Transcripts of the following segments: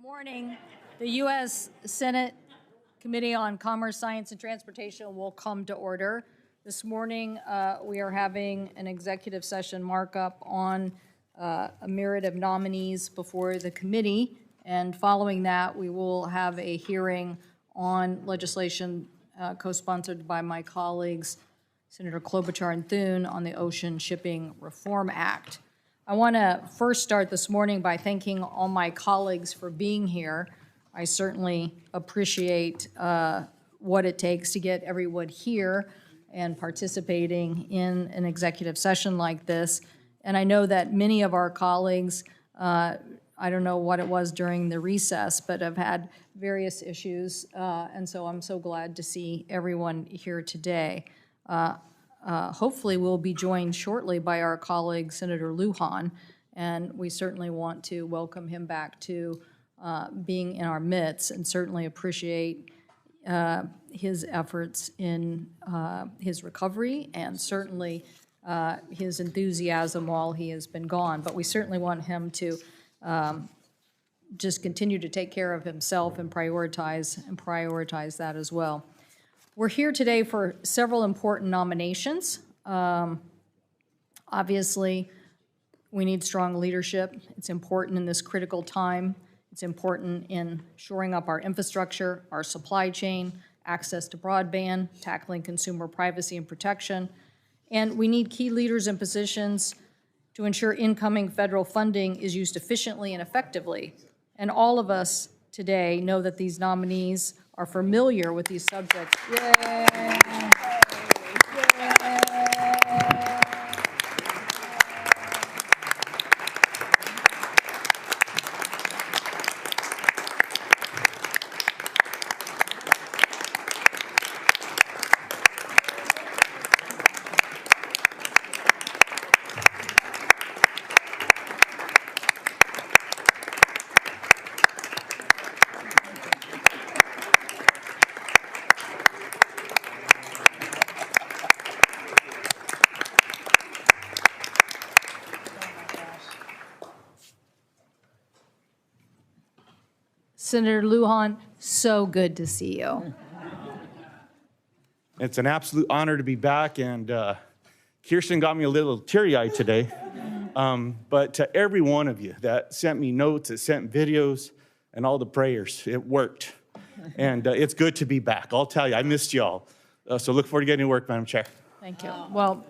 morning, the U.S. Senate Committee on Commerce, Science, and Transportation will come to order. This morning, we are having an executive session markup on a myriad of nominees before the committee, and following that, we will have a hearing on legislation co-sponsored by my colleagues, Senator Klobuchar and Thune, on the Ocean Shipping Reform Act. I want to first start this morning by thanking all my colleagues for being here. I certainly appreciate what it takes to get everyone here and participating in an executive session like this. And I know that many of our colleagues, I don't know what it was during the recess, but have had various issues. And so I'm so glad to see everyone here today. Hopefully we'll be joined shortly by our colleague, Senator Lujan, and we certainly want to welcome him back to being in our midst and certainly appreciate his efforts in his recovery and certainly his enthusiasm while he has been gone. But we certainly want him to just continue to take care of himself and prioritize that as well. We're here today for several important nominations. Obviously, we need strong leadership. It's important in this critical time. It's important in shoring up our infrastructure, our supply chain, access to broadband, tackling consumer privacy and protection. And we need key leaders in positions to ensure incoming federal funding is used efficiently and effectively. And all of us today know that these nominees are familiar with these subjects. Yay! Senator Lujan, so good to see you. It's an absolute honor to be back, and Kirsten got me a little teary-eyed today. But to every one of you that sent me notes, that sent videos, and all the prayers, it worked. And it's good to be back. I'll tell you, I missed y'all. So look forward to getting to work, Madam Chair. Thank you. Well,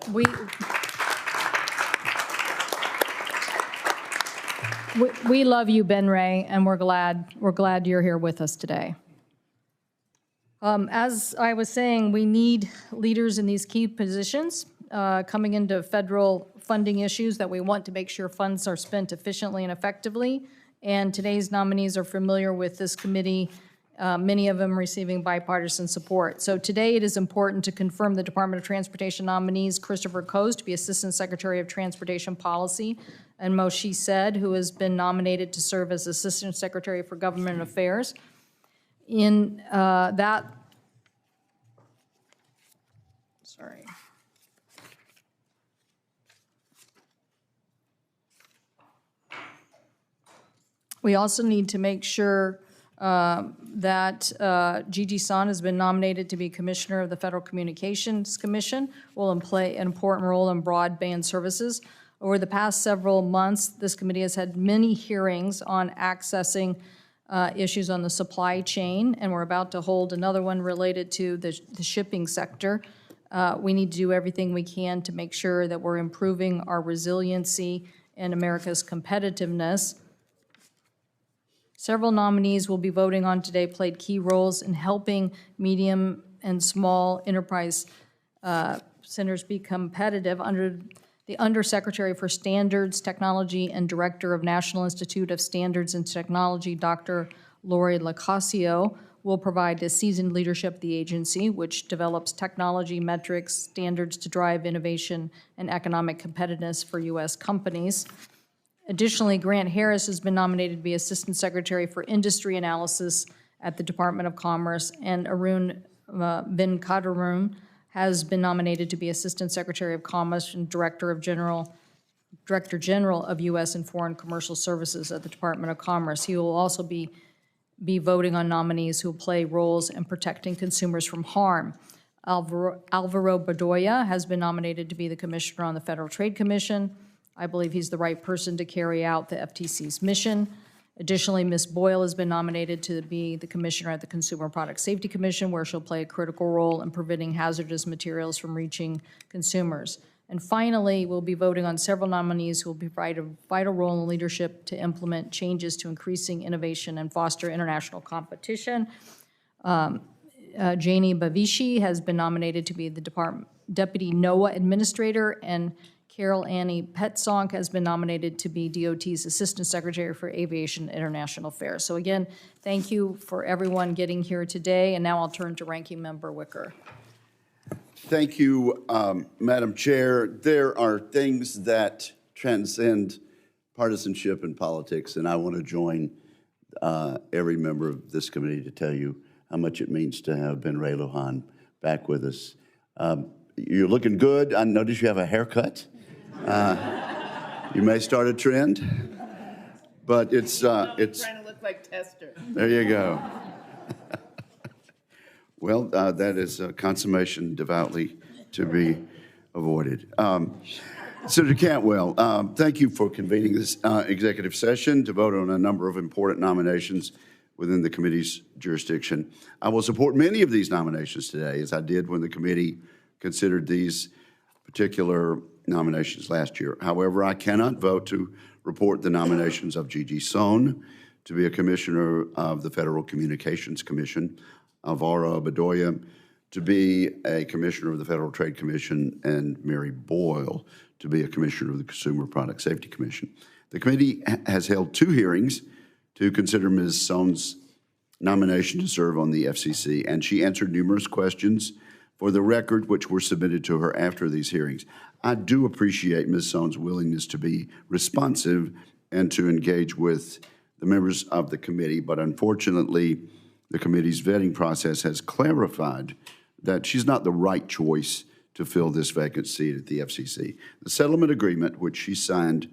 we love you, Ben Ray, and we're glad you're here with us today. As I was saying, we need leaders in these key positions coming into federal funding issues that we want to make sure funds are spent efficiently and effectively. And today's nominees are familiar with this committee, many of them receiving bipartisan support. So today it is important to confirm the Department of Transportation nominees Christopher Coase to be Assistant Secretary of Transportation Policy, and Moshe Said, who has been nominated to serve as Assistant Secretary for Government Affairs. In we also need to make sure that Gigi Sohn has been nominated to be Commissioner of the Federal Communications Commission, will play an important role in broadband services. Over the past several months, this committee has had many hearings on accessing issues on the supply chain, and we're about to hold another one related to the shipping sector. We need to do everything we can to make sure that we're improving our resiliency and America's competitiveness. Several nominees we'll be voting on today played key roles in helping medium and small enterprise centers be competitive. Under the Undersecretary for Standards, Technology, and Director of National Institute of Standards and Technology, Dr. Lori Lacasio, will provide a seasoned leadership of the agency, which develops technology metrics, standards to drive innovation and economic competitiveness for U.S. companies. Additionally, Grant Harris has been nominated to be Assistant Secretary for Industry Analysis at the Department of Commerce, and Arun Venkataram has been nominated to be Assistant Secretary of Commerce and Director of General Director General of U.S. and Foreign Commercial Services at the Department of Commerce. He will also be voting on nominees who will play roles in protecting consumers from harm. Alvaro Bedoya has been nominated to be the Commissioner on the Federal Trade Commission. I believe he's the right person to carry out the FTC's mission. Additionally, Ms. Boyle has been nominated to be the Commissioner at the Consumer Product Safety Commission, where she'll play a critical role in preventing hazardous materials from reaching consumers. And finally, we'll be voting on several nominees who will provide a vital role in leadership to implement changes to increasing innovation and foster international competition. Janie Bavishi has been nominated to be the Deputy NOAA Administrator, and Carol Annie Petsonk has been nominated to be DOT's Assistant Secretary for Aviation and International Affairs. So again, thank you for everyone getting here today, and now I'll turn to Ranking Member Wicker. Thank you, Madam Chair. There are things that transcend partisanship in politics, and I want to join every member of this committee to tell you how much it means to have Ben Ray Lujan back with us. You're looking good. I notice you have a haircut. You may start a trend, but it's trying to look like Tester. There you go. Well, that is a consummation devoutly to be avoided. Senator Cantwell, thank you for convening this executive session to vote on a number of important nominations within the committee's jurisdiction. I will support many of these nominations today, as I did when the committee considered these particular nominations last year. However, I cannot vote to report the nominations of Gigi Sohn to be a commissioner of the Federal Communications Commission, Alvaro Bedoya to be a commissioner of the Federal Trade Commission, and Mary Boyle to be a commissioner of the Consumer Product Safety Commission. The committee has held 2 hearings to consider Ms. Sohn's nomination to serve on the FCC, and she answered numerous questions for the record which were submitted to her after these hearings. I do appreciate Ms. Sohn's willingness to be responsive and to engage with the members of the committee, but unfortunately, the committee's vetting process has clarified that she's not the right choice to fill this vacant seat at the FCC. The settlement agreement, which she signed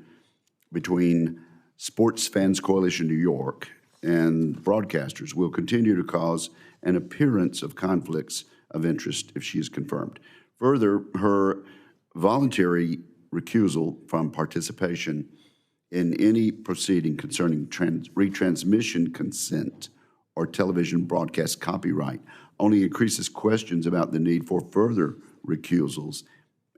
between Sports Fans Coalition New York and broadcasters, will continue to cause an appearance of conflicts of interest if she is confirmed. Further, her voluntary recusal from participation in any proceeding concerning retransmission consent or television broadcast copyright only increases questions about the need for further recusals,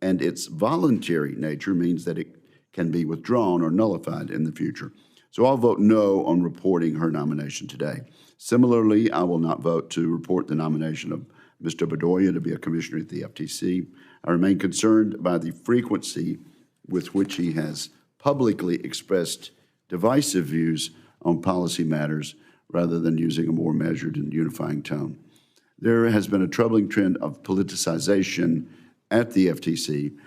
and its voluntary nature means that it can be withdrawn or nullified in the future. So I'll vote no on reporting her nomination today. Similarly, I will not vote to report the nomination of Mr. Bedoya to be a commissioner at the FTC. I remain concerned by the frequency with which he has publicly expressed divisive views on policy matters rather than using a more measured and unifying tone. There has been a troubling trend of politicization at the FTC,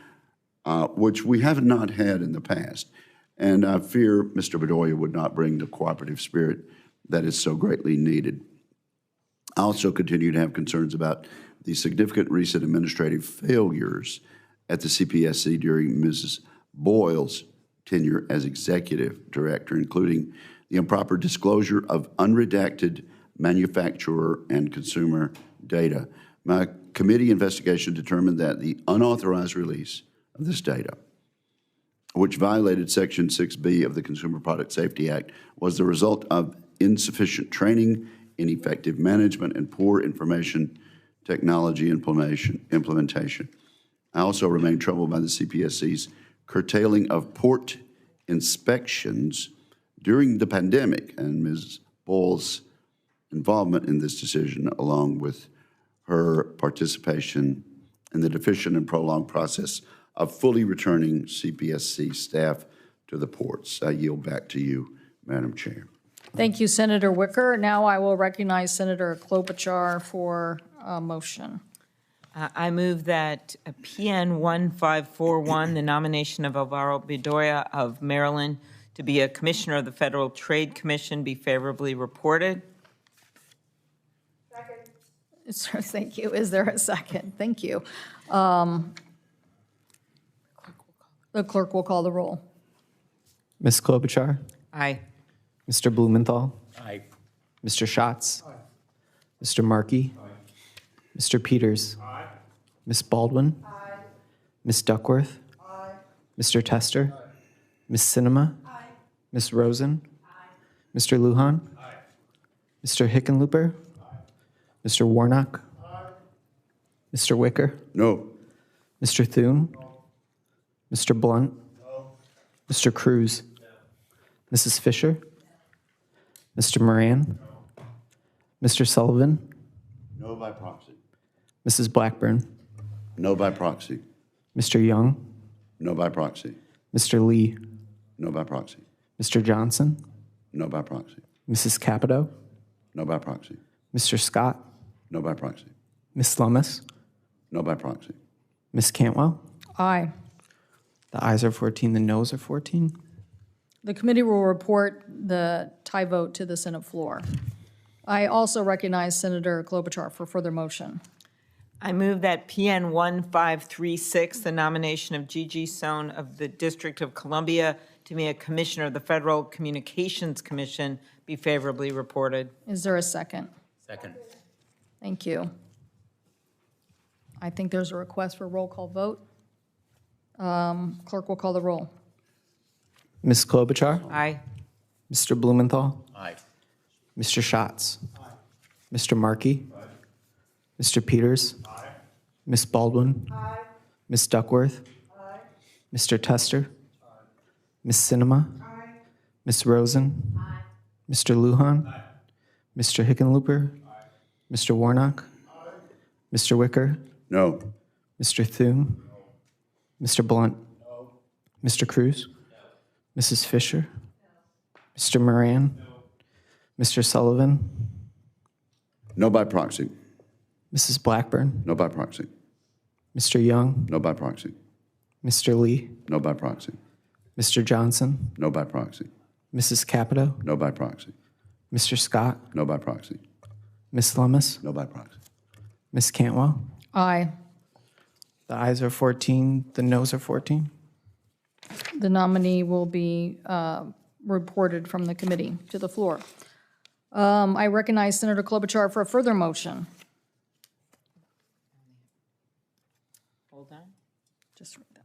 which we have not had in the past. And I fear Mr. Bedoya would not bring the cooperative spirit that is so greatly needed. I also continue to have concerns about the significant recent administrative failures at the CPSC during Mrs. Boyle's tenure as executive director, including the improper disclosure of unredacted manufacturer and consumer data. My committee investigation determined that the unauthorized release of this data, which violated Section 6B of the Consumer Product Safety Act, was the result of insufficient training, ineffective management, and poor information technology implementation. I also remain troubled by the CPSC's curtailing of port inspections during the pandemic and Ms. Boyle's involvement in this decision, along with her participation in the deficient and prolonged process of fully returning CPSC staff to the ports. I yield back to you, Madam Chair. Thank you, Senator Wicker. Now I will recognize Senator Klobuchar for a motion. I move that PN 1541, the nomination of Alvaro Bedoya of Maryland to be a commissioner of the Federal Trade Commission, be favorably reported. Second. Thank you. Is there a second? Thank you. The clerk will call the roll. Ms. Klobuchar, Aye. Mr. Blumenthal, Aye. Mr. Schatz, Mr. Markey, Mr. Peters, Ms. Baldwin, Ms. Duckworth, Mr. Tester, Ms. Sinema, Ms. Rosen, Mr. Lujan, Mr. Hickenlooper, Mr. Warnock, Mr. Wicker, No. Mr. Thune, Mr. Blunt, Mr. Cruz, Mrs. Fisher, Mr. Moran, Mr. Sullivan, No by proxy. Mrs. Blackburn, No by proxy. Mr. Young, No by proxy. Mr. Lee, No by proxy. Mr. Johnson, No by proxy. Mrs. Capito, No by proxy. Mr. Scott, No by proxy. Ms. Lummis, No by proxy. Ms. Cantwell. Aye. The ayes are 14, the noes are 14. The committee will report the tie vote to the Senate floor. I also recognize Senator Klobuchar for further motion. I move that PN 1536, the nomination of Gigi Sohn of the District of Columbia to be a commissioner of the Federal Communications Commission, be favorably reported. Is there a second? Second. Thank you. I think there's a request for a roll call vote. Clerk will call the roll. Ms. Klobuchar, Aye. Mr. Blumenthal, Aye. Mr. Schatz, Mr. Markey, Mr. Peters, Ms. Baldwin, Ms. Duckworth, Mr. Tester, Ms. Sinema, Ms. Rosen, Mr. Lujan, Mr. Hickenlooper, Mr. Warnock, Mr. Wicker, No. Mr. Thune, Mr. Blunt, Mr. Cruz, Mrs. Fisher, Mr. Moran, Mr. Sullivan, No by proxy. Mrs. Blackburn, No by proxy. Mr. Young, No by proxy. Mr. Lee, No by proxy. Mr. Johnson, No by proxy. Mrs. Capito, No by proxy. Mr. Scott, No by proxy. Ms. Lummis, No by proxy. Ms. Cantwell. Aye. The ayes are 14, the noes are 14. The nominee will be reported from the committee to the floor. I recognize Senator Klobuchar for a further motion. Hold on. Just read that.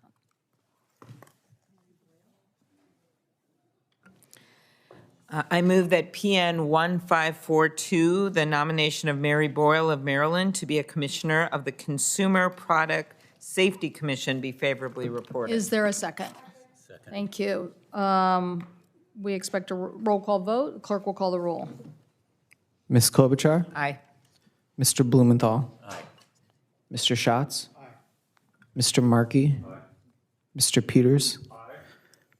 I move that PN 1542, the nomination of Mary Boyle of Maryland to be a commissioner of the Consumer Product Safety Commission, be favorably reported. Is there a second? Second. Thank you. We expect a roll call vote. Clerk will call the roll. Ms. Klobuchar, Aye. Mr. Blumenthal, Aye. Mr. Schatz, Mr. Markey, Mr. Peters,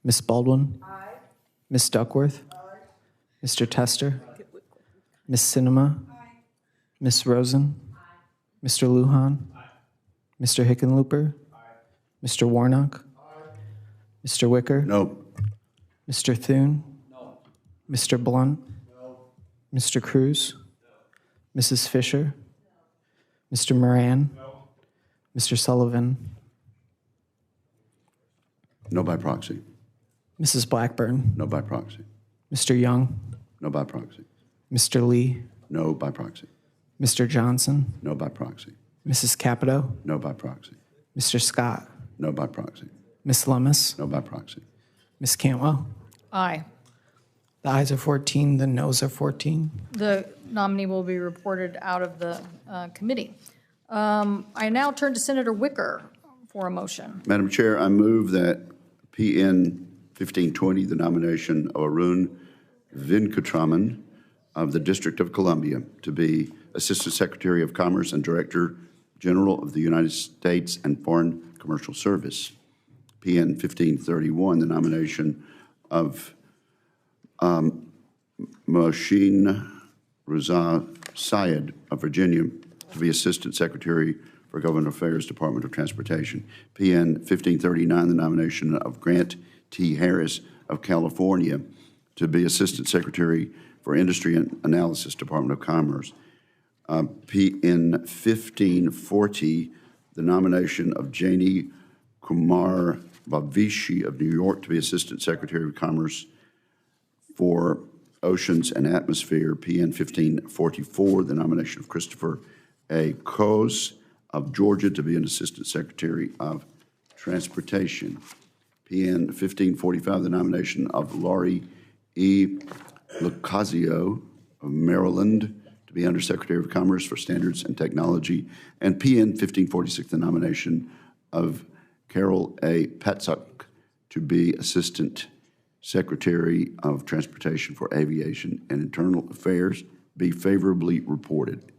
Ms. Baldwin, Ms. Duckworth, Mr. Tester, Ms. Sinema, Ms. Rosen, Mr. Lujan, Mr. Hickenlooper, Mr. Warnock, Mr. Wicker, No. Mr. Thune, Mr. Blunt, Mr. Cruz, Mrs. Fisher, Mr. Moran, Mr. Sullivan, No by proxy. Mrs. Blackburn, No by proxy. Mr. Young, No by proxy. Mr. Lee, No by proxy. Mr. Johnson, No by proxy. Mrs. Capito, No by proxy. Mr. Scott, No by proxy. Ms. Lummis, No by proxy. Ms. Cantwell. Aye. The ayes are 14, the noes are 14. The nominee will be reported out of the committee. I now turn to Senator Wicker for a motion. Madam Chair, I move that PN 1520, the nomination of Arun Venkatraman of the District of Columbia to be Assistant Secretary of Commerce and Director General of the United States and Foreign Commercial Service. PN 1531, the nomination of Mohsin Reza Syed of Virginia to be Assistant Secretary for Government Affairs, Department of Transportation. PN 1539, the nomination of Grant T. Harris of California to be Assistant Secretary for Industry and Analysis, Department of Commerce. PN 1540, the nomination of Janie Kumar Bavishi of New York to be Assistant Secretary of Commerce for Oceans and Atmosphere, PN 1544, the nomination of Christopher A. Coase of Georgia to be an Assistant Secretary of Transportation, PN 1545, the nomination of Laurie E. Lucasio of Maryland to be Undersecretary of Commerce for Standards and Technology, and PN 1546, the nomination of Carol A. Patzuk to be Assistant Secretary of Transportation for Aviation and Internal Affairs be favorably reported.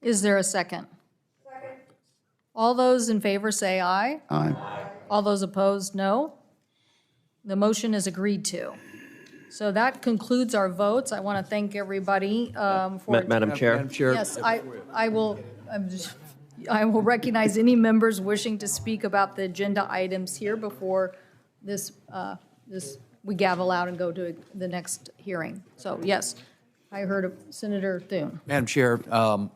Is there a second? Second. All those in favor say aye. Aye. All those opposed, no. The motion is agreed to. So that concludes our votes. I want to thank everybody for. Madam Chair. Madam Chair. Yes, I will recognize any members wishing to speak about the agenda items here before we gavel out and go to the next hearing. So yes, I heard of Senator Thune. Madam Chair, on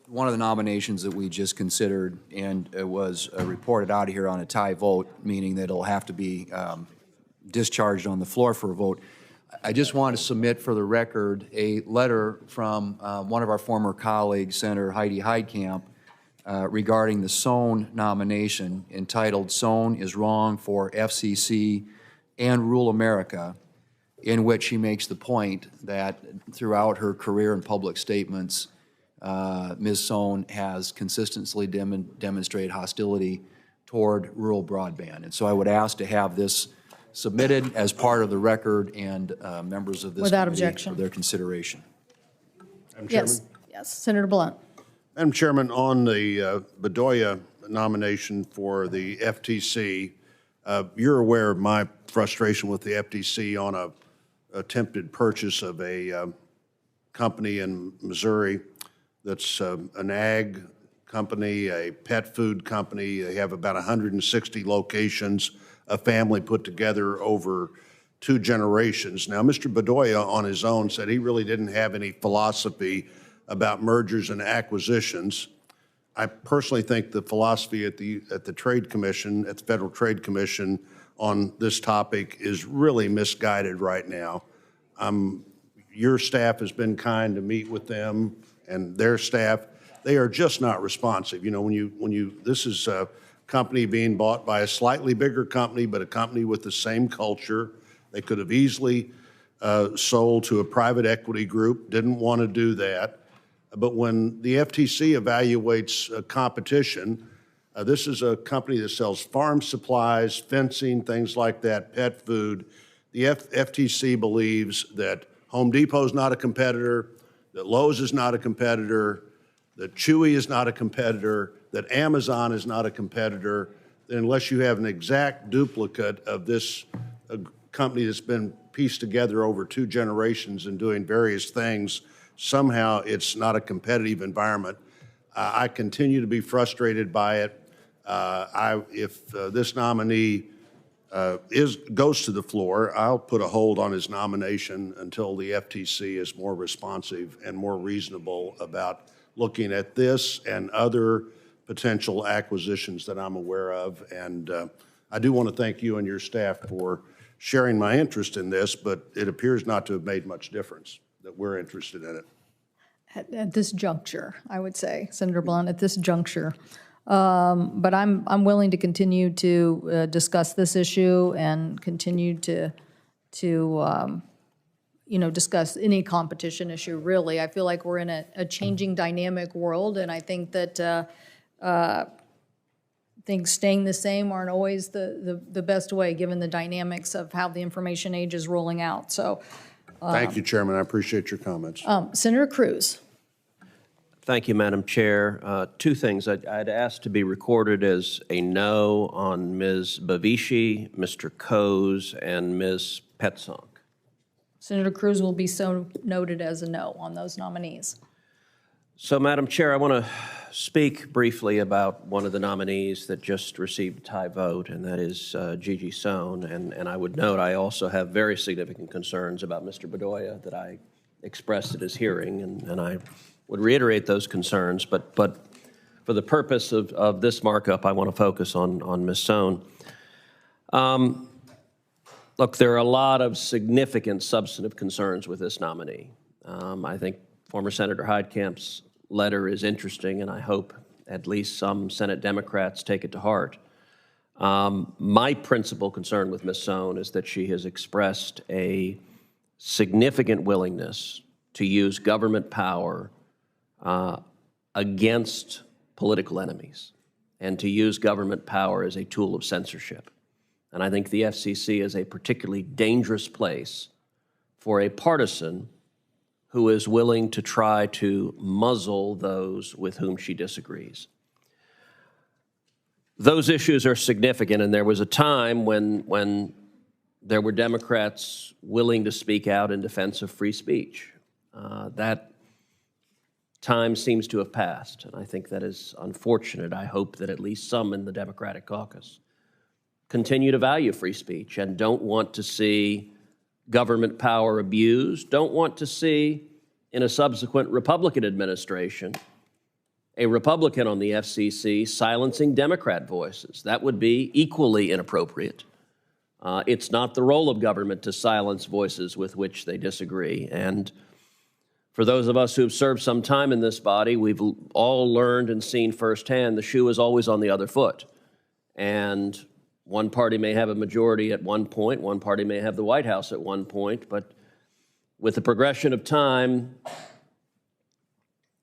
one of the nominations that we just considered, and it was reported out of here on a tie vote, meaning that it'll have to be discharged on the floor for a vote. I just want to submit for the record a letter from one of our former colleagues, Senator Heidi Heidkamp, regarding the Sohn nomination, entitled "Sohn is Wrong for FCC and Rule America," in which she makes the point that throughout her career and public statements, Ms. Sohn has consistently demonstrated hostility toward rural broadband. And so I would ask to have this submitted as part of the record and members of this Without committee objection. for their consideration. Madam Chairman? Yes, Senator Blunt. Madam Chairman, on the Bedoya nomination for the FTC, you're aware of my frustration with the FTC on a attempted purchase of a company in Missouri that's an ag company, a pet food company. They have about 160 locations, a family put together over 2 generations. Now, Mr. Bedoya on his own said he really didn't have any philosophy about mergers and acquisitions. I personally think the philosophy at the Trade Commission, at the Federal Trade Commission on this topic is really misguided right now. Your staff has been kind to meet with them and their staff. They are just not responsive. You know, this is a company being bought by a slightly bigger company, but a company with the same culture. They could have easily sold to a private equity group, didn't want to do that. But when the FTC evaluates competition, this is a company that sells farm supplies, fencing, things like that, pet food. The FTC believes that Home Depot is not a competitor, that Lowe's is not a competitor, that Chewy is not a competitor, that Amazon is not a competitor, unless you have an exact duplicate of this company that's been pieced together over 2 generations and doing various things, somehow it's not a competitive environment. I continue to be frustrated by it. If this nominee goes to the floor, I'll put a hold on his nomination until the FTC is more responsive and more reasonable about looking at this and other potential acquisitions that I'm aware of. And I do want to thank you and your staff for sharing my interest in this, but it appears not to have made much difference that we're interested in it. At this juncture, I would say, Senator Blunt, at this juncture. But I'm willing to continue to discuss this issue and continue to discuss any competition issue, really. I feel like we're in a changing dynamic world, and I think that things staying the same aren't always the best way, given the dynamics of how the information age is rolling out. So, Thank you, Chairman. I appreciate your comments. Senator Cruz. Thank you, Madam Chair. 2 things. I'd ask to be recorded as a no on Ms. Bavishi, Mr. Coase, and Ms. Petzonk. Senator Cruz will be so noted as a no on those nominees. So, Madam Chair, I want to speak briefly about one of the nominees that just received a tie vote, and that is Gigi Sohn. And I would note I also have very significant concerns about Mr. Bedoya that I expressed at his hearing, and I would reiterate those concerns. But for the purpose of this markup, I want to focus on Ms. Sohn. Look, there are a lot of significant substantive concerns with this nominee. I think former Senator Heidkamp's letter is interesting, and I hope at least some Senate Democrats take it to heart. My principal concern with Ms. Sohn is that she has expressed a significant willingness to use government power against political enemies and to use government power as a tool of censorship. And I think the FCC is a particularly dangerous place for a partisan who is willing to try to muzzle those with whom she disagrees. Those issues are significant, and there was a time when there were Democrats willing to speak out in defense of free speech. That time seems to have passed, and I think that is unfortunate. I hope that at least some in the Democratic caucus continue to value free speech and don't want to see government power abused, don't want to see, in a subsequent Republican administration, a Republican on the FCC silencing Democrat voices. That would be equally inappropriate. It's not the role of government to silence voices with which they disagree. And for those of us who've served some time in this body, we've all learned and seen firsthand the shoe is always on the other foot. And one party may have a majority at one point, one party may have the White House at one point, but with the progression of time,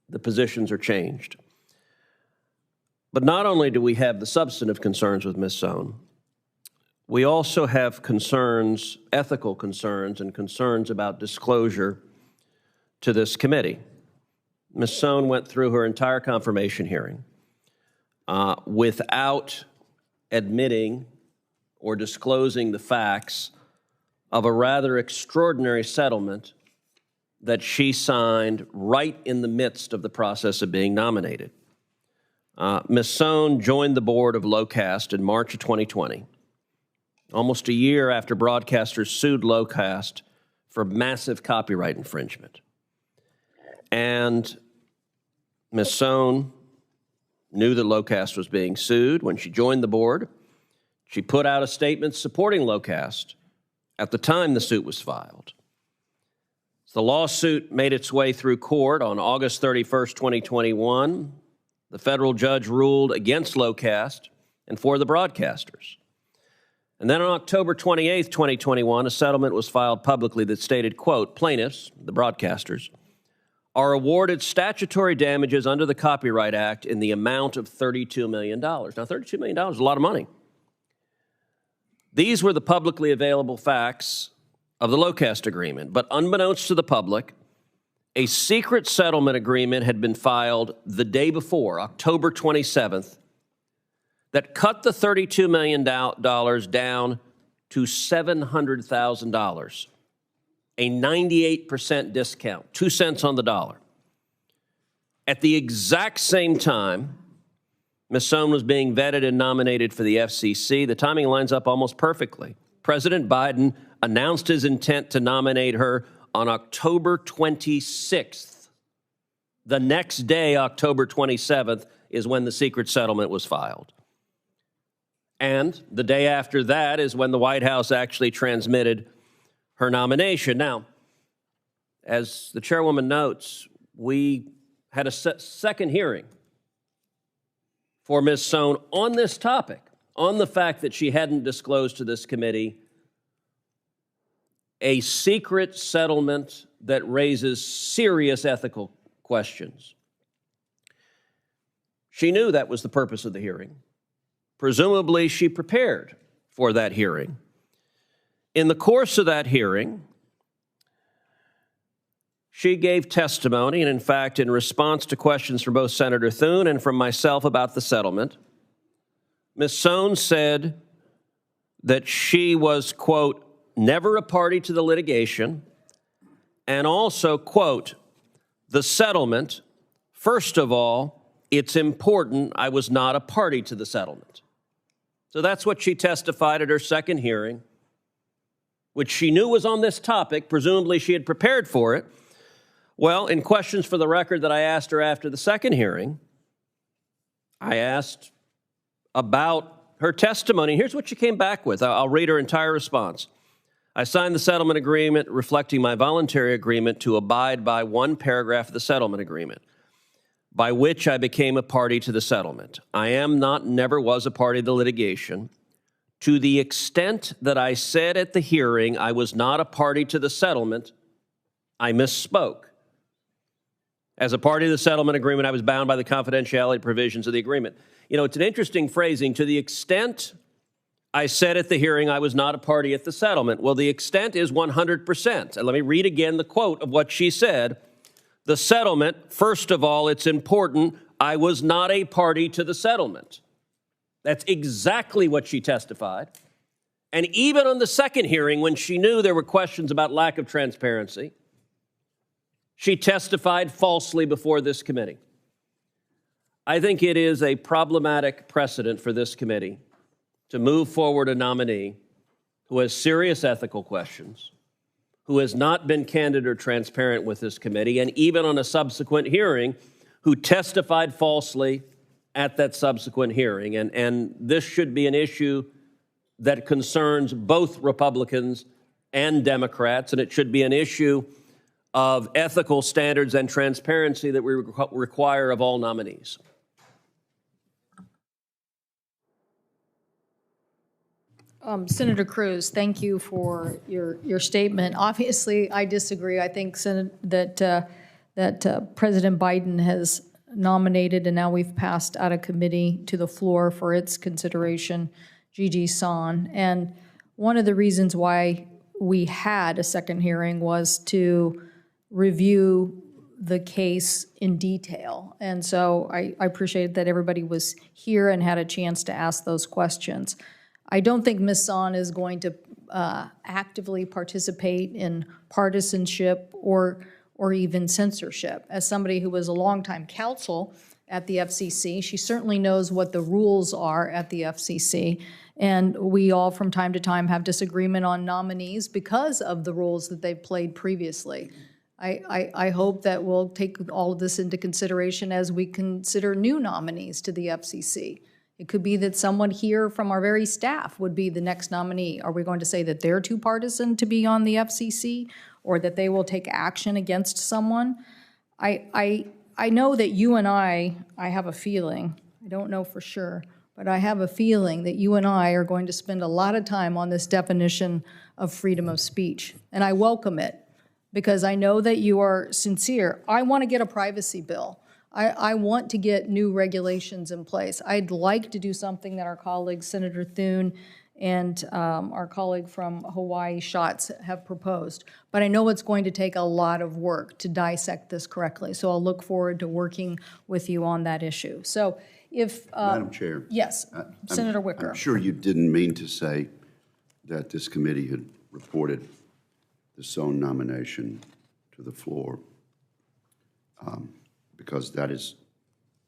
the positions are changed. But not only do we have the substantive concerns with Ms. Sohn, we also have concerns, ethical concerns, and concerns about disclosure to this committee. Ms. Sohn went through her entire confirmation hearing without admitting or disclosing the facts of a rather extraordinary settlement that she signed right in the midst of the process of being nominated. Ms. Sohn joined the board of Locast in March of 2020, almost a year after broadcasters sued Locast for massive copyright infringement. And Ms. Sohn knew that Locast was being sued. When she joined the board, she put out a statement supporting Locast at the time the suit was filed. The lawsuit made its way through court on August 31st, 2021. The federal judge ruled against Locast and for the broadcasters. And then on October 28th, 2021, a settlement was filed publicly that stated, quote, plaintiffs, the broadcasters, are awarded statutory damages under the Copyright Act in the amount of $32 million. Now, $32 million is a lot of money. These were the publicly available facts of the Locast agreement, but unbeknownst to the public, a secret settlement agreement had been filed the day before, October 27th, that cut the $32 million down to $700,000, a 98% discount, 2 cents on the dollar. At the exact same time, Ms. Sohn was being vetted and nominated for the FCC. The timing lines up almost perfectly. President Biden announced his intent to nominate her on October 26th. The next day, October 27th, is when the secret settlement was filed. And the day after that is when the White House actually transmitted her nomination. Now, as the chairwoman notes, we had a second hearing for Ms. Sohn on this topic, on the fact that she hadn't disclosed to this committee a secret settlement that raises serious ethical questions. She knew that was the purpose of the hearing. Presumably, she prepared for that hearing. In the course of that hearing, she gave testimony, and in fact, in response to questions from both Senator Thune and from myself about the settlement, Ms. Sohn said that she was, quote, never a party to the litigation, and also, quote, the settlement, first of all, it's important I was not a party to the settlement. So that's what she testified at her second hearing, which she knew was on this topic. Presumably she had prepared for it. Well, in questions for the record that I asked her after the second hearing, I asked about her testimony. Here's what she came back with. I'll read her entire response. I signed the settlement agreement reflecting my voluntary agreement to abide by one paragraph of the settlement agreement, by which I became a party to the settlement. I am not, never was a party to the litigation. To the extent that I said at the hearing I was not a party to the settlement, I misspoke. As a party to the settlement agreement, I was bound by the confidentiality provisions of the agreement. You know, it's an interesting phrasing. To the extent I said at the hearing I was not a party at the settlement. Well, the extent is 100%. And let me read again the quote of what she said. The settlement, first of all, it's important, I was not a party to the settlement. That's exactly what she testified. And even on the second hearing, when she knew there were questions about lack of transparency, she testified falsely before this committee. I think it is a problematic precedent for this committee to move forward a nominee who has serious ethical questions, who has not been candid or transparent with this committee, and even on a subsequent hearing, who testified falsely at that subsequent hearing. And this should be an issue that concerns both Republicans and Democrats, and it should be an issue of ethical standards and transparency that we require of all nominees. Senator Cruz, thank you for your statement. Obviously, I disagree. I think that President Biden has nominated, and now we've passed out of committee to the floor for its consideration, Gigi Sohn. And one of the reasons why we had a second hearing was to review the case in detail. And so I appreciate that everybody was here and had a chance to ask those questions. I don't think Ms. Sohn is going to actively participate in partisanship or even censorship. As somebody who was a longtime counsel at the FCC, she certainly knows what the rules are at the FCC. And we all from time to time have disagreement on nominees because of the rules that they've played previously. I hope that we'll take all of this into consideration as we consider new nominees to the FCC. It could be that someone here from our very staff would be the next nominee. Are we going to say that they're too partisan to be on the FCC, or that they will take action against someone? I know that you and I have a feeling, I don't know for sure, but I have a feeling that you and I are going to spend a lot of time on this definition of freedom of speech. And I welcome it, because I know that you are sincere. I want to get a privacy bill. I want to get new regulations in place. I'd like to do something that our colleagues, Senator Thune and our colleague from Hawaii, Schatz, have proposed. But I know it's going to take a lot of work to dissect this correctly. So I'll look forward to working with you on that issue. So if... Madam Chair. Yes, Senator Wicker. I'm sure you didn't mean to say that this committee had reported the Sohn nomination to the floor. Because that is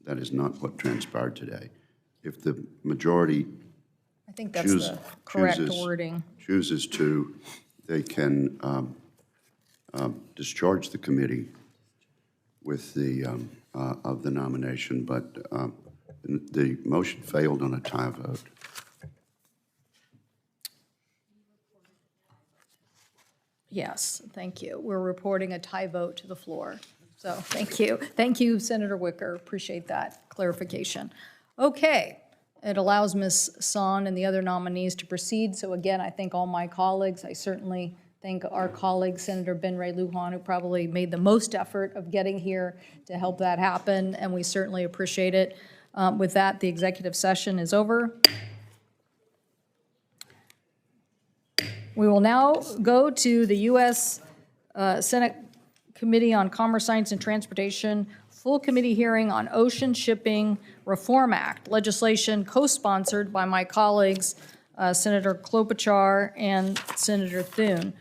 not what transpired today. If the majority I think that's the correct wording. Chooses to, they can discharge the committee with the of the nomination, but the motion failed on a tie vote. Yes, thank you. We're reporting a tie vote to the floor. So thank you. Thank you, Senator Wicker. Appreciate that clarification. Okay, it allows Ms. Sohn and the other nominees to proceed. So again, I thank all my colleagues. I certainly thank our colleague, Senator Ben Ray Lujan, who probably made the most effort of getting here to help that happen, and we certainly appreciate it. With that, the executive session is over. We will now go to the U.S. Senate Committee on Commerce, Science, and Transportation full committee hearing on Ocean Shipping Reform Act legislation co-sponsored by my colleagues, Senator Klobuchar and Senator Thune.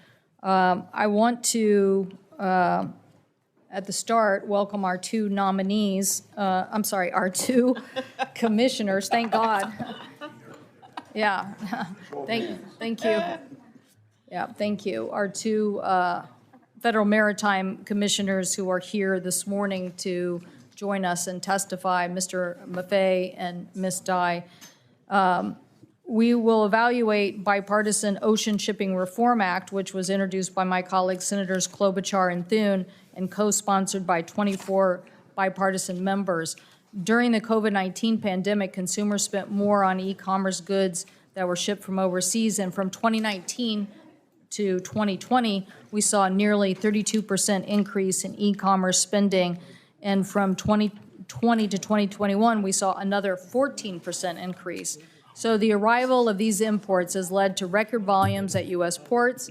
I want to, at the start, welcome our two nominees. Our two commissioners. Thank God. Yeah. Thank you. Yeah, thank you. Our two Federal Maritime Commissioners who are here this morning to join us and testify, Mr. Maffei and Ms. Dye. We will evaluate Bipartisan Ocean Shipping Reform Act, which was introduced by my colleagues, Senators Klobuchar and Thune, and co-sponsored by 24 bipartisan members. During the COVID-19 pandemic, consumers spent more on e-commerce goods that were shipped from overseas, and from 2019 to 2020, we saw a nearly 32% increase in e-commerce spending, and from 2020 to 2021, we saw another 14% increase. So the arrival of these imports has led to record volumes at U.S. ports.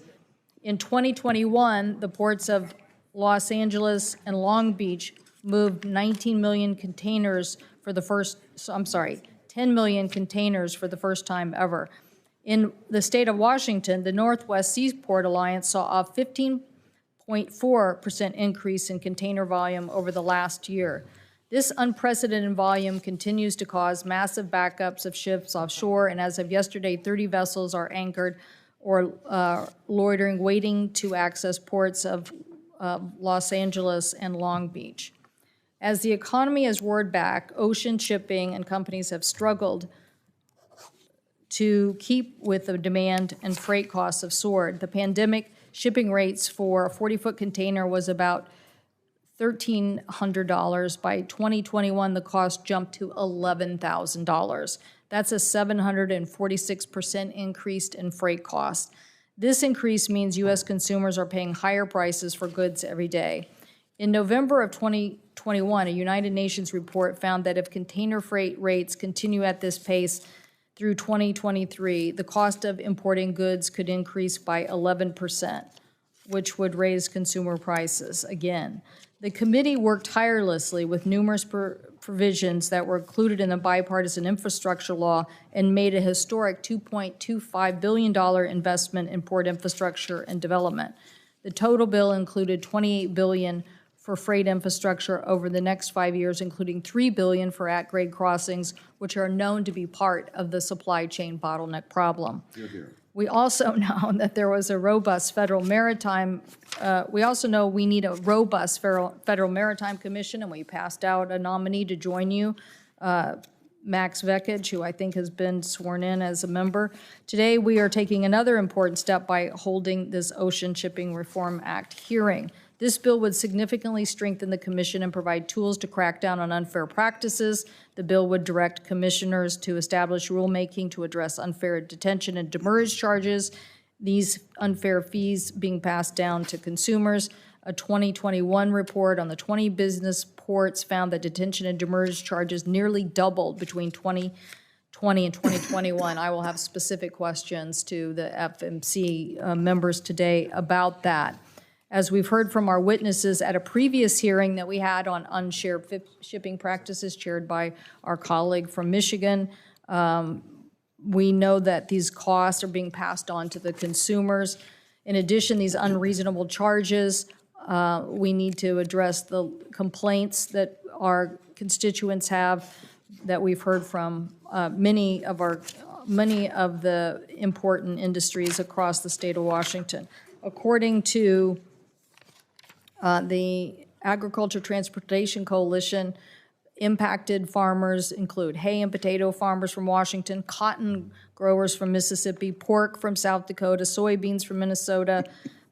In 2021, the ports of Los Angeles and Long Beach moved 19 million containers for the first, 10 million containers for the first time ever. In the state of Washington, the Northwest Seaport Alliance saw a 15.4% increase in container volume over the last year. This unprecedented volume continues to cause massive backups of ships offshore, and as of yesterday, 30 vessels are anchored or loitering, waiting to access ports of Los Angeles and Long Beach. As the economy has roared back, ocean shipping and companies have struggled to keep with the demand, and freight costs have soared. The pandemic shipping rates for a 40-foot container was about $1,300. By 2021, the cost jumped to $11,000. That's a 746% increase in freight costs. This increase means U.S. consumers are paying higher prices for goods every day. In November of 2021, a United Nations report found that if container freight rates continue at this pace through 2023, the cost of importing goods could increase by 11%, which would raise consumer prices again. The committee worked tirelessly with numerous provisions that were included in the bipartisan infrastructure law and made a historic $2.25 billion investment in port infrastructure and development. The total bill included $28 billion for freight infrastructure over the next 5 years, including $3 billion for at-grade crossings, which are known to be part of the supply chain bottleneck problem. We also know that there was a robust federal maritime, we also know we need a robust federal maritime commission, and we passed out a nominee to join you, Max Vekich, who I think has been sworn in as a member. Today, we are taking another important step by holding this Ocean Shipping Reform Act hearing. This bill would significantly strengthen the commission and provide tools to crack down on unfair practices. The bill would direct commissioners to establish rulemaking to address unfair detention and demerge charges, these unfair fees being passed down to consumers. A 2021 report on the 20 business ports found that detention and demerge charges nearly doubled between 2020 and 2021. I will have specific questions to the FMC members today about that. As we've heard from our witnesses at a previous hearing that we had on unshared shipping practices chaired by our colleague from Michigan, we know that these costs are being passed on to the consumers. In addition, these unreasonable charges, we need to address the complaints that our constituents have that we've heard from many of the important industries across the state of Washington. According to the Agriculture Transportation Coalition, impacted farmers include hay and potato farmers from Washington, cotton growers from Mississippi, pork from South Dakota, soybeans from Minnesota,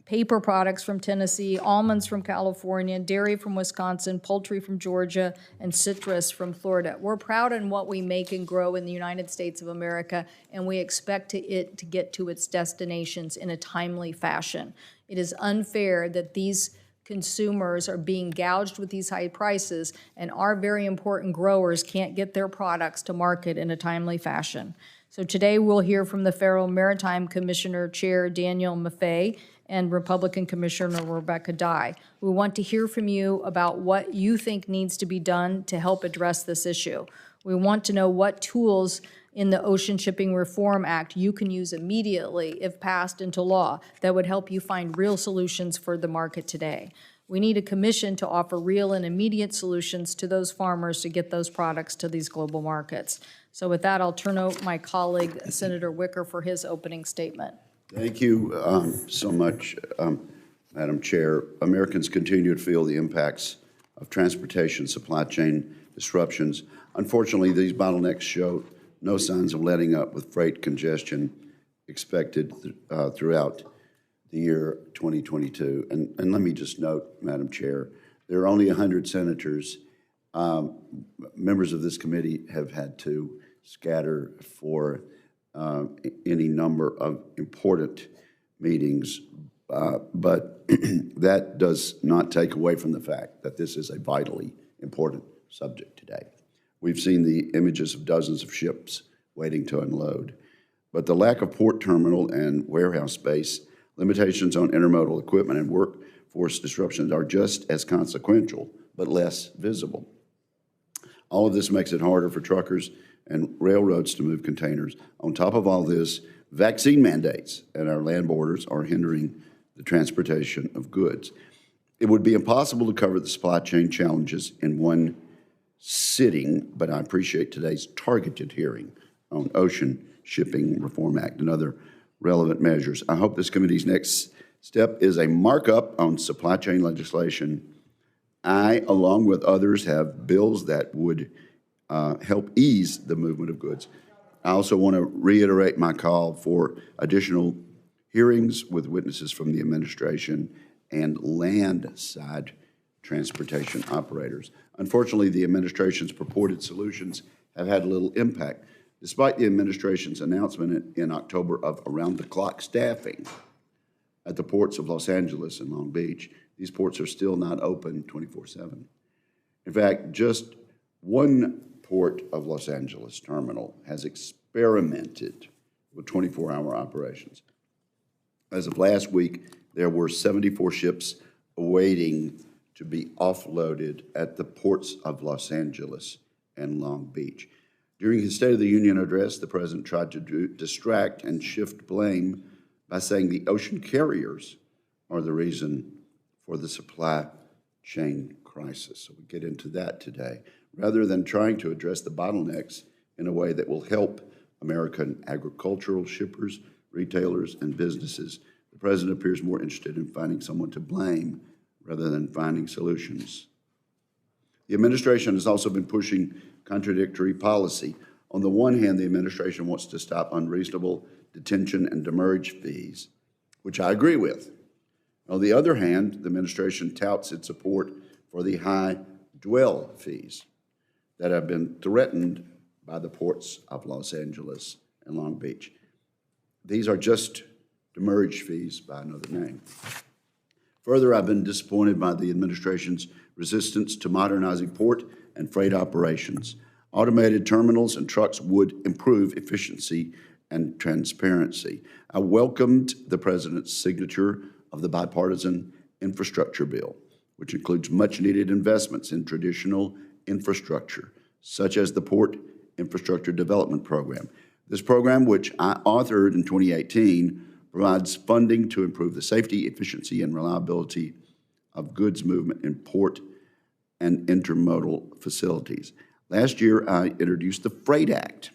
paper products from Tennessee, almonds from California, dairy from Wisconsin, poultry from Georgia, and citrus from Florida. We're proud in what we make and grow in the United States of America, and we expect it to get to its destinations in a timely fashion. It is unfair that these consumers are being gouged with these high prices, and our very important growers can't get their products to market in a timely fashion. So today we'll hear from the Federal Maritime Commissioner Chair Daniel Maffei and Republican Commissioner Rebecca Dye. We want to hear from you about what you think needs to be done to help address this issue. We want to know what tools in the Ocean Shipping Reform Act you can use immediately, if passed into law, that would help you find real solutions for the market today. We need a commission to offer real and immediate solutions to those farmers to get those products to these global markets. So with that, I'll turn over my colleague, Senator Wicker, for his opening statement. Thank you so much, Madam Chair. Americans continue to feel the impacts of transportation supply chain disruptions. Unfortunately, these bottlenecks show no signs of letting up, with freight congestion expected throughout the year 2022. And let me just note, Madam Chair, there are only 100 senators. Members of this committee have had to scatter for any number of important meetings, but that does not take away from the fact that this is a vitally important subject today. We've seen the images of dozens of ships waiting to unload, but the lack of port terminal and warehouse space, limitations on intermodal equipment, and workforce disruptions are just as consequential, but less visible. All of this makes it harder for truckers and railroads to move containers. On top of all this, vaccine mandates at our land borders are hindering the transportation of goods. It would be impossible to cover the supply chain challenges in one sitting, but I appreciate today's targeted hearing on Ocean Shipping Reform Act and other relevant measures. I hope this committee's next step is a markup on supply chain legislation. I, along with others, have bills that would help ease the movement of goods. I also want to reiterate my call for additional hearings with witnesses from the administration and land-side transportation operators. Unfortunately, the administration's purported solutions have had little impact. Despite the administration's announcement in October of around-the-clock staffing at the ports of Los Angeles and Long Beach, these ports are still not open 24/7. In fact, just one Port of Los Angeles terminal has experimented with 24-hour operations. As of last week, there were 74 ships awaiting to be offloaded at the ports of Los Angeles and Long Beach. During his State of the Union address, the president tried to distract and shift blame by saying the ocean carriers are the reason for the supply chain crisis. So we get into that today, rather than trying to address the bottlenecks in a way that will help American agricultural shippers, retailers, and businesses. The president appears more interested in finding someone to blame rather than finding solutions. The administration has also been pushing contradictory policy. On the one hand, the administration wants to stop unreasonable detention and demerge fees, which I agree with. On the other hand, the administration touts its support for the high dwell fees that have been threatened by the ports of Los Angeles and Long Beach. These are just demerge fees by another name. Further, I've been disappointed by the administration's resistance to modernizing port and freight operations. Automated terminals and trucks would improve efficiency and transparency. I welcomed the president's signature of the Bipartisan Infrastructure Bill, which includes much-needed investments in traditional infrastructure, such as the Port Infrastructure Development Program. This program, which I authored in 2018, provides funding to improve the safety, efficiency, and reliability of goods movement in port and intermodal facilities. Last year, I introduced the Freight Act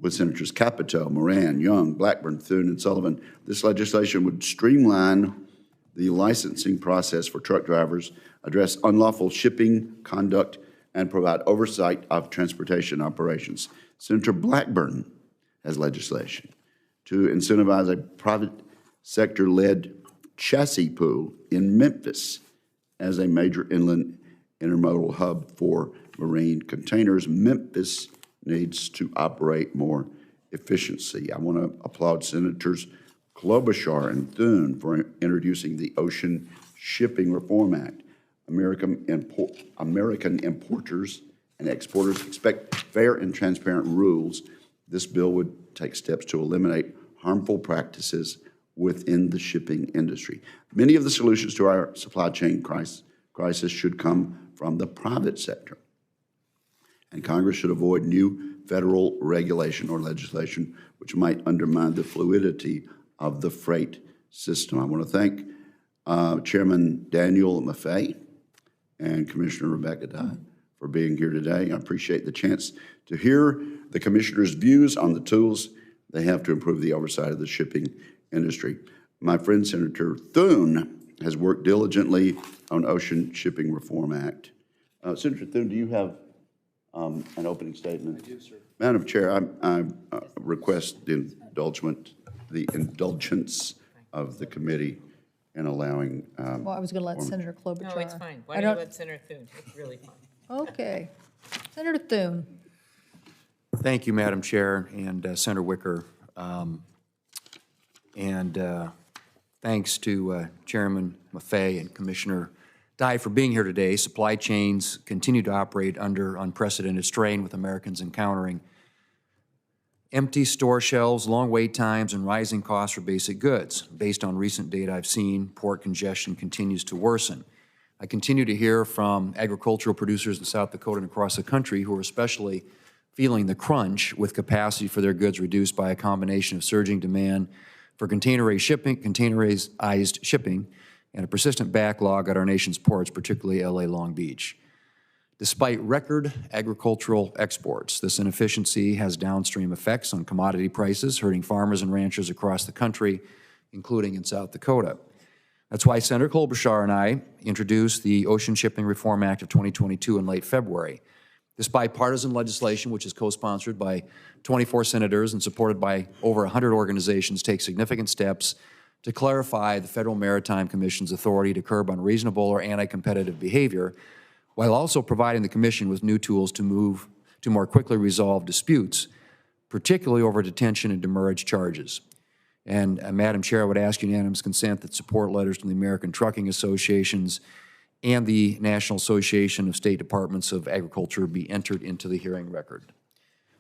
with Senators Capito, Moran, Young, Blackburn, Thune, and Sullivan. This legislation would streamline the licensing process for truck drivers, address unlawful shipping conduct, and provide oversight of transportation operations. Senator Blackburn has legislation to incentivize a private sector-led chassis pool in Memphis as a major inland intermodal hub for marine containers. Memphis needs to operate more efficiency. I want to applaud Senators Klobuchar and Thune for introducing the Ocean Shipping Reform Act. American importers and exporters expect fair and transparent rules. This bill would take steps to eliminate harmful practices within the shipping industry. Many of the solutions to our supply chain crisis should come from the private sector, and Congress should avoid new federal regulation or legislation which might undermine the fluidity of the freight system. I want to thank Chairman Daniel Maffei and Commissioner Rebecca Dye for being here today. I appreciate the chance to hear the commissioners' views on the tools they have to improve the oversight of the shipping industry. My friend Senator Thune has worked diligently on Ocean Shipping Reform Act. Senator Thune, do you have an opening statement? I do, sir. Madam Chair, I request the indulgence of the committee in allowing. Well, I was going to let Senator Klobuchar. No, it's fine. Why don't you let Senator Thune? It's really fine. Okay. Senator Thune. Thank you, Madam Chair, and Senator Wicker. Thanks to Chairman Maffei and Commissioner Dye for being here today. Supply chains continue to operate under unprecedented strain, with Americans encountering empty store shelves, long wait times, and rising costs for basic goods. Based on recent data I've seen, port congestion continues to worsen. I continue to hear from agricultural producers in South Dakota and across the country who are especially feeling the crunch with capacity for their goods reduced by a combination of surging demand for containerized shipping and a persistent backlog at our nation's ports, particularly LA Long Beach. Despite record agricultural exports, this inefficiency has downstream effects on commodity prices, hurting farmers and ranchers across the country, including in South Dakota. That's why Senator Klobuchar and I introduced the Ocean Shipping Reform Act of 2022 in late February. This bipartisan legislation, which is co-sponsored by 24 senators and supported by over 100 organizations, takes significant steps to clarify the Federal Maritime Commission's authority to curb unreasonable or anti-competitive behavior, while also providing the Commission with new tools to more quickly resolve disputes, particularly over detention and demurrage charges. And Madam Chair, I would ask unanimous consent that support letters from the American Trucking Associations and the National Association of State Departments of Agriculture be entered into the hearing record.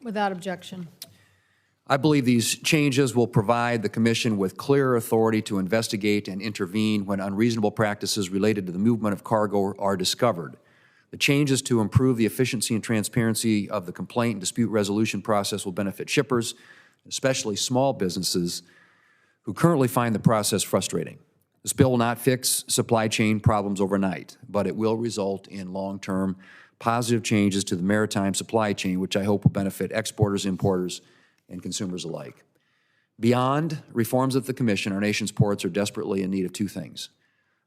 Without objection. I believe these changes will provide the Commission with clear authority to investigate and intervene when unreasonable practices related to the movement of cargo are discovered. The changes to improve the efficiency and transparency of the complaint and dispute resolution process will benefit shippers, especially small businesses, who currently find the process frustrating. This bill will not fix supply chain problems overnight, but it will result in long-term positive changes to the maritime supply chain, which I hope will benefit exporters, importers, and consumers alike. Beyond reforms at the Commission, our nation's ports are desperately in need of two things: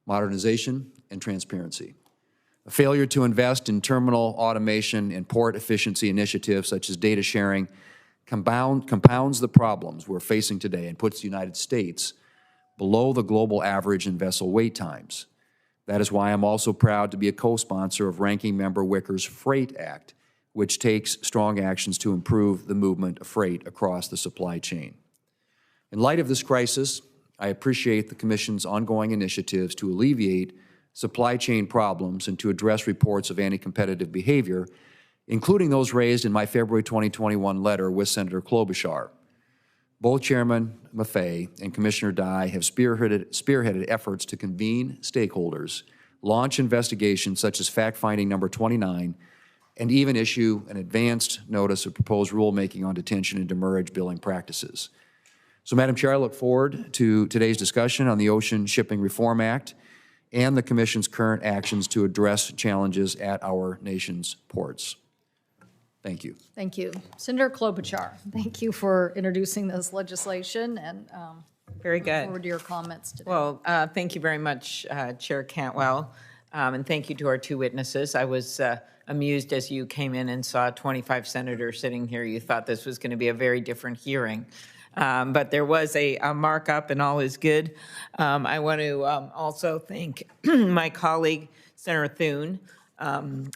modernization and transparency. A failure to invest in terminal automation and port efficiency initiatives such as data sharing compounds the problems we're facing today and puts the United States below the global average in vessel wait times. That is why I'm also proud to be a co-sponsor of Ranking Member Wicker's Freight Act, which takes strong actions to improve the movement of freight across the supply chain. In light of this crisis, I appreciate the Commission's ongoing initiatives to alleviate supply chain problems and to address reports of anti-competitive behavior, including those raised in my February 2021 letter with Senator Klobuchar. Both Chairman Maffei and Commissioner Dye have spearheaded efforts to convene stakeholders, launch investigations such as fact-finding number 29, and even issue an advanced notice of proposed rulemaking on detention and demurrage billing practices. So, Madam Chair, I look forward to today's discussion on the Ocean Shipping Reform Act and the Commission's current actions to address challenges at our nation's ports. Thank you. Thank you. Senator Klobuchar, thank you for introducing this legislation, and Very look good. forward to your comments today. Well, thank you very much, Chair Cantwell, and thank you to our two witnesses. I was amused as you came in and saw 25 senators sitting here. You thought this was going to be a very different hearing. But there was a markup, and all is good. I want to also thank my colleague, Senator Thune.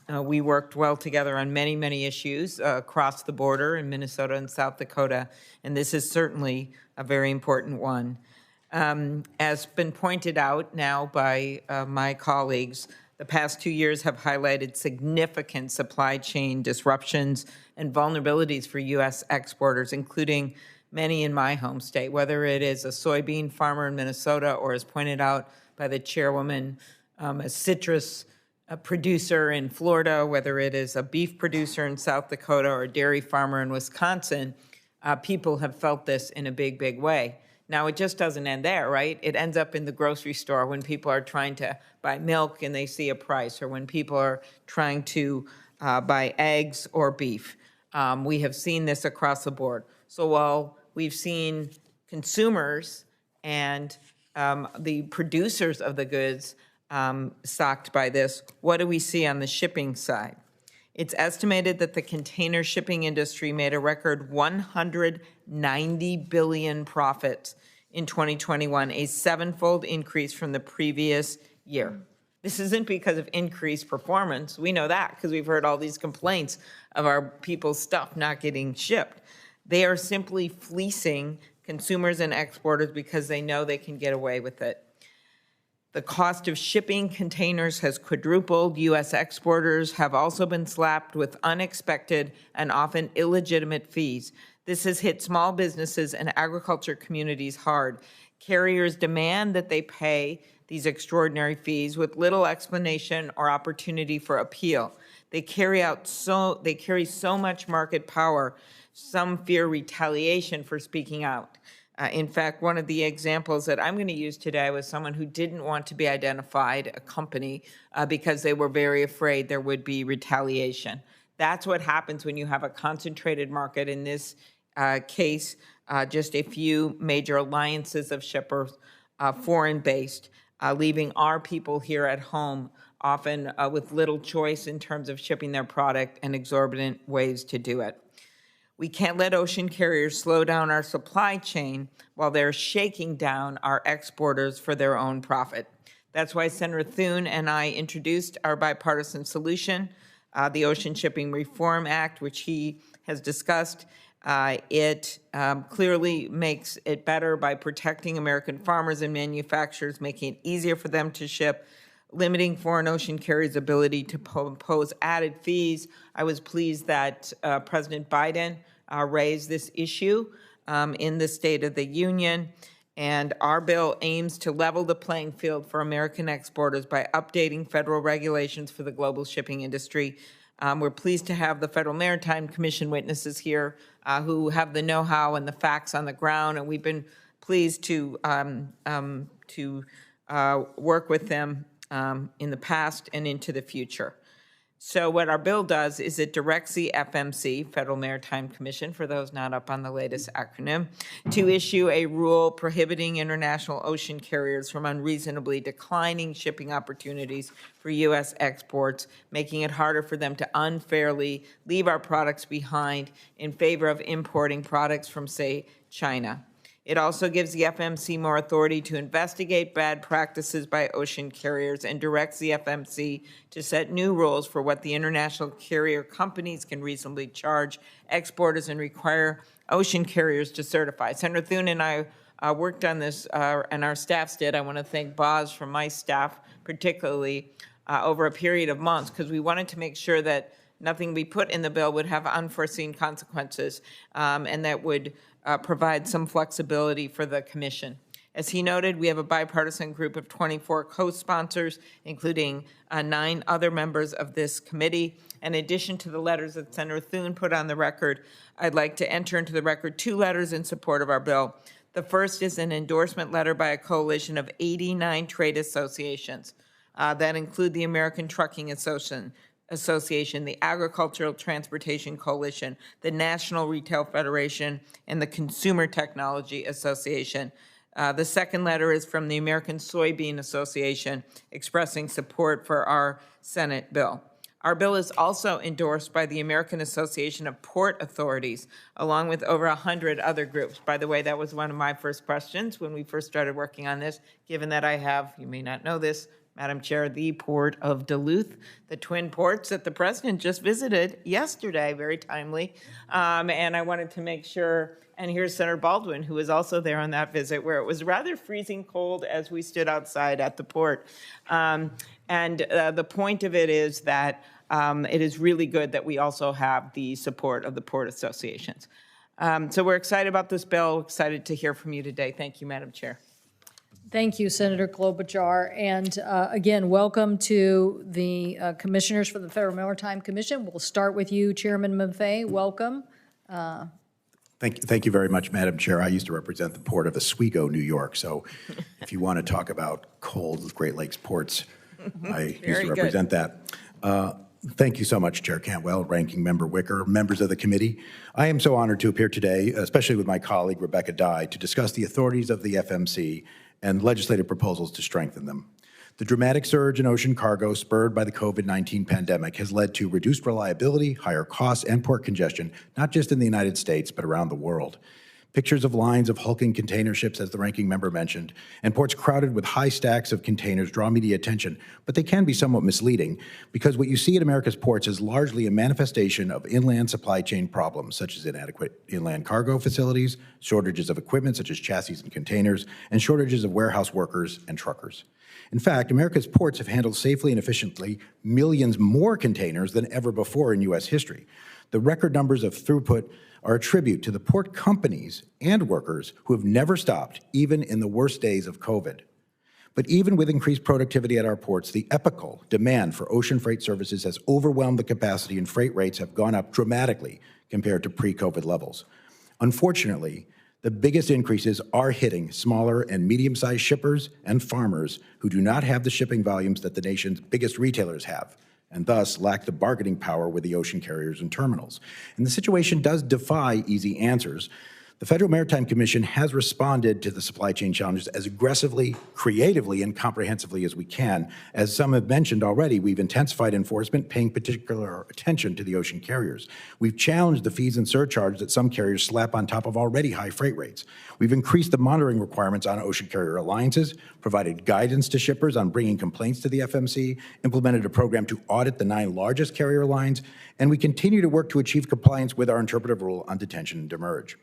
We worked well together on many, many issues across the border in Minnesota and South Dakota, and this is certainly a very important one. As been pointed out now by my colleagues, the past 2 years have highlighted significant supply chain disruptions and vulnerabilities for U.S. exporters, including many in my home state, whether it is a soybean farmer in Minnesota or, as pointed out by the chairwoman, a citrus producer in Florida, whether it is a beef producer in South Dakota or a dairy farmer in Wisconsin. People have felt this in a big, big way. Now, it just doesn't end there, right? It ends up in the grocery store when people are trying to buy milk and they see a price, or when people are trying to buy eggs or beef. We have seen this across the board. So while we've seen consumers and the producers of the goods socked by this, what do we see on the shipping side? It's estimated that the container shipping industry made a record $190 billion profits in 2021, a sevenfold increase from the previous year. This isn't because of increased performance. We know that because we've heard all these complaints of our people's stuff not getting shipped. They are simply fleecing consumers and exporters because they know they can get away with it. The cost of shipping containers has quadrupled. U.S. exporters have also been slapped with unexpected and often illegitimate fees. This has hit small businesses and agriculture communities hard. Carriers demand that they pay these extraordinary fees with little explanation or opportunity for appeal. They carry so much market power, some fear retaliation for speaking out. In fact, one of the examples that I'm going to use today was someone who didn't want to be identified, a company, because they were very afraid there would be retaliation. That's what happens when you have a concentrated market. In this case, just a few major alliances of shippers, foreign-based, leaving our people here at home, often with little choice in terms of shipping their product and exorbitant ways to do it. We can't let ocean carriers slow down our supply chain while they're shaking down our exporters for their own profit. That's why Senator Thune and I introduced our bipartisan solution, the Ocean Shipping Reform Act, which he has discussed. It clearly makes it better by protecting American farmers and manufacturers, making it easier for them to ship, limiting foreign ocean carriers' ability to impose added fees. I was pleased that President Biden raised this issue in the State of the Union, and our bill aims to level the playing field for American exporters by updating federal regulations for the global shipping industry. We're pleased to have the Federal Maritime Commission witnesses here who have the know-how and the facts on the ground, and we've been pleased to work with them in the past and into the future. So what our bill does is it directs the FMC, Federal Maritime Commission, for those not up on the latest acronym, to issue a rule prohibiting international ocean carriers from unreasonably declining shipping opportunities for U.S. exports, making it harder for them to unfairly leave our products behind in favor of importing products from, say, China. It also gives the FMC more authority to investigate bad practices by ocean carriers and directs the FMC to set new rules for what the international carrier companies can reasonably charge exporters and require ocean carriers to certify. Senator Thune and I worked on this, and our staffs did. I want to thank Boz from my staff, particularly over a period of months, because we wanted to make sure that nothing we put in the bill would have unforeseen consequences, and that would provide some flexibility for the commission. As he noted, we have a bipartisan group of 24 co-sponsors, including 9 other members of this committee. In addition to the letters that Senator Thune put on the record, I'd like to enter into the record 2 letters in support of our bill. The first is an endorsement letter by a coalition of 89 trade associations that include the American Trucking Association, the Agricultural Transportation Coalition, the National Retail Federation, and the Consumer Technology Association. The second letter is from the American Soybean Association, expressing support for our Senate bill. Our bill is also endorsed by the American Association of Port Authorities, along with over 100 other groups. By the way, that was one of my first questions when we first started working on this, given that I have, you may not know this, Madam Chair, the Port of Duluth, the twin ports that the President just visited yesterday, very timely. And I wanted to make sure, and here's Senator Baldwin, who was also there on that visit, where it was rather freezing cold as we stood outside at the port. The point of it is that it is really good that we also have the support of the port associations. So we're excited about this bill, excited to hear from you today. Thank you, Madam Chair. Thank you, Senator Klobuchar. And again, welcome to the commissioners for the Federal Maritime Commission. We'll start with you, Chairman Maffei. Welcome. Thank you very much, Madam Chair. I used to represent the port of Oswego, New York. So if you want to talk about cold Great Lakes ports, I used to represent that. Thank you so much, Chair Cantwell, Ranking Member Wicker, members of the committee. I am so honored to appear today, especially with my colleague Rebecca Dye, to discuss the authorities of the FMC and legislative proposals to strengthen them. The dramatic surge in ocean cargo spurred by the COVID-19 pandemic has led to reduced reliability, higher costs, and port congestion, not just in the United States, but around the world. Pictures of lines of hulking container ships, as the ranking member mentioned, and ports crowded with high stacks of containers draw media attention, but they can be somewhat misleading because what you see at America's ports is largely a manifestation of inland supply chain problems, such as inadequate inland cargo facilities, shortages of equipment such as chassis and containers, and shortages of warehouse workers and truckers. In fact, America's ports have handled safely and efficiently millions more containers than ever before in U.S. history. The record numbers of throughput are a tribute to the port companies and workers who have never stopped, even in the worst days of COVID. But even with increased productivity at our ports, the epical demand for ocean freight services has overwhelmed the capacity, and freight rates have gone up dramatically compared to pre-COVID levels. Unfortunately, the biggest increases are hitting smaller and medium-sized shippers and farmers who do not have the shipping volumes that the nation's biggest retailers have, and thus lack the bargaining power with the ocean carriers and terminals. And the situation does defy easy answers. The Federal Maritime Commission has responded to the supply chain challenges as aggressively, creatively, and comprehensively as we can. As some have mentioned already, we've intensified enforcement, paying particular attention to the ocean carriers. We've challenged the fees and surcharges that some carriers slap on top of already high freight rates. We've increased the monitoring requirements on ocean carrier alliances, provided guidance to shippers on bringing complaints to the FMC, implemented a program to audit the 9 largest carrier lines, and we continue to work to achieve compliance with our interpretive rule on detention and demerge.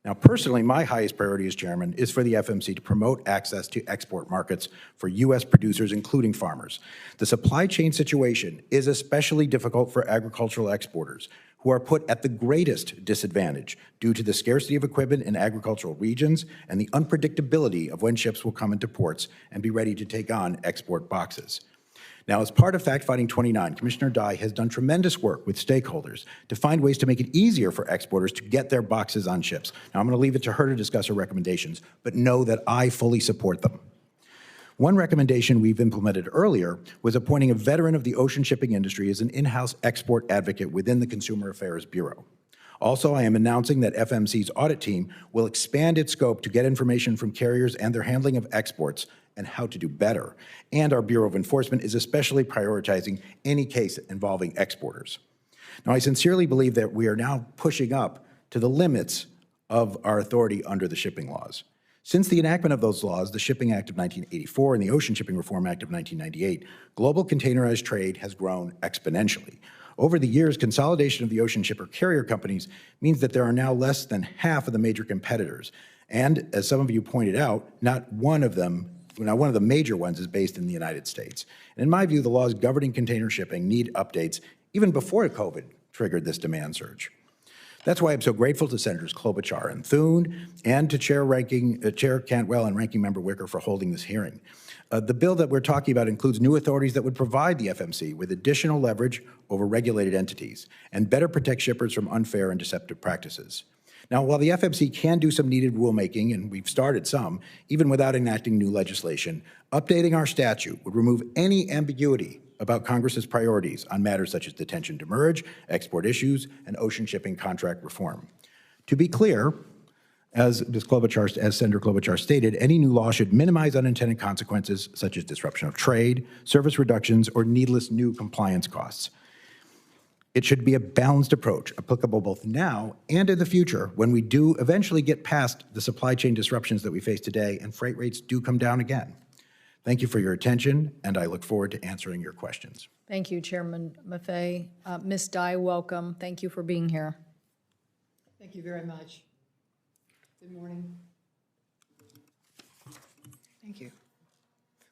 Now, personally, my highest priority as chairman is for the FMC to promote access to export markets for U.S. producers, including farmers. The supply chain situation is especially difficult for agricultural exporters, who are put at the greatest disadvantage due to the scarcity of equipment in agricultural regions and the unpredictability of when ships will come into ports and be ready to take on export boxes. Now, as part of Fact Finding 29, Commissioner Dye has done tremendous work with stakeholders to find ways to make it easier for exporters to get their boxes on ships. Now, I'm going to leave it to her to discuss her recommendations, but know that I fully support them. One recommendation we've implemented earlier was appointing a veteran of the ocean shipping industry as an in-house export advocate within the Consumer Affairs Bureau. Also, I am announcing that FMC's audit team will expand its scope to get information from carriers and their handling of exports and how to do better. And our Bureau of Enforcement is especially prioritizing any case involving exporters. Now, I sincerely believe that we are now pushing up to the limits of our authority under the shipping laws. Since the enactment of those laws, the Shipping Act of 1984 and the Ocean Shipping Reform Act of 1998, global containerized trade has grown exponentially. Over the years, consolidation of the ocean shipper carrier companies means that there are now less than half of the major competitors. And as some of you pointed out, not one of the major ones is based in the United States. And in my view, the laws governing container shipping need updates even before COVID triggered this demand surge. That's why I'm so grateful to Senators Klobuchar and Thune and to Chair Cantwell and Ranking Member Wicker for holding this hearing. The bill that we're talking about includes new authorities that would provide the FMC with additional leverage over regulated entities and better protect shippers from unfair and deceptive practices. Now, while the FMC can do some needed rulemaking, and we've started some, even without enacting new legislation, updating our statute would remove any ambiguity about Congress's priorities on matters such as detention demerge, export issues, and ocean shipping contract reform. To be clear, as Senator Klobuchar stated, any new law should minimize unintended consequences such as disruption of trade, service reductions, or needless new compliance costs. It should be a balanced approach, applicable both now and in the future when we do eventually get past the supply chain disruptions that we face today and freight rates do come down again. Thank you for your attention, and I look forward to answering your questions. Thank you, Chairman Maffei. Ms. Dye, welcome. Thank you for being here. Thank you very much. Good morning. Thank you.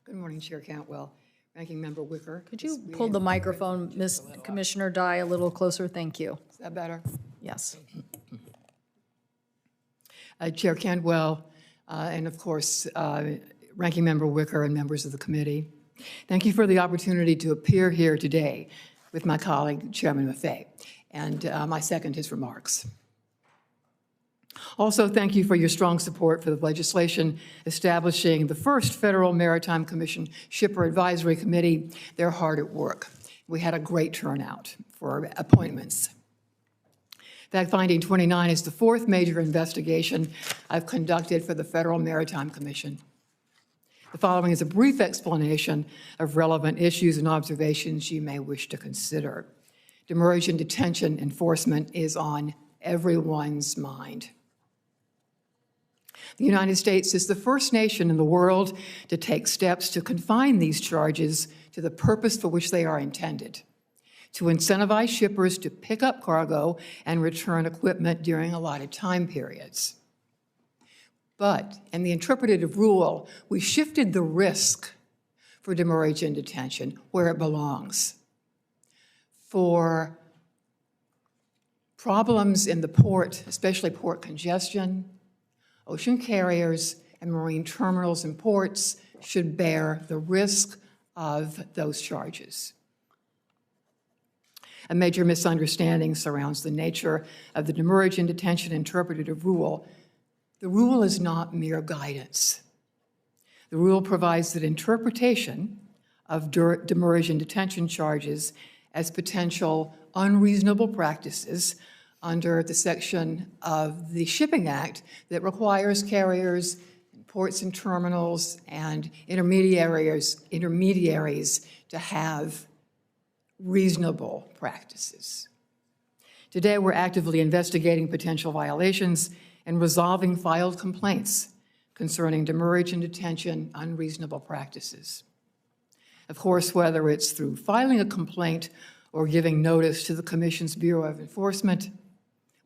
Good morning, Chair Cantwell, Ranking Member Wicker. Could you pull the microphone, Ms. Commissioner Dye, a little closer? Thank you. Is that better? Yes. Chair Cantwell, and of course, Ranking Member Wicker and members of the committee. Thank you for the opportunity to appear here today with my colleague, Chairman Maffei, and I second his remarks. Also, thank you for your strong support for the legislation establishing the first Federal Maritime Commission Shipper Advisory Committee. They're hard at work. We had a great turnout for appointments. Fact Finding 29 is the 4th major investigation I've conducted for the Federal Maritime Commission. The following is a brief explanation of relevant issues and observations you may wish to consider. Demerge and detention enforcement is on everyone's mind. The United States is the first nation in the world to take steps to confine these charges to the purpose for which they are intended, to incentivize shippers to pick up cargo and return equipment during allotted time periods. But in the interpretative rule, we shifted the risk for demurrage and detention where it belongs. For problems in the port, especially port congestion, ocean carriers and marine terminals and ports should bear the risk of those charges. A major misunderstanding surrounds the nature of the demurrage and detention interpretative rule. The rule is not mere guidance. The rule provides that interpretation of demurrage and detention charges as potential unreasonable practices under the section of the Shipping Act that requires carriers, ports and terminals, and intermediaries to have reasonable practices. Today, we're actively investigating potential violations and resolving filed complaints concerning demurrage and detention unreasonable practices. Of course, whether it's through filing a complaint or giving notice to the Commission's Bureau of Enforcement,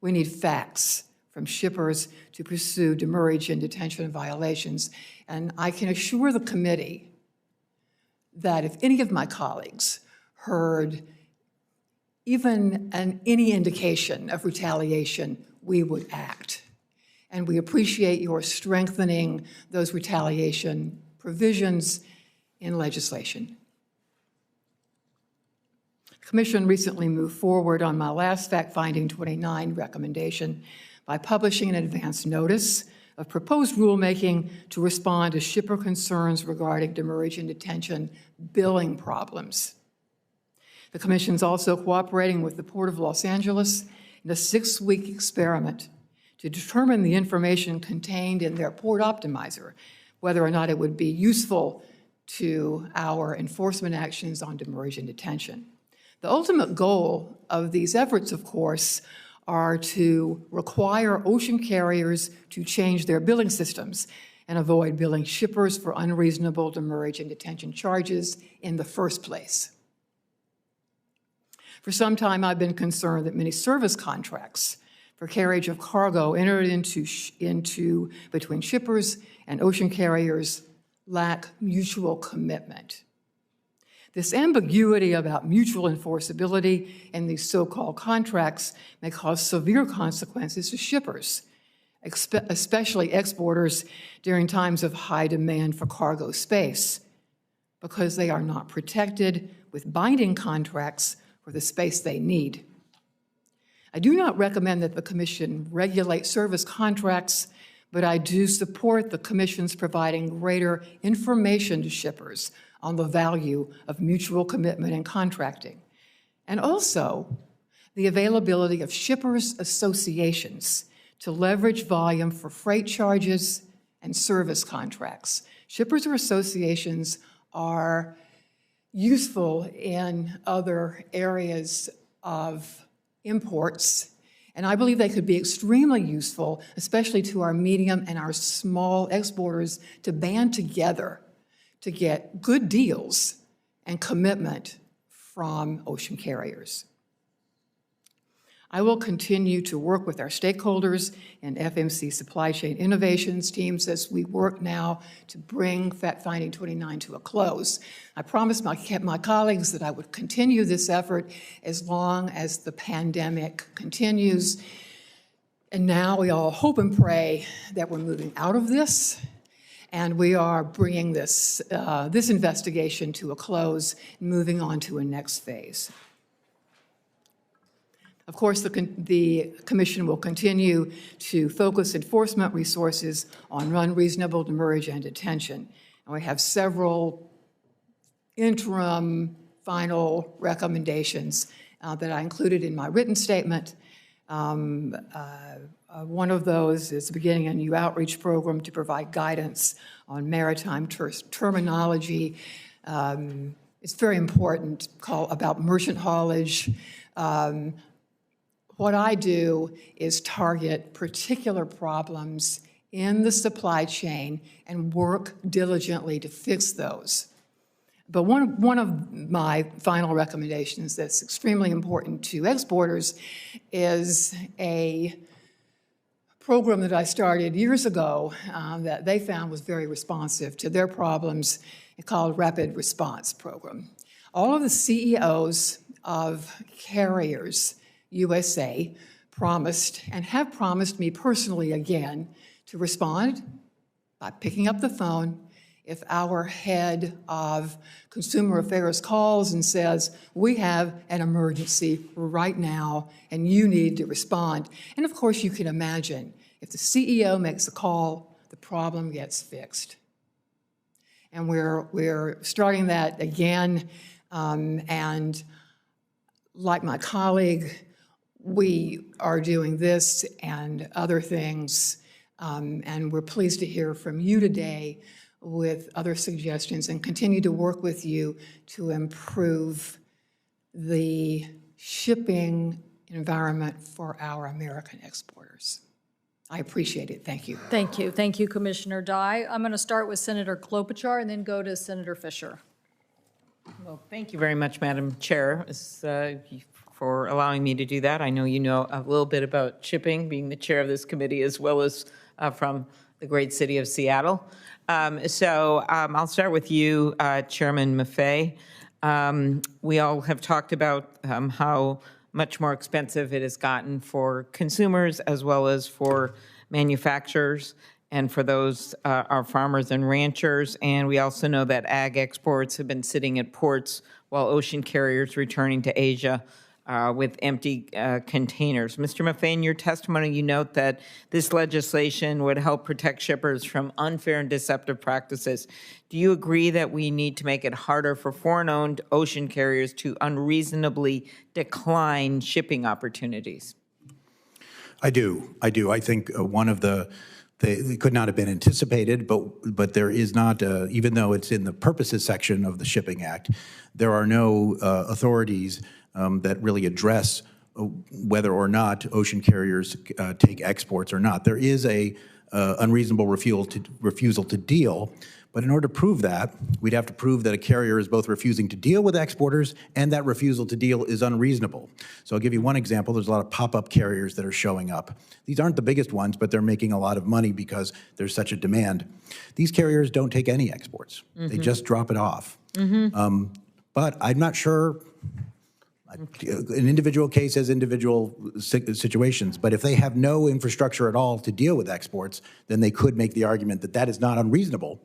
we need facts from shippers to pursue demurrage and detention violations. And I can assure the committee that if any of my colleagues heard even any indication of retaliation, we would act. And we appreciate your strengthening those retaliation provisions in legislation. The Commission recently moved forward on my last fact-finding 29 recommendation by publishing an advance notice of proposed rulemaking to respond to shipper concerns regarding demurrage and detention billing problems. The Commission is also cooperating with the Port of Los Angeles in a 6-week experiment to determine the information contained in their port optimizer, whether or not it would be useful to our enforcement actions on demurrage and detention. The ultimate goal of these efforts, of course, are to require ocean carriers to change their billing systems and avoid billing shippers for unreasonable demurrage and detention charges in the first place. For some time, I've been concerned that many service contracts for carriage of cargo entered into between shippers and ocean carriers lack mutual commitment. This ambiguity about mutual enforceability in these so-called contracts may cause severe consequences to shippers, especially exporters during times of high demand for cargo space, because they are not protected with binding contracts for the space they need. I do not recommend that the Commission regulate service contracts, but I do support the Commission's providing greater information to shippers on the value of mutual commitment and contracting, and also the availability of shippers' associations to leverage volume for freight charges and service contracts. Shippers or associations are useful in other areas of imports, and I believe they could be extremely useful, especially to our medium and our small exporters, to band together to get good deals and commitment from ocean carriers. I will continue to work with our stakeholders and FMC supply chain innovations teams as we work now to bring Fact-Finding 29 to a close. I promised my colleagues that I would continue this effort as long as the pandemic continues. And now we all hope and pray that we're moving out of this, and we are bringing this investigation to a close and moving on to a next phase. Of course, the Commission will continue to focus enforcement resources on unreasonable demurrage and detention. And we have several interim final recommendations that I included in my written statement. One of those is beginning a new outreach program to provide guidance on maritime terminology. It's very important about merchant haulage. What I do is target particular problems in the supply chain and work diligently to fix those. But one of my final recommendations that's extremely important to exporters is a program that I started years ago that they found was very responsive to their problems, called Rapid Response Program. All of the CEOs of carriers USA promised, and have promised me personally again, to respond by picking up the phone if our head of consumer affairs calls and says, we have an emergency right now and you need to respond. And of course you can imagine, if the CEO makes a call, the problem gets fixed. And we're starting that again, and like my colleague, we are doing this and other things, and we're pleased to hear from you today with other suggestions and continue to work with you to improve the shipping environment for our American exporters. I appreciate it. Thank you. Thank you. Thank you, Commissioner Dye. I'm going to start with Senator Klobuchar and then go to Senator Fisher. Well, thank you very much, Madam Chair, for allowing me to do that. I know you know a little bit about shipping, being the chair of this committee, as well as from the great city of Seattle. I'll start with you, Chairman Maffei. We all have talked about how much more expensive it has gotten for consumers as well as for manufacturers and for those, our farmers and ranchers. And we also know that ag exports have been sitting at ports while ocean carriers returning to Asia with empty containers. Mr. Maffei, in your testimony, you note that this legislation would help protect shippers from unfair and deceptive practices. Do you agree that we need to make it harder for foreign-owned ocean carriers to unreasonably decline shipping opportunities? I do. I think one of it could not have been anticipated, but there is not, even though it's in the purposes section of the Shipping Act, there are no authorities that really address whether or not ocean carriers take exports or not. There is a unreasonable refusal to deal, but in order to prove that, we'd have to prove that a carrier is both refusing to deal with exporters and that refusal to deal is unreasonable. So I'll give you one example. There's a lot of pop-up carriers that are showing up. These aren't the biggest ones, but they're making a lot of money because there's such a demand. These carriers don't take any exports. Mm-hmm. They just drop it off. Mm-hmm. But I'm not sure. An individual case has individual situations, but if they have no infrastructure at all to deal with exports, then they could make the argument that that is not unreasonable.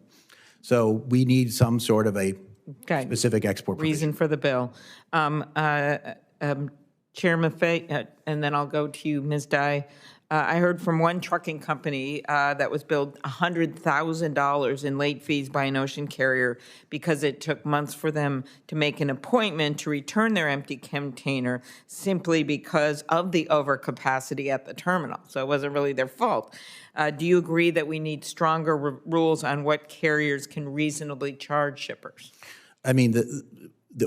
So we need some sort of a specific export reason for the bill. Chair Maffei, and then I'll go to you, Ms. Dye. I heard from one trucking company that was billed $100,000 in late fees by an ocean carrier because it took months for them to make an appointment to return their empty container simply because of the overcapacity at the terminal. So it wasn't really their fault. Do you agree that we need stronger rules on what carriers can reasonably charge shippers? I mean,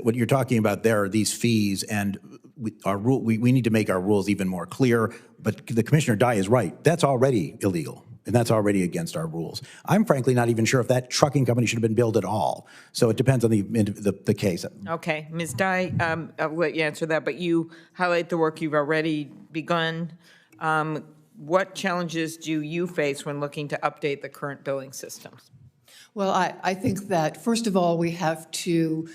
what you're talking about there are these fees, and we need to make our rules even more clear. But the Commissioner Dye is right. That's already illegal, and that's already against our rules. I'm frankly not even sure if that trucking company should have been billed at all. So it depends on the case. Okay, Ms. Dye, I'll let you answer that, but you highlight the work you've already begun. What challenges do you face when looking to update the current billing systems? Well, I think that, first of all, we have to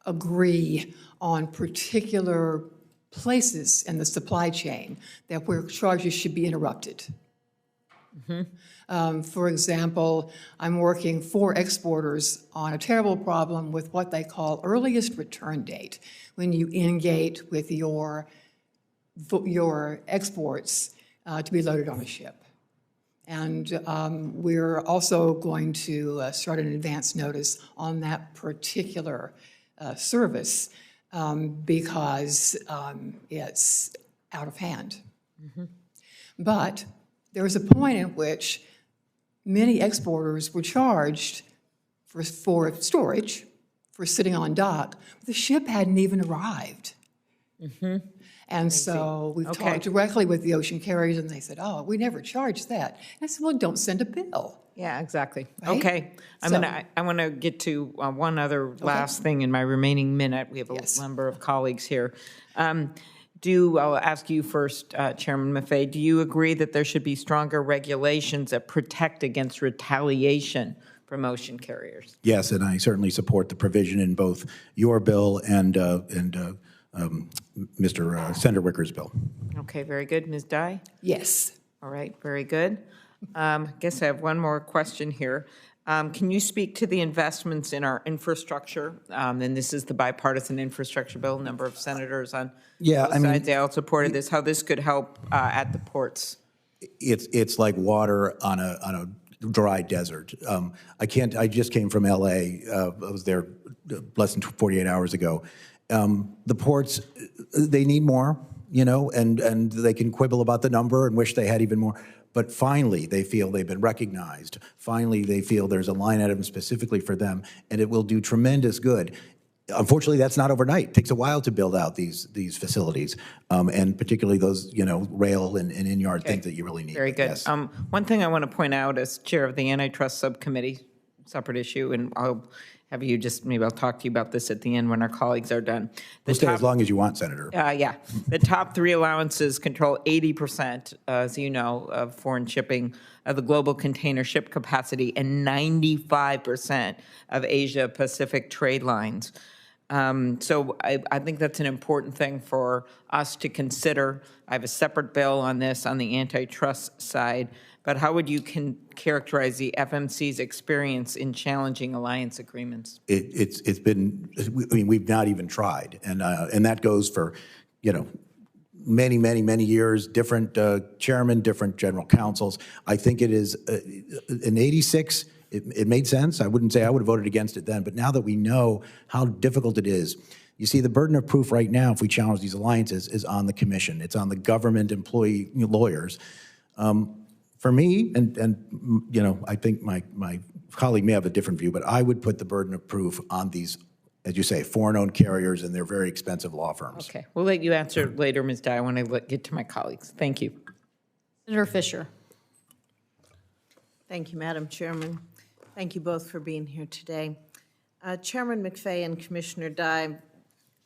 agree on particular places in the supply chain that where charges should be interrupted. Mm-hmm. For example, I'm working for exporters on a terrible problem with what they call earliest return date, when you engage with your exports to be loaded on a ship. And we're also going to start an advance notice on that particular service because it's out of hand. Mm-hmm. But there was a point at which many exporters were charged for storage, for sitting on dock. The ship hadn't even arrived. And so we've talked directly with the ocean carriers, and they said, oh, we never charged that. And I said, well, don't send a bill. Yeah, exactly. Right? Okay. I want to get to one other last thing in my remaining minute. We have a number of colleagues here. I'll ask you first, Chairman Maffei, do you agree that there should be stronger regulations that protect against retaliation from ocean carriers? Yes, and I certainly support the provision in both your bill and Mr. Senator Wicker's bill. Okay, very good. Ms. Dye? Yes. All right, very good. I guess I have one more question here. Can you speak to the investments in our infrastructure? And this is the bipartisan infrastructure bill. A number of senators on both sides, they all supported this. How this could help at the ports? It's like water on a dry desert. I just came from LA. I was there less than 48 hours ago. The ports, they need more, and they can quibble about the number and wish they had even more. But finally, they feel they've been recognized. Finally, they feel there's a line item specifically for them, and it will do tremendous good. Unfortunately, that's not overnight. It takes a while to build out these facilities, and particularly those, rail and in-yard things that you really need. Very good. Yes. One thing I want to point out as chair of the antitrust subcommittee, separate issue, and I'll have you maybe I'll talk to you about this at the end when our colleagues are done. We'll stay as long as you want, Senator. Yeah. The top three allowances control 80%, as you know, of foreign shipping of the global container ship capacity and 95% of Asia-Pacific trade lines. So I think that's an important thing for us to consider. I have a separate bill on this on the antitrust side, but how would you characterize the FMC's experience in challenging alliance agreements? It's been, we've not even tried, and that goes for, many years, different chairmen, different general counsels. I think it is, in 86, it made sense. I wouldn't say I would have voted against it then, but now that we know how difficult it is, you see the burden of proof right now, if we challenge these alliances, is on the commission. It's on the government employee lawyers. For me, and I think my colleague may have a different view, but I would put the burden of proof on these, as you say, foreign-owned carriers and their very expensive law firms. Okay, we'll let you answer later, Ms. Dye, when I get to my colleagues. Thank you. Senator Fisher. Thank you, Madam Chairman. Thank you both for being here today. Chairman McFay and Commissioner Dye,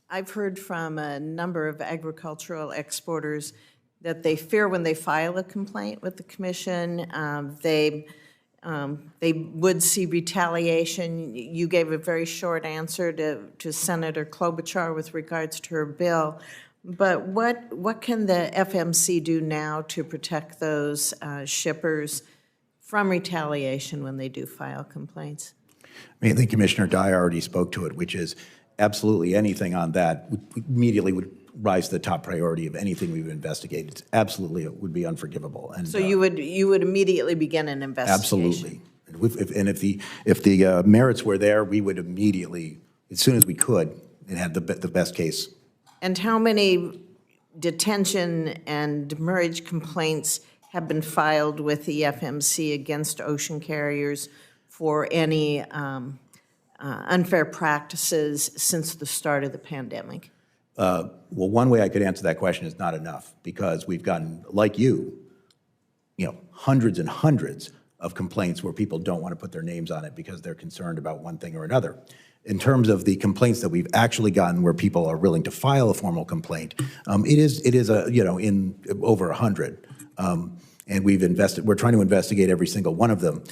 I've heard from a number of agricultural exporters that they fear when they file a complaint with the commission, they would see retaliation. You gave a very short answer to Senator Klobuchar with regards to her bill. But what can the FMC do now to protect those shippers from retaliation when they do file complaints? I think Commissioner Dye already spoke to it, which is absolutely anything on that immediately would rise to the top priority of anything we've investigated. Absolutely, it would be unforgivable. And so you would immediately begin an investigation. Absolutely. If the merits were there, we would immediately, as soon as we could, and had the best case. And how many detention and Demerge complaints have been filed with the FMC against ocean carriers for any unfair practices since the start of the pandemic? Well, one way I could answer that question is not enough, because we've gotten, like you, hundreds and hundreds of complaints where people don't want to put their names on it because they're concerned about one thing or another. In terms of the complaints that we've actually gotten where people are willing to file a formal complaint, it is in over 100. And we're trying to investigate every single one of them.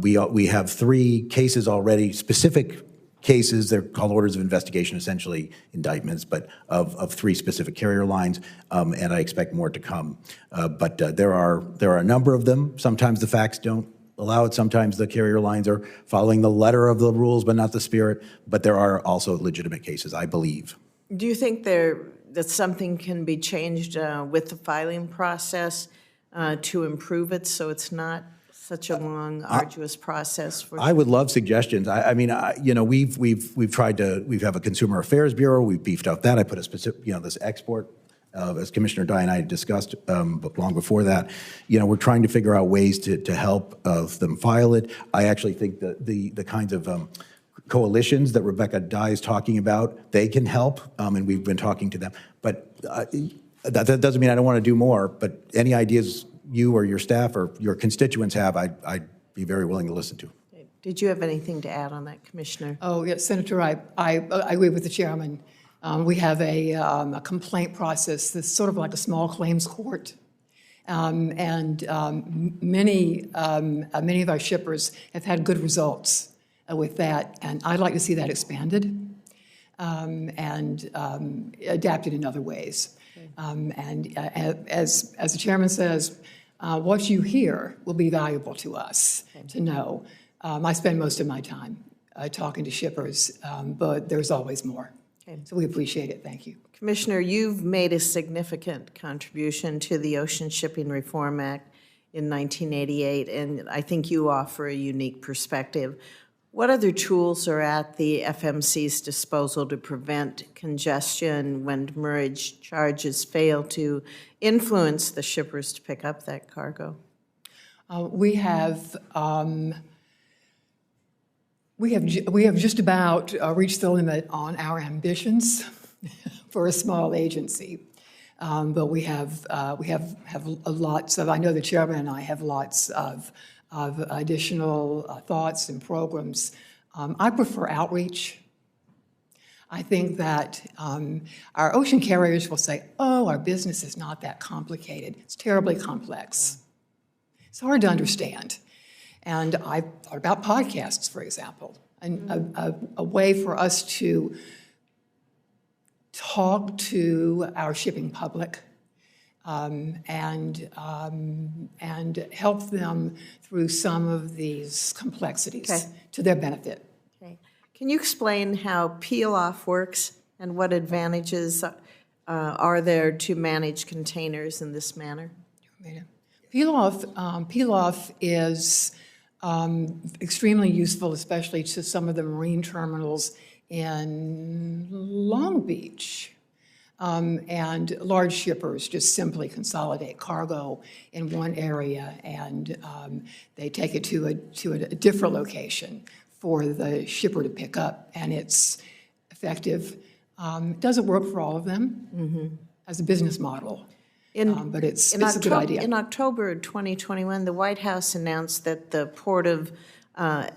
We have 3 cases already, specific cases. They're called orders of investigation, essentially indictments, but of 3 specific carrier lines, and I expect more to come. But there are a number of them. Sometimes the facts don't allow it. Sometimes the carrier lines are following the letter of the rules, but not the spirit. But there are also legitimate cases, I believe. Do you think that something can be changed with the filing process to improve it so it's not such a long, arduous process? I would love suggestions. We've tried to. We have a consumer affairs bureau. We've beefed up that. I put a specific, this export as Commissioner Dye and I discussed but long before that, we're trying to figure out ways to help them file it. I actually think that the kinds of coalitions that Rebecca Dye is talking about, they can help, and we've been talking to them. But that doesn't mean I don't want to do more, but any ideas you or your staff or your constituents have, I'd be very willing to listen to. Did you have anything to add on that, Commissioner? Oh, yes, Senator, I agree with the chairman. We have a complaint process that's sort of like a small claims court. Many of our shippers have had good results with that, and I'd like to see that expanded and adapted in other ways. As the chairman says, what you hear will be valuable to us to know. I spend most of my time talking to shippers, but there's always more. Okay. So we appreciate it. Thank you. Commissioner, you've made a significant contribution to the Ocean Shipping Reform Act in 1988, and I think you offer a unique perspective. What other tools are at the FMC's disposal to prevent congestion when demurrage charges fail to influence the shippers to pick up that cargo? We have just about reached the limit on our ambitions for a small agency, but we have lots of. I know the chairman and I have lots of additional thoughts and programs. I prefer outreach. I think that our ocean carriers will say, "Oh, our business is not that complicated. It's terribly complex. It's hard to understand." And I thought about podcasts, for example, and a way for us to talk to our shipping public and help them through some of these complexities to their benefit. Okay. Can you explain how peel-off works and what advantages are there to manage containers in this manner? Peel-off is extremely useful, especially to some of the marine terminals in Long Beach. And large shippers just simply consolidate cargo in one area, and they take it to a different location for the shipper to pick up, and it's effective. It doesn't work for all of them as a business model. But it's a good idea. In October 2021, the White House announced that the Port of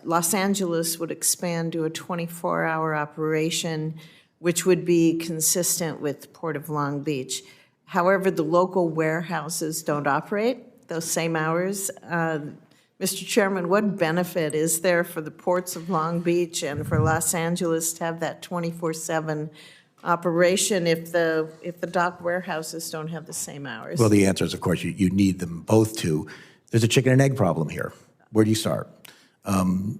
Los Angeles would expand to a 24-hour operation, which would be consistent with the Port of Long Beach. However, the local warehouses don't operate those same hours. Mr. Chairman, what benefit is there for the ports of Long Beach and for Los Angeles to have that 24/7 operation if the dock warehouses don't have the same hours? Well, the answer is, of course, you need them both to. There's a chicken and egg problem here. Where do you start? Because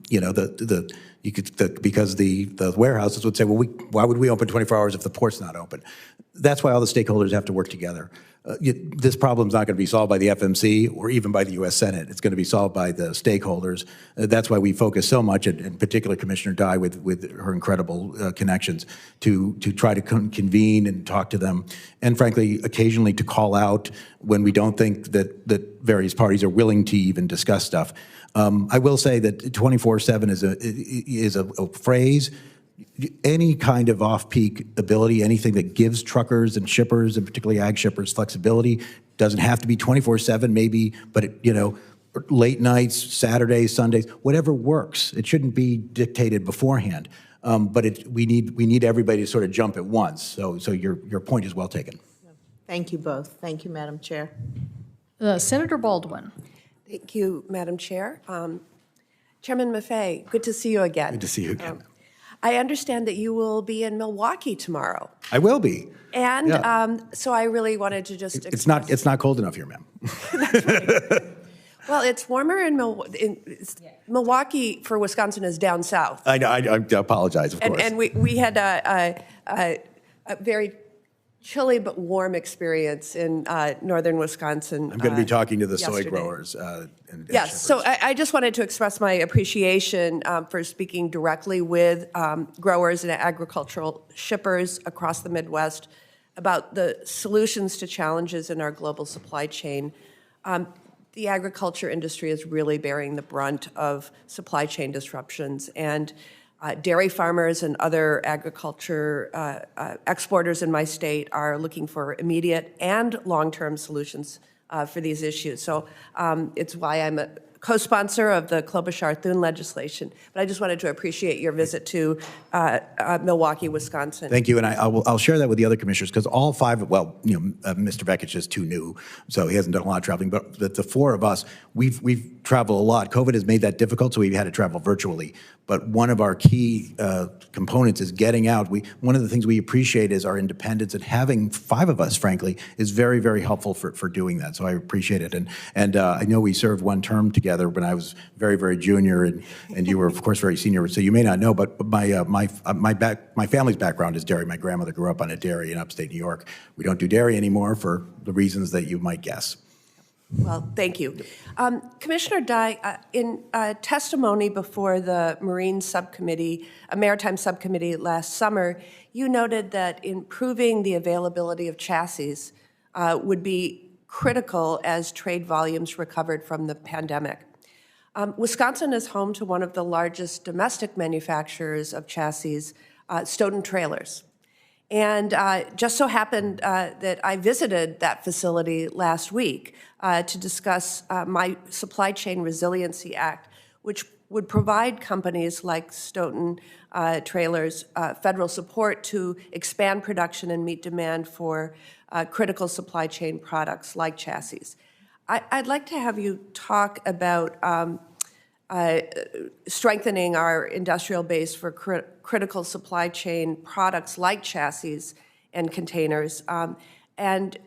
the warehouses would say, well, why would we open 24 hours if the port's not open? That's why all the stakeholders have to work together. This problem's not going to be solved by the FMC or even by the U.S. Senate. It's going to be solved by the stakeholders. That's why we focus so much, in particular Commissioner Dye with her incredible connections, to try to convene and talk to them, and frankly, occasionally to call out when we don't think that various parties are willing to even discuss stuff. I will say that 24/7 is a phrase. Any kind of off-peak ability, anything that gives truckers and shippers, and particularly ag shippers, flexibility, doesn't have to be 24/7, maybe, but late nights, Saturdays, Sundays, whatever works. It shouldn't be dictated beforehand. But we need everybody to sort of jump at once. So your point is well taken. Thank you both. Thank you, Madam Chair. Senator Baldwin. Thank you, Madam Chair. Chairman Maffei, good to see you again. Good to see you again. I understand that you will be in Milwaukee tomorrow. I will be. And yeah. So I really wanted to just It's not cold enough here, ma'am. That's right. Well, it's warmer in Milwaukee for Wisconsin is down south. I apologize, of course. And we had a very chilly but warm experience in northern Wisconsin. I'm going to be talking to the yesterday. soy growers. Yes, so I just wanted to express my appreciation for speaking directly with growers and agricultural shippers across the Midwest about the solutions to challenges in our global supply chain. The agriculture industry is really bearing the brunt of supply chain disruptions, and dairy farmers and other agriculture exporters in my state are looking for immediate and long-term solutions for these issues. So it's why I'm a co-sponsor of the Klobuchar-Thune legislation. But I just wanted to appreciate your visit to Milwaukee, Wisconsin. Thank you, and I'll share that with the other commissioners, because all five, Mr. Vekich is too new, so he hasn't done a lot of traveling, but the four of us, we've traveled a lot. COVID has made that difficult, so we've had to travel virtually. But one of our key components is getting out. One of the things we appreciate is our independence, and having five of us, frankly, is very, very helpful for doing that. So I appreciate it. And I know we served one term together when I was very, very junior, and you were, of course, very senior. So you may not know, but my family's background is dairy. My grandmother grew up on a dairy in upstate New York. We don't do dairy anymore for the reasons that you might guess. Well, thank you. Commissioner Dye, in testimony before the Maritime Subcommittee last summer, you noted that improving the availability of chassis would be critical as trade volumes recovered from the pandemic. Wisconsin is home to one of the largest domestic manufacturers of chassis, Stoughton Trailers. And just so happened that I visited that facility last week to discuss my Supply Chain Resiliency Act, which would provide companies like Stoughton Trailers federal support to expand production and meet demand for critical supply chain products like chassis. I'd like to have you talk about strengthening our industrial base for critical supply chain products like chassis and containers. And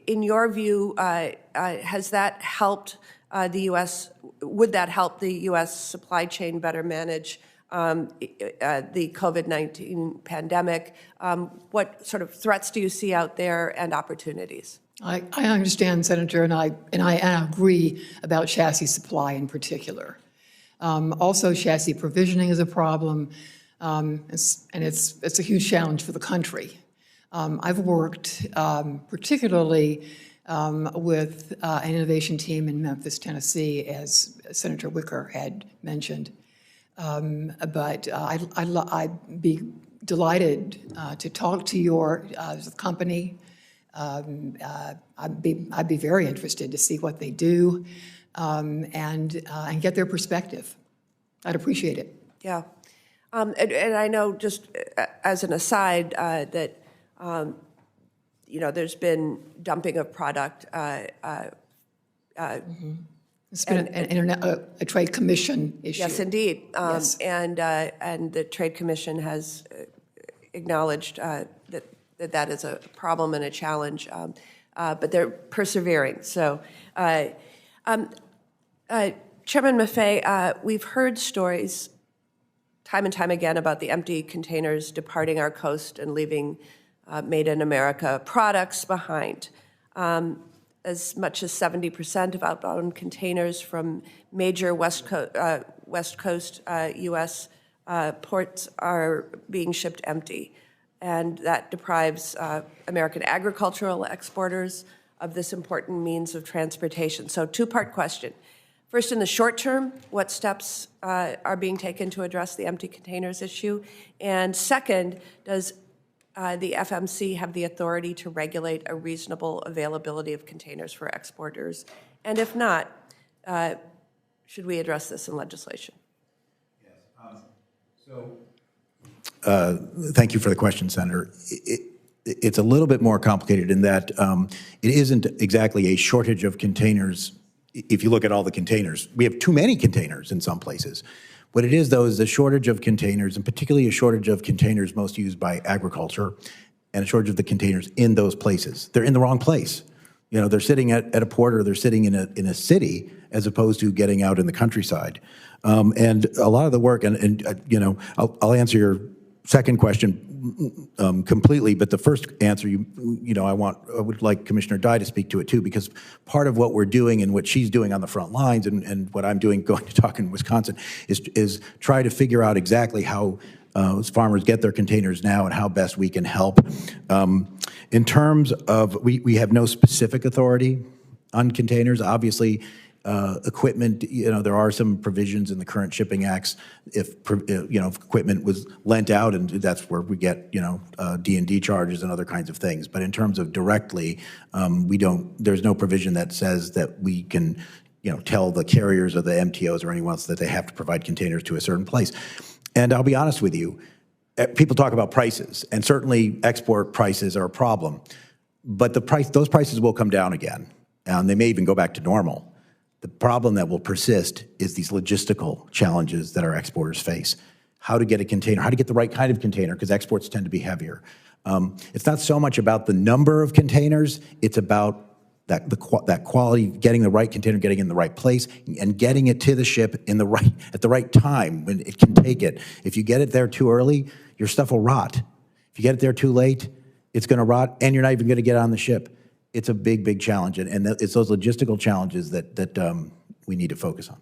in your view, has that helped the U.S., would that help the U.S. supply chain better manage the COVID-19 pandemic? What sort of threats do you see out there and opportunities? I understand, Senator, and I agree about chassis supply in particular. Also, chassis provisioning is a problem, and it's a huge challenge for the country. I've worked particularly with an innovation team in Memphis, Tennessee, as Senator Wicker had mentioned. But I'd be delighted to talk to your company. I'd be very interested to see what they do. And get their perspective. I'd appreciate it. Yeah. And I know, just as an aside, that, there's been dumping of product. It's been a trade commission issue. Yes, indeed. Yes. And the Trade Commission has acknowledged that is a problem and a challenge, but they're persevering. So, Chairman Maffei, we've heard stories time and time again about the empty containers departing our coast and leaving made in America products behind. As much as 70% of outbound containers from major West Coast U.S. ports are being shipped empty. And that deprives American agricultural exporters of this important means of transportation. So, two-part question. First, in the short term, what steps are being taken to address the empty containers issue? And second, does the FMC have the authority to regulate a reasonable availability of containers for exporters? And if not, should we address this in legislation? Thank you for the question, Senator. It's a little bit more complicated in that it isn't exactly a shortage of containers. If you look at all the containers, we have too many containers in some places. What it is, though, is a shortage of containers, and particularly a shortage of containers most used by agriculture, and a shortage of the containers in those places. They're in the wrong place. They're sitting at a port, or they're sitting in a city, as opposed to getting out in the countryside. And a lot of the work, I'll answer your second question completely, but the first answer, I would like Commissioner Dye to speak to it too, because part of what we're doing and what she's doing on the front lines, and what I'm doing going to talk in Wisconsin, is try to figure out exactly how as farmers get their containers now and how best we can help. In terms of, we have no specific authority on containers. Obviously, equipment, there are some provisions in the current shipping acts if equipment was lent out, and that's where we get, D&D charges and other kinds of things. But in terms of directly, there's no provision that says that we can, tell the carriers or the MTOs or anyone else that they have to provide containers to a certain place. And I'll be honest with you, people talk about prices, and certainly export prices are a problem, but those prices will come down again, and they may even go back to normal. The problem that will persist is these logistical challenges that our exporters face. How to get a container, how to get the right kind of container, because exports tend to be heavier. It's not so much about the number of containers, it's about that quality, getting the right container, getting it in the right place, and getting it to the ship at the right time when it can take it. If you get it there too early, your stuff will rot. If you get it there too late, it's going to rot, and you're not even going to get it on the ship. It's a big, big challenge, and it's those logistical challenges that we need to focus on.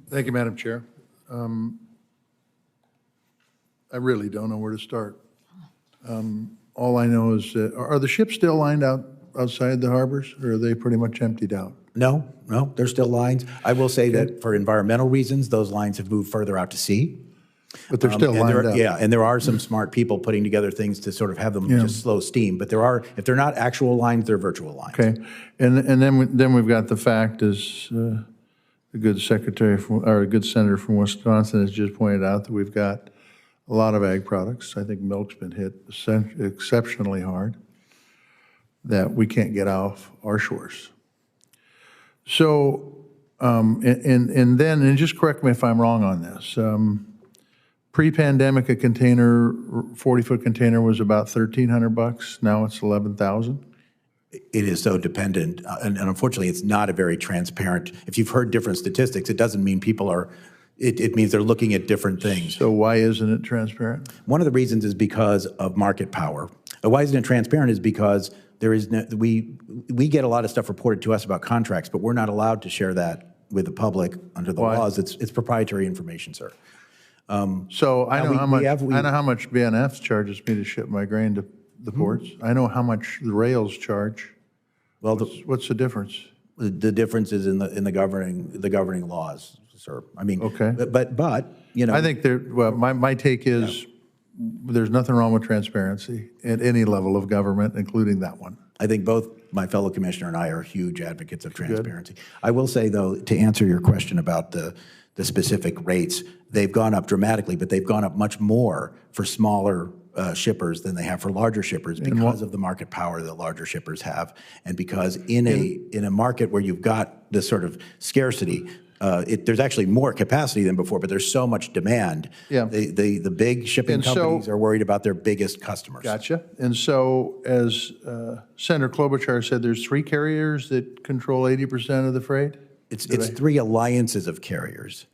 Thank you, Madam Chair. I really don't know where to start. All I know is that, are the ships still lined outside the harbors, or are they pretty much emptied out? No, there's still lines. I will say that for environmental reasons, those lines have moved further out to sea. But they're still lined up. Yeah, and there are some smart people putting together things to sort of have them just slow steam. But if they're not actual lines, they're virtual lines. Okay, and then we've got the fact, as a good senator from Wisconsin has just pointed out, that we've got a lot of ag products. I think milk's been hit exceptionally hard, that we can't get off our shores. So, and just correct me if I'm wrong on this. Pre-pandemic, a container, 40-foot container, was about $1,300. Now it's $11,000. It is so dependent, and unfortunately, it's not a very transparent. If you've heard different statistics, it doesn't mean people are. It means they're looking at different things. So why isn't it transparent? One of the reasons is because of market power. Why isn't it transparent is because there is we get a lot of stuff reported to us about contracts, but we're not allowed to share that with the public under the laws. It's proprietary information, sir. So I know how much BNF charges me to ship my grain to the ports. I know how much the rails charge. Well, what's the difference? The difference is in the governing laws, sir. I mean, okay, but I think my take is there's nothing wrong with transparency at any level of government, including that one. I think both my fellow commissioner and I are huge advocates of transparency. Good. I will say, though, to answer your question about the specific rates, they've gone up dramatically, but they've gone up much more for smaller shippers than they have for larger shippers because of the market power that larger shippers have, and because in a market where you've got this sort of scarcity, there's actually more capacity than before, but there's so much demand. Yeah. The big shipping companies are worried about their biggest customers. Gotcha. And so, as Senator Klobuchar said, there's 3 carriers that control 80% of the freight? It's 3 alliances of carriers.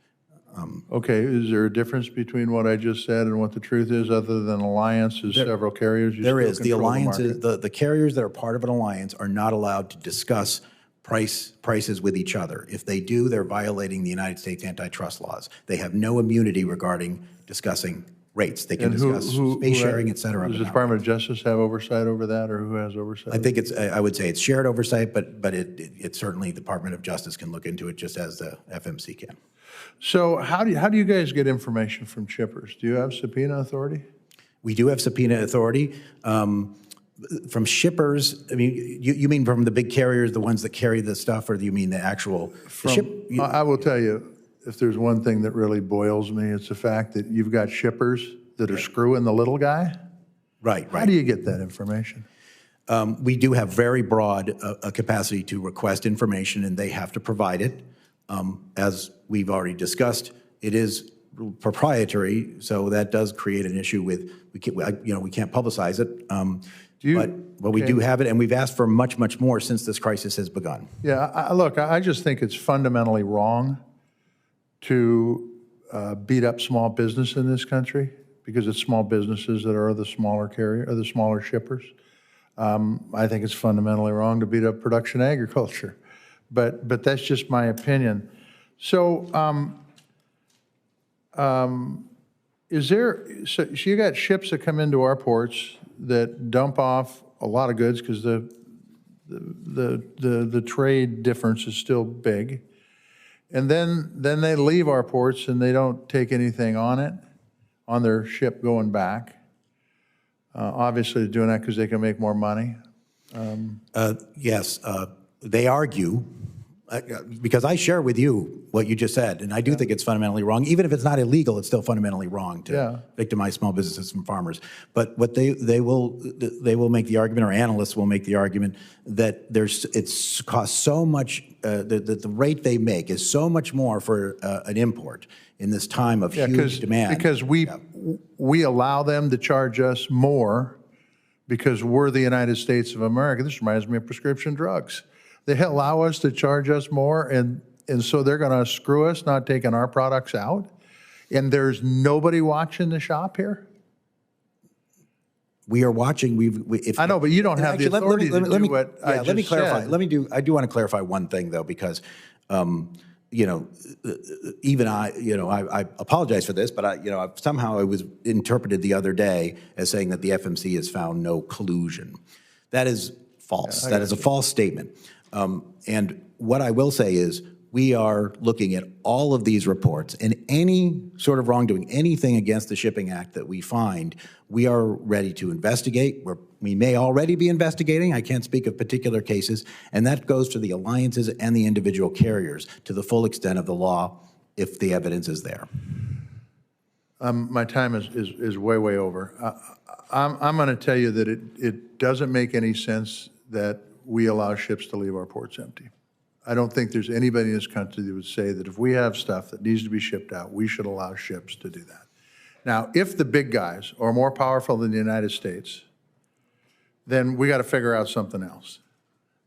Okay, is there a difference between what I just said and what the truth is, other than alliances, several carriers? There is. The alliances, the carriers that are part of an alliance are not allowed to discuss prices with each other. If they do, they're violating the United States antitrust laws. They have no immunity regarding discussing rates. They can discuss space sharing, et cetera. Does the Department of Justice have oversight over that, or who has oversight? I think I would say it's shared oversight, but it certainly the Department of Justice can look into it just as the FMC can. So how do you guys get information from shippers? Do you have subpoena authority? We do have subpoena authority. From shippers, I mean, you mean from the big carriers, the ones that carry the stuff, or do you mean the actual ship? I will tell you, if there's one thing that really boils me, it's the fact that you've got shippers that are screwing the little guy. Right. How do you get that information? We do have very broad capacity to request information, and they have to provide it. As we've already discussed, it is proprietary, so that does create an issue with we can't publicize it. But we do have it, and we've asked for much, much more since this crisis has begun. Yeah, look, I just think it's fundamentally wrong to beat up small business in this country, because it's small businesses that are the smaller the smaller shippers. I think it's fundamentally wrong to beat up production agriculture, but that's just my opinion. So, is there, so you got ships that come into our ports that dump off a lot of goods because the trade difference is still big. And then they leave our ports and they don't take anything on it, on their ship going back. Obviously, they're doing that because they can make more money. Yes, they argue, because I share with you what you just said, and I do think it's fundamentally wrong. Even if it's not illegal, it's still fundamentally wrong to victimize small businesses and farmers. But what they will make the argument, or analysts will make the argument, that it's cost so much, the rate they make is so much more for an import in this time of huge demand. Because we allow them to charge us more because we're the United States of America. This reminds me of prescription drugs. They allow us to charge us more, and so they're going to screw us, not taking our products out. And there's nobody watching the shop here? We are watching. I know, but you don't have the authority to do what I just let me clarify. said. I do want to clarify one thing, though, because, even I apologize for this, but somehow it was interpreted the other day as saying that the FMC has found no collusion. That is false. That is a false statement. And what I will say is we are looking at all of these reports, and any sort of wrongdoing, anything against the Shipping Act that we find, we are ready to investigate. We may already be investigating. I can't speak of particular cases, and that goes to the alliances and the individual carriers to the full extent of the law if the evidence is there. My time is way over. I'm going to tell you that it doesn't make any sense that we allow ships to leave our ports empty. I don't think there's anybody in this country that would say that if we have stuff that needs to be shipped out, we should allow ships to do that. Now, if the big guys are more powerful than the United States, then we got to figure out something else.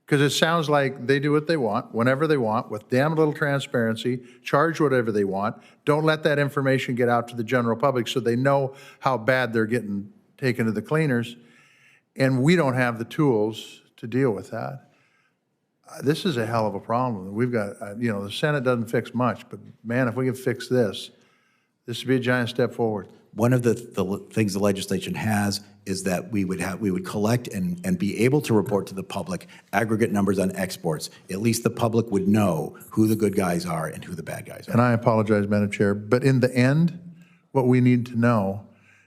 Because it sounds like they do what they want, whenever they want, with damn little transparency, charge whatever they want, don't let that information get out to the general public so they know how bad they're getting taken to the cleaners, and we don't have the tools to deal with that. This is a hell of a problem. We've got, the Senate doesn't fix much, but man, if we can fix this, this would be a giant step forward. One of the things the legislation has is that we would collect and be able to report to the public aggregate numbers on exports. At least the public would know who the good guys are and who the bad guys are. And I apologize, Madam Chair, but in the end, what we need to know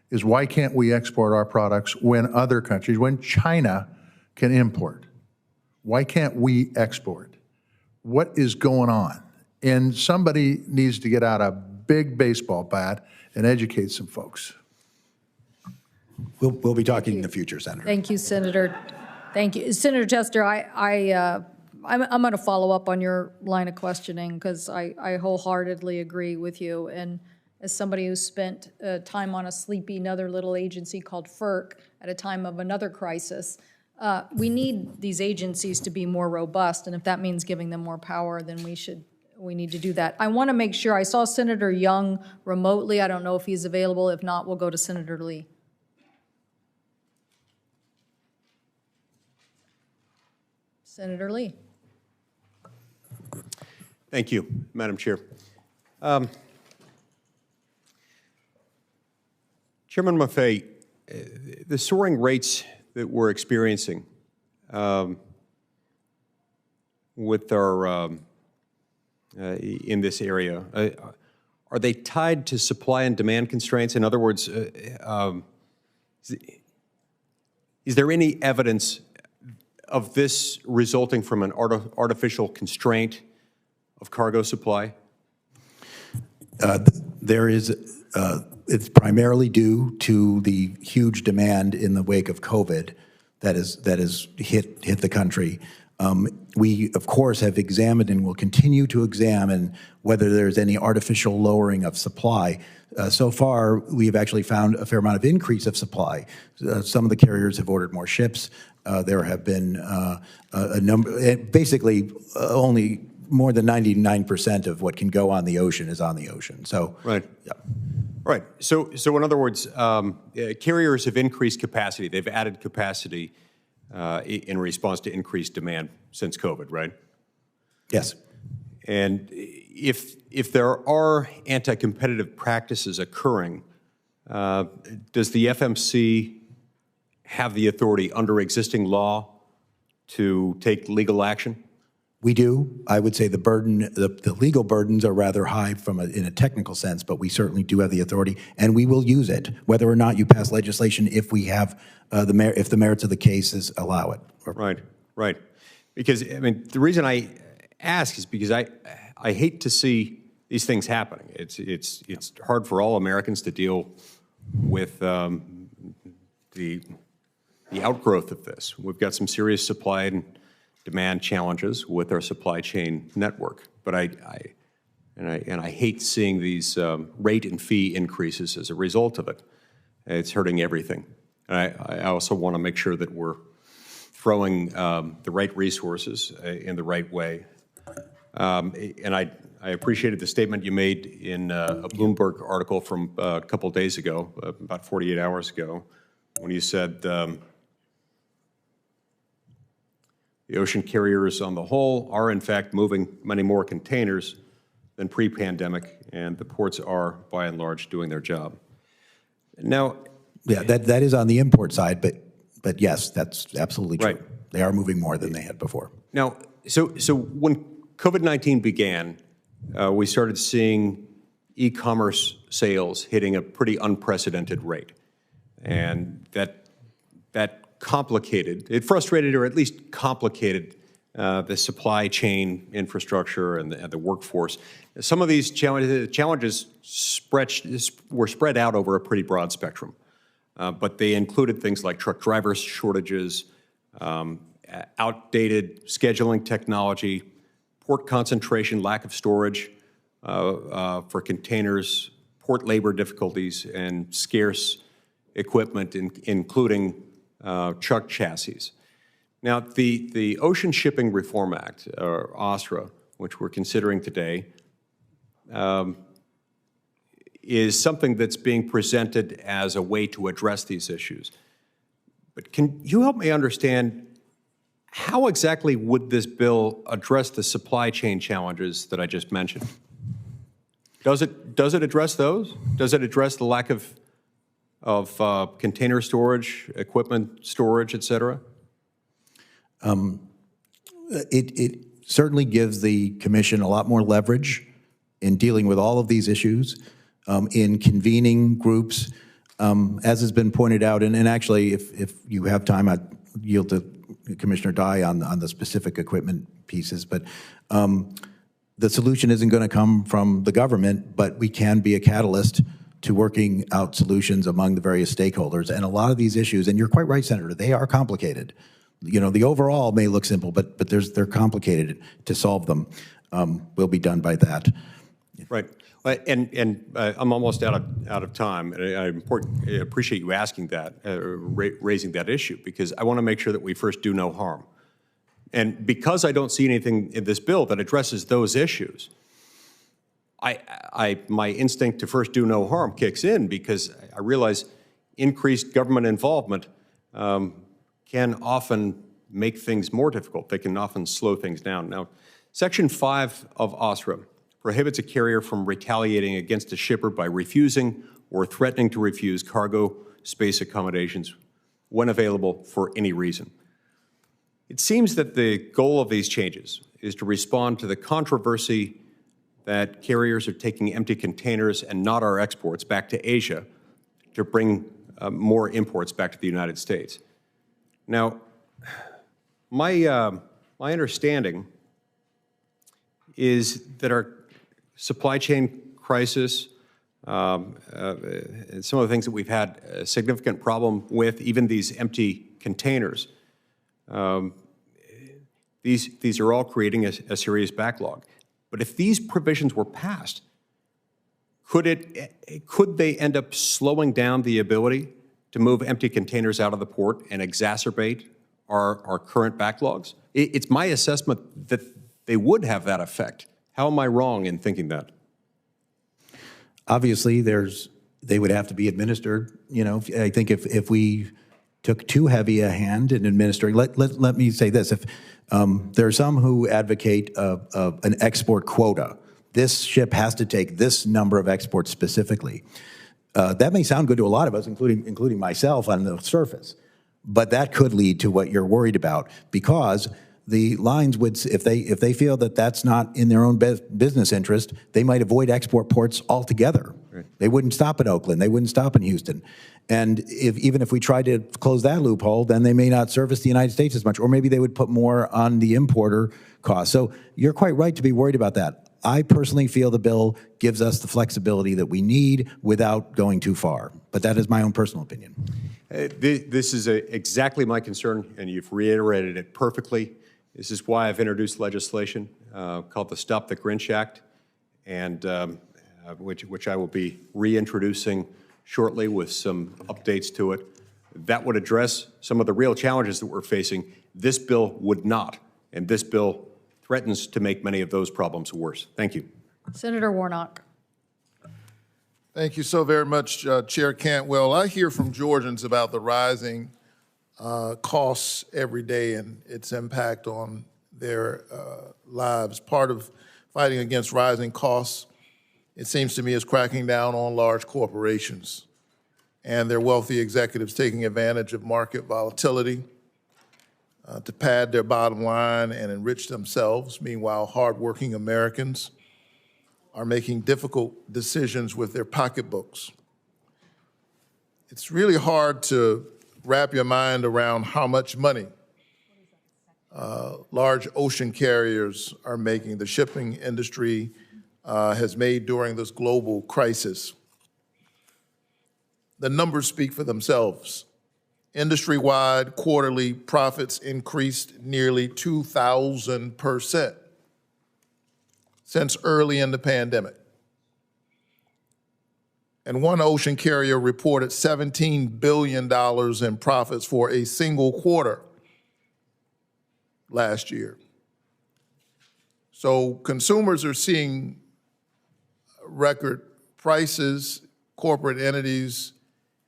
is why can't we export our products when other countries, when China can import? Why can't we export? What is going on? And somebody needs to get out a big baseball bat and educate some folks. We'll be talking in the future, Senator. Thank you, Senator. Thank you. Senator Tester, I'm going to follow up on your line of questioning because I wholeheartedly agree with you. And as somebody who spent time on a sleepy another little agency called FERC at a time of another crisis, we need these agencies to be more robust, and if that means giving them more power, then we need to do that. I want to make sure, I saw Senator Young remotely. I don't know if he's available. If not, we'll go to Senator Lee. Senator Lee. Thank you, Madam Chair. Chairman Maffei, the soaring rates that we're experiencing with our in this area, are they tied to supply and demand constraints? In other words, is there any evidence of this resulting from an artificial constraint of cargo supply? There is. It's primarily due to the huge demand in the wake of COVID that has hit the country. We, of course, have examined and will continue to examine whether there's any artificial lowering of supply. So far, we have actually found a fair amount of increase of supply. Some of the carriers have ordered more ships. There have been a number, basically only more than 99% of what can go on the ocean is on the ocean. So, right. Yeah. Right. So in other words, carriers have increased capacity. They've added capacity in response to increased demand since COVID, right? Yes. And if there are anti-competitive practices occurring, does the FMC have the authority under existing law to take legal action? We do. I would say the legal burdens are rather high in a technical sense, but we certainly do have the authority, and we will use it, whether or not you pass legislation if we have if the merits of the cases allow it. Right. Because, I mean, the reason I ask is because I hate to see these things happening. It's hard for all Americans to deal with the outgrowth of this. We've got some serious supply and demand challenges with our supply chain network, but I hate seeing these rate and fee increases as a result of it. It's hurting everything. And I also want to make sure that we're throwing the right resources in the right way. And I appreciated the statement you made in a Bloomberg article from a couple of days ago, about 48 hours ago, when you said the ocean carriers on the whole are in fact moving many more containers than pre-pandemic, and the ports are by and large doing their job. Now, yeah, that is on the import side, but yes, that's absolutely true. Right. They are moving more than they had before. Now, so when COVID-19 began, we started seeing e-commerce sales hitting a pretty unprecedented rate, and that complicated, it frustrated or at least complicated the supply chain infrastructure and the workforce. Some of these challenges were spread out over a pretty broad spectrum, but they included things like truck driver shortages, outdated scheduling technology, port concentration, lack of storage for containers, port labor difficulties, and scarce equipment, including truck chassis. Now, the Ocean Shipping Reform Act, or OSRA, which we're considering today, is something that's being presented as a way to address these issues. But can you help me understand how exactly would this bill address the supply chain challenges that I just mentioned? Does it address those? Does it address the lack of container storage, equipment storage, et cetera? It certainly gives the commission a lot more leverage in dealing with all of these issues, in convening groups, as has been pointed out. And actually, if you have time, I'd yield to Commissioner Dye on the specific equipment pieces. But the solution isn't going to come from the government, but we can be a catalyst to working out solutions among the various stakeholders. And a lot of these issues, and you're quite right, Senator, they are complicated. You know, the overall may look simple, but they're complicated to solve them. Will be done by that. Right. And I'm almost out of time. And I appreciate you asking that, raising that issue, because I want to make sure that we first do no harm. And because I don't see anything in this bill that addresses those issues, my instinct to first do no harm kicks in, because I realize increased government involvement can often make things more difficult. They can often slow things down. Now, Section 5 of OSRA prohibits a carrier from retaliating against a shipper by refusing or threatening to refuse cargo space accommodations when available for any reason. It seems that the goal of these changes is to respond to the controversy that carriers are taking empty containers and not our exports back to Asia to bring more imports back to the United States. Now, my understanding is that our supply chain crisis, and some of the things that we've had a significant problem with, even these empty containers, these are all creating a serious backlog. But if these provisions were passed, could they end up slowing down the ability to move empty containers out of the port and exacerbate our current backlogs? It's my assessment that they would have that effect. How am I wrong in thinking that? Obviously, they would have to be administered. You know, I think if we took too heavy a hand in administering. Let me say this. If there are some who advocate an export quota, this ship has to take this number of exports specifically. That may sound good to a lot of us, including myself on the surface, but that could lead to what you're worried about, because the lines would, if they feel that that's not in their own business interest, they might avoid export ports altogether. Right. They wouldn't stop in Oakland. They wouldn't stop in Houston. And even if we tried to close that loophole, then they may not service the United States as much, or maybe they would put more on the importer cost. So you're quite right to be worried about that. I personally feel the bill gives us the flexibility that we need without going too far. But that is my own personal opinion. This is exactly my concern, and you've reiterated it perfectly. This is why I've introduced legislation called the Stop the Grinch Act, and which I will be reintroducing shortly with some updates to it. That would address some of the real challenges that we're facing. This bill would not, and this bill threatens to make many of those problems worse. Thank you. Senator Warnock. Thank you so very much, Chair Cantwell. I hear from Georgians about the rising costs every day and its impact on their lives. Part of fighting against rising costs, it seems to me, is cracking down on large corporations and their wealthy executives taking advantage of market volatility to pad their bottom line and enrich themselves. Meanwhile, hardworking Americans are making difficult decisions with their pocketbooks. It's really hard to wrap your mind around how much money large ocean carriers are making, the shipping industry has made during this global crisis. The numbers speak for themselves. Industry-wide quarterly profits increased nearly 2,000% since early in the pandemic. And one ocean carrier reported $17 billion in profits for a single quarter last year. So consumers are seeing record prices, corporate entities,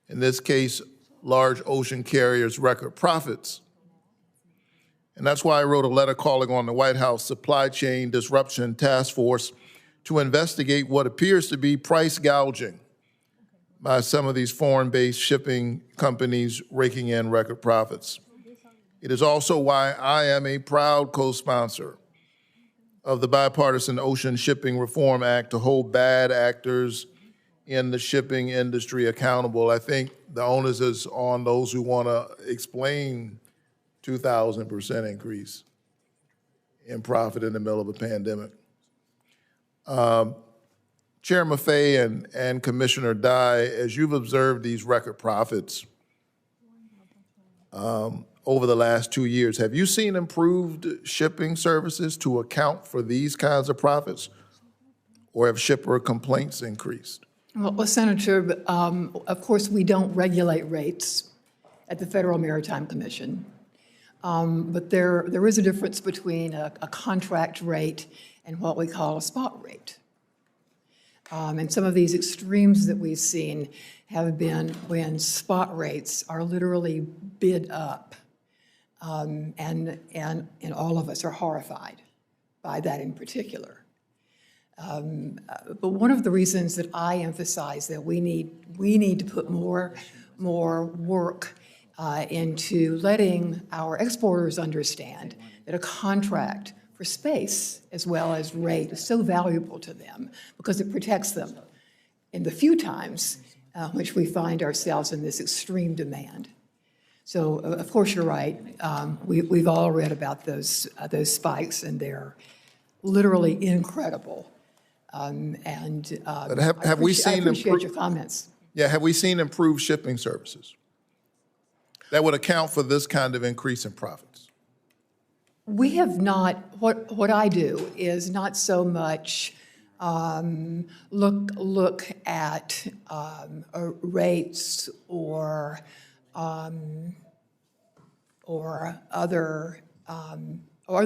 in this case, large ocean carriers, record profits. And that's why I wrote a letter calling on the White House Supply Chain Disruption Task Force to investigate what appears to be price gouging by some of these foreign-based shipping companies raking in record profits. It is also why I am a proud co-sponsor of the Bipartisan Ocean Shipping Reform Act to hold bad actors in the shipping industry accountable. I think the onus is on those who want to explain 2,000% increase in profit in the middle of a pandemic. Chair Maffei and Commissioner Dye, as you've observed these record profits over the last 2 years, have you seen improved shipping services to account for these kinds of profits, or have shipper complaints increased? Well, Senator, of course, we don't regulate rates at the Federal Maritime Commission. But there is a difference between a contract rate and what we call a spot rate. And some of these extremes that we've seen have been when spot rates are literally bid up. And all of us are horrified by that in particular. But one of the reasons that I emphasize that we need to put more work into letting our exporters understand that a contract for space as well as rate is so valuable to them because it protects them in the few times which we find ourselves in this extreme demand. So, of course, you're right. We've all read about those spikes, and they're literally incredible. But have we seen I appreciate your comments. Yeah, have we seen improved shipping services that would account for this kind of increase in profits? We have not. What I do is not so much look at rates or other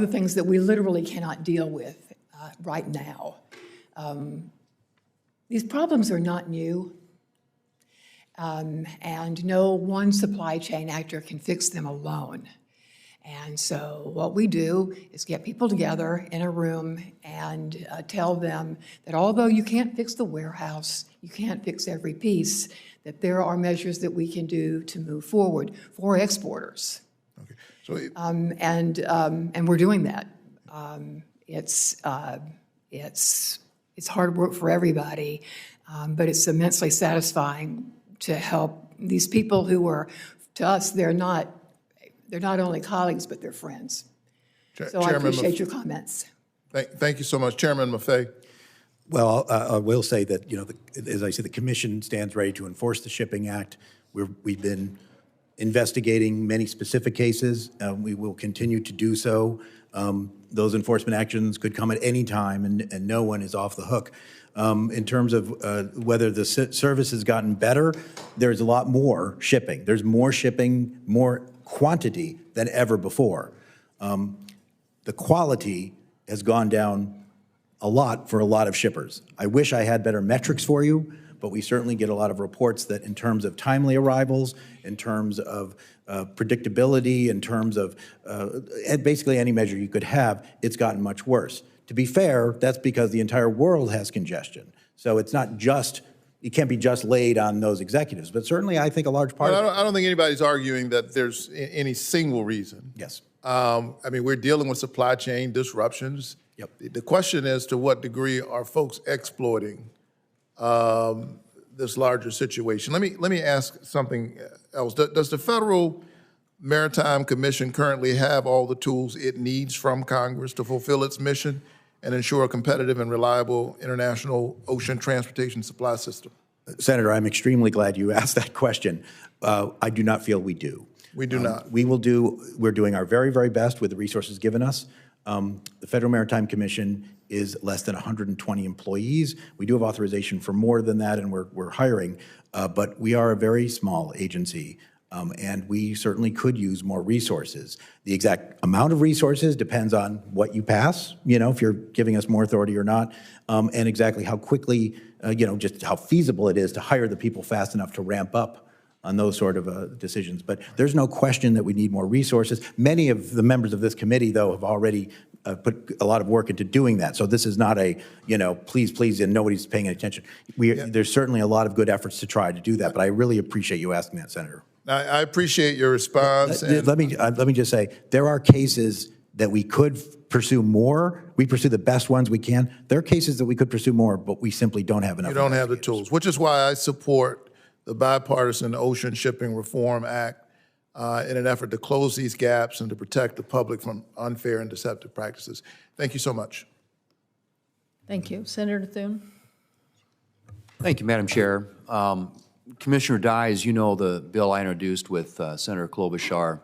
things that we literally cannot deal with right now. These problems are not new, and no one supply chain actor can fix them alone. And so what we do is get people together in a room and tell them that although you can't fix the warehouse, you can't fix every piece, that there are measures that we can do to move forward for exporters. Okay. So And we're doing that. It's hard work for everybody, but it's immensely satisfying to help these people who are, to us, they're not only colleagues, but they're friends. So I appreciate your comments. Thank you so much. Chairman Maffei. Well, I will say that, as I said, the commission stands ready to enforce the Shipping Act. We've been investigating many specific cases. We will continue to do so. Those enforcement actions could come at any time, and no one is off the hook. In terms of whether the service has gotten better, there's a lot more shipping. There's more shipping, more quantity than ever before. The quality has gone down a lot for a lot of shippers. I wish I had better metrics for you, but we certainly get a lot of reports that in terms of timely arrivals, in terms of predictability, in terms of basically any measure you could have, it's gotten much worse. To be fair, that's because the entire world has congestion. So it's not just, it can't be just laid on those executives, but certainly I think a large part of it. I don't think anybody's arguing that there's any single reason. Yes. I mean, we're dealing with supply chain disruptions. Yep. The question is, to what degree are folks exploiting this larger situation? Let me ask something else. Does the Federal Maritime Commission currently have all the tools it needs from Congress to fulfill its mission and ensure a competitive and reliable international ocean transportation supply system? Senator, I'm extremely glad you asked that question. I do not feel we do. We do not. We're doing our very, very best with the resources given us. The Federal Maritime Commission is less than 120 employees. We do have authorization for more than that, and we're hiring, but we are a very small agency, and we certainly could use more resources. The exact amount of resources depends on what you pass, if you're giving us more authority or not, and exactly how quickly, just how feasible it is to hire the people fast enough to ramp up on those sort of decisions. But there's no question that we need more resources. Many of the members of this committee, though, have already put a lot of work into doing that. So this is not a, please, and nobody's paying any attention. There's certainly a lot of good efforts to try to do that, but I really appreciate you asking that, Senator. I appreciate your response. Let me just say, there are cases that we could pursue more. We pursue the best ones we can. There are cases that we could pursue more, but we simply don't have enough. You don't have the tools, which is why I support the Bipartisan Ocean Shipping Reform Act in an effort to close these gaps and to protect the public from unfair and deceptive practices. Thank you so much. Thank you. Senator Thune. Thank you, Madam Chair. Commissioner Dye, as you know, the bill I introduced with Senator Klobuchar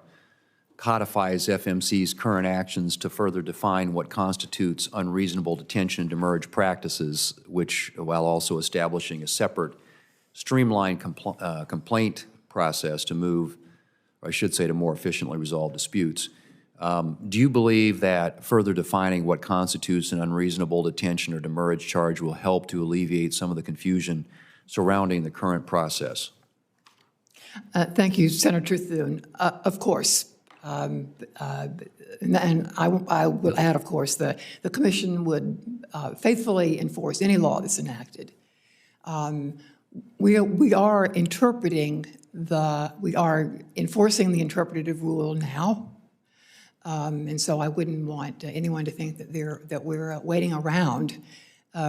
codifies FMC's current actions to further define what constitutes unreasonable detention and demerge practices, which, while also establishing a separate streamlined complaint process to move, or I should say to more efficiently resolve disputes. Do you believe that further defining what constitutes an unreasonable detention or demerge charge will help to alleviate some of the confusion surrounding the current process? Thank you, Senator Thune. Of course. And I will add, of course, that the Commission would faithfully enforce any law that's enacted. We are enforcing the interpretative rule now, and so I wouldn't want anyone to think that we're waiting around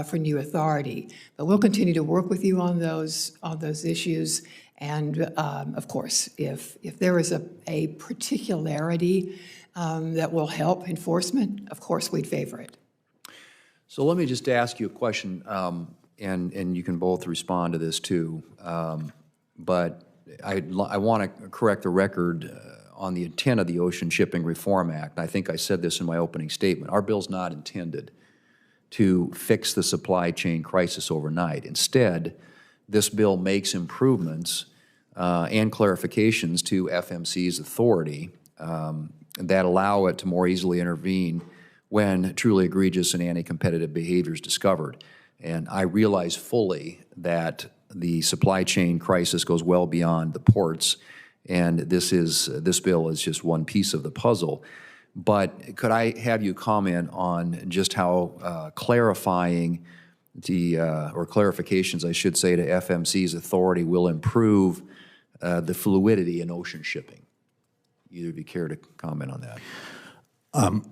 for new authority. But we'll continue to work with you on those issues, and of course, if there is a particularity that will help enforcement, of course we'd favor it. So let me just ask you a question. And you can both respond to this too. But I want to correct the record on the intent of the Ocean Shipping Reform Act. I think I said this in my opening statement. Our bill's not intended to fix the supply chain crisis overnight. Instead, this bill makes improvements and clarifications to FMC's authority that allow it to more easily intervene when truly egregious and anti-competitive behavior is discovered. And I realize fully that the supply chain crisis goes well beyond the ports, and this bill is just one piece of the puzzle. But could I have you comment on just how clarifying or clarifications, I should say, to FMC's authority will improve the fluidity in ocean shipping? Either of you care to comment on that?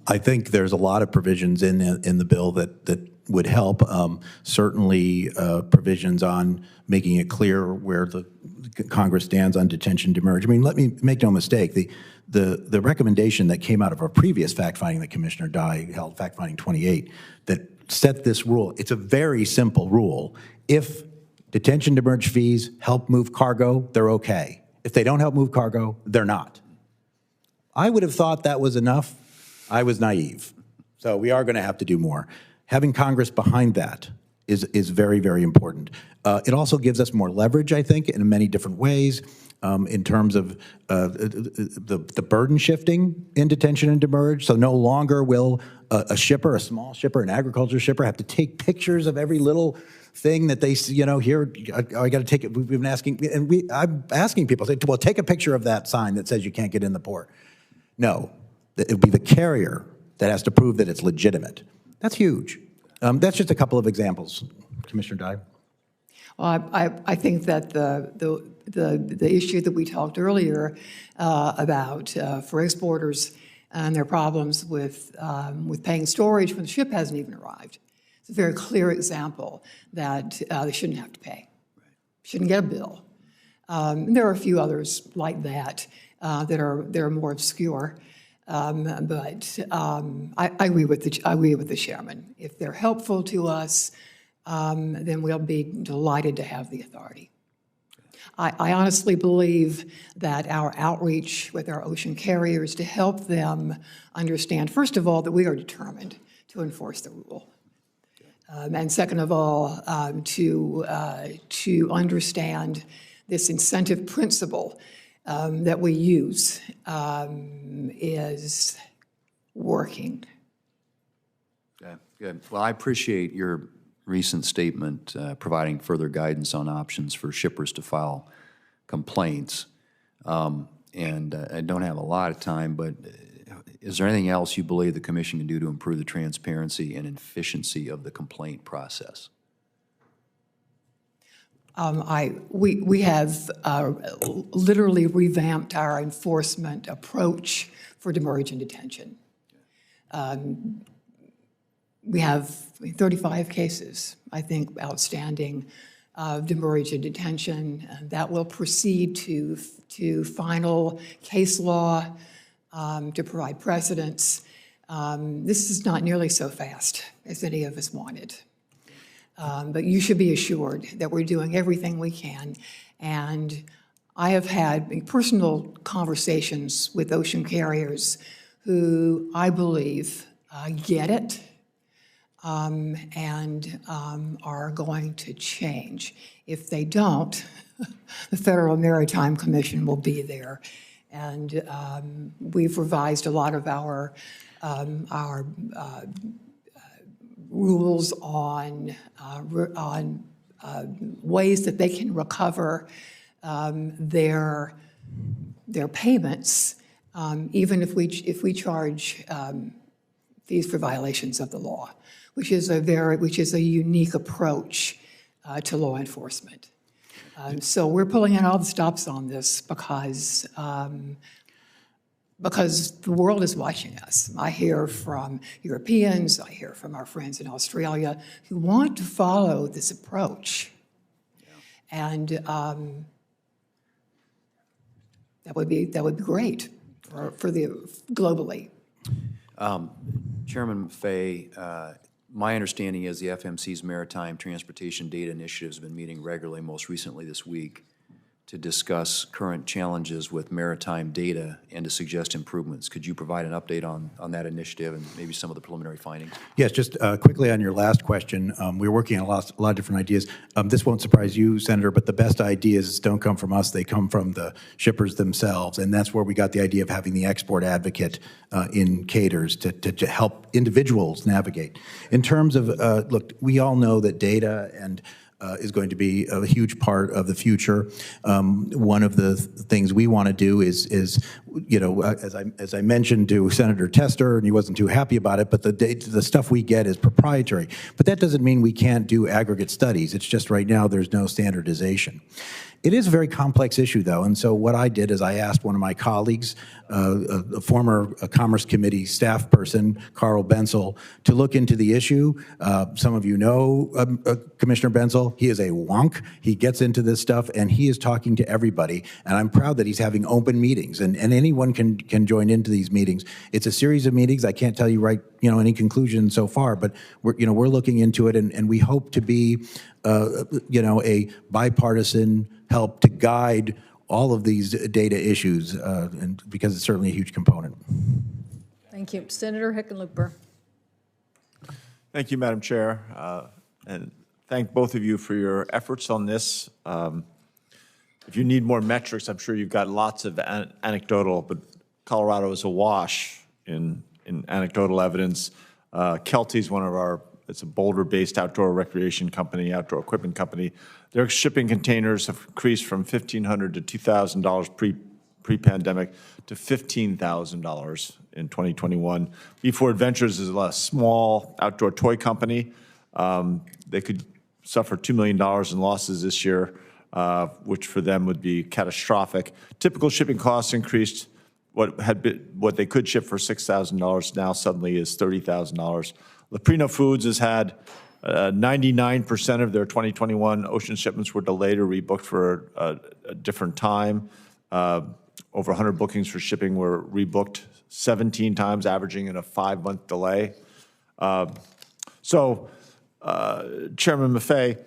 I think there's a lot of provisions in the bill that would help. Certainly, provisions on making it clear where the Congress stands on detention, demerge. I mean, let me make no mistake. The recommendation that came out of our previous fact-finding that Commissioner Dye held, fact-finding 28, that set this rule. It's a very simple rule. If detention, demerge fees help move cargo, they're okay. If they don't help move cargo, they're not. I would have thought that was enough. I was naive. So we are going to have to do more. Having Congress behind that is very, very important. It also gives us more leverage, I think, in many different ways, in terms of the burden shifting in detention and demerge. So no longer will a shipper, a small shipper, an agriculture shipper, have to take pictures of every little thing that they, here, I got to take it. We've been asking, and I'm asking people, say, well, take a picture of that sign that says you can't get in the port. No, it'll be the carrier that has to prove that it's legitimate. That's huge. That's just a couple of examples. Commissioner Dye? Well, I think that the issue that we talked earlier about for exporters and their problems with paying storage when the ship hasn't even arrived, it's a very clear example that they shouldn't have to pay, shouldn't get a bill. There are a few others like that that are more obscure. But I agree with the chairman. If they're helpful to us, then we'll be delighted to have the authority. I honestly believe that our outreach with our ocean carriers to help them understand, first of all, that we are determined to enforce the rule. And second of all, to understand this incentive principle that we use is working. Okay, good. Well, I appreciate your recent statement providing further guidance on options for shippers to file complaints. And I don't have a lot of time, but is there anything else you believe the Commission can do to improve the transparency and efficiency of the complaint process? We have literally revamped our enforcement approach for demerge and detention. We have 35 cases, I think, outstanding of demerge and detention. That will proceed to final case law to provide precedents. This is not nearly so fast as any of us wanted. But you should be assured that we're doing everything we can. And I have had personal conversations with ocean carriers who I believe get it and are going to change. If they don't, the Federal Maritime Commission will be there. And we've revised a lot of our rules on ways that they can recover their payments, even if we charge fees for violations of the law, which is a unique approach to law enforcement. So we're pulling in all the stops on this because the world is watching us. I hear from Europeans, I hear from our friends in Australia who want to follow this approach. Yeah. And that would be great for the globally. Chairman Maffei, my understanding is the FMC's Maritime Transportation Data Initiative has been meeting regularly, most recently this week, to discuss current challenges with maritime data and to suggest improvements. Could you provide an update on that initiative and maybe some of the preliminary findings? Yes, just quickly on your last question, we're working on a lot of different ideas. This won't surprise you, Senator, but the best ideas don't come from us. They come from the shippers themselves, and that's where we got the idea of having the export advocate in CATERS to help individuals navigate. In terms of, look, we all know that data and is going to be a huge part of the future. One of the things we want to do is, you know, as I mentioned to Senator Tester, and he wasn't too happy about it, but the stuff we get is proprietary. But that doesn't mean we can't do aggregate studies. It's just right now there's no standardization. It is a very complex issue, though, and so what I did is I asked one of my colleagues, a former Commerce Committee staff person, Carl Bensel, to look into the issue. Some of you know Commissioner Bensel. He is a wonk. He gets into this stuff, and he is talking to everybody, and I'm proud that he's having open meetings, and anyone can join into these meetings. It's a series of meetings. I can't tell you any conclusion so far, but we're looking into it, and we hope to be a bipartisan help to guide all of these data issues, and because it's certainly a huge component. Thank you. Senator Hickenlooper. Thank you, Madam Chair, and thank both of you for your efforts on this. If you need more metrics, I'm sure you've got lots of anecdotal, but Colorado is awash in anecdotal evidence. Kelty's one of our, it's a Boulder-based outdoor recreation company, outdoor equipment company. Their shipping containers have increased from $1,500 to $2,000 pre-pandemic to $15,000 in 2021. B4 Adventures is a small outdoor toy company. They could suffer $2 million in losses this year, which for them would be catastrophic. Typical shipping costs increased. What they could ship for $6,000 now suddenly is $30,000. Leprino Foods has had 99% of their 2021 ocean shipments were delayed or rebooked for a different time. Over 100 bookings for shipping were rebooked 17 times, averaging in a 5-month delay. Chairman Maffei,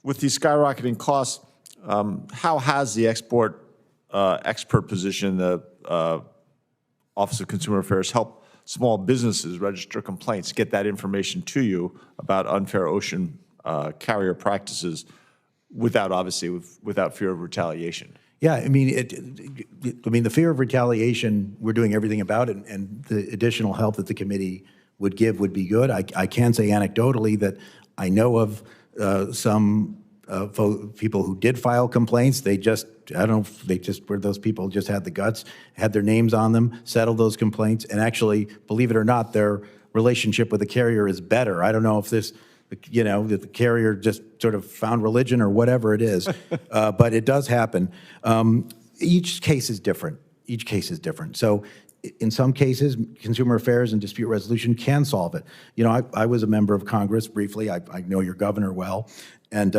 with these skyrocketing costs, how has the export expert position, the Office of Consumer Affairs, helped small businesses register complaints, get that information to you about unfair ocean carrier practices without fear of retaliation? Yeah, I mean, the fear of retaliation, we're doing everything about it, and the additional help that the committee would give would be good. I can say anecdotally that I know of some people who did file complaints. They just were those people just had the guts, had their names on them, settled those complaints, and actually, believe it or not, their relationship with the carrier is better. I don't know if that the carrier just sort of found religion or whatever it is, but it does happen. Each case is different. Each case is different. So in some cases, Consumer Affairs and Dispute Resolution can solve it. I was a member of Congress briefly. I know your governor well. And,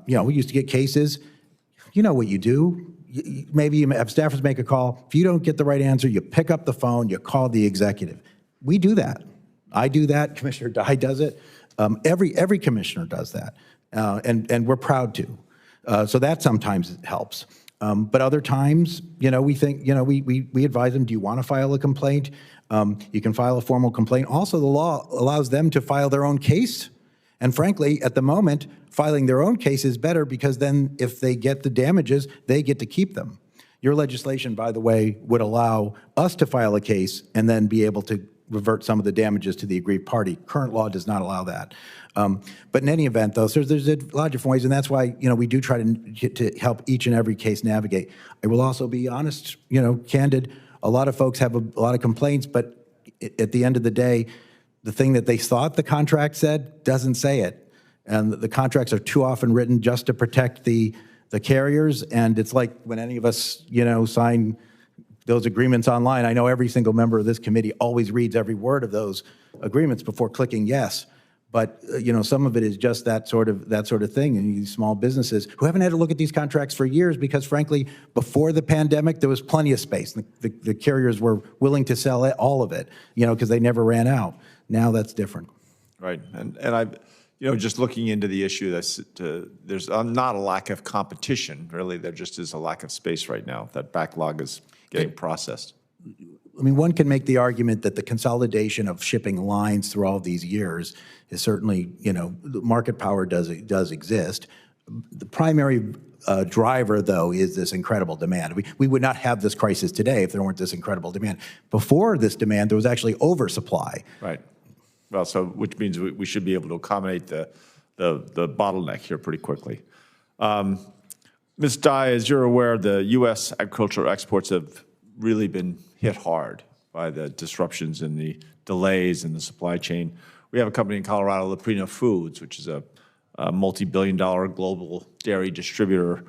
we used to get cases. You know what you do. Maybe you have staffers make a call. If you don't get the right answer, you pick up the phone, you call the executive. We do that. I do that. Commissioner Dye does it. Every commissioner does that. And we're proud to. So that sometimes helps. But other times, we think, we advise them, do you want to file a complaint? You can file a formal complaint. Also, the law allows them to file their own case. And frankly, at the moment, filing their own case is better because then if they get the damages, they get to keep them. Your legislation, by the way, would allow us to file a case and then be able to revert some of the damages to the aggrieved party. Current law does not allow that. But in any event, though, there's a lot of different ways, and that's why we do try to help each and every case navigate. I will also be honest, candid. A lot of folks have a lot of complaints, but at the end of the day, the thing that they thought the contract said doesn't say it. And the contracts are too often written just to protect the carriers. And it's like when any of us, sign those agreements online, I know every single member of this committee always reads every word of those agreements before clicking yes. But, some of it is just that sort of thing. And these small businesses who haven't had to look at these contracts for years because, frankly, before the pandemic, there was plenty of space. The carriers were willing to sell all of it, because they never ran out. Now that's different. Right. And I, just looking into the issue, there's not a lack of competition. Really, there just is a lack of space right now. That backlog is getting processed. I mean, one can make the argument that the consolidation of shipping lines through all these years is certainly, the market power does exist. The primary driver, though, is this incredible demand. We would not have this crisis today if there weren't this incredible demand. Before this demand, there was actually oversupply. Right. Well, which means we should be able to accommodate the the bottleneck here pretty quickly. Ms. Dye, as you're aware, the U.S. agricultural exports have really been hit hard by the disruptions and the delays in the supply chain. We have a company in Colorado, Leprino Foods, which is a multi-billion-dollar global dairy distributor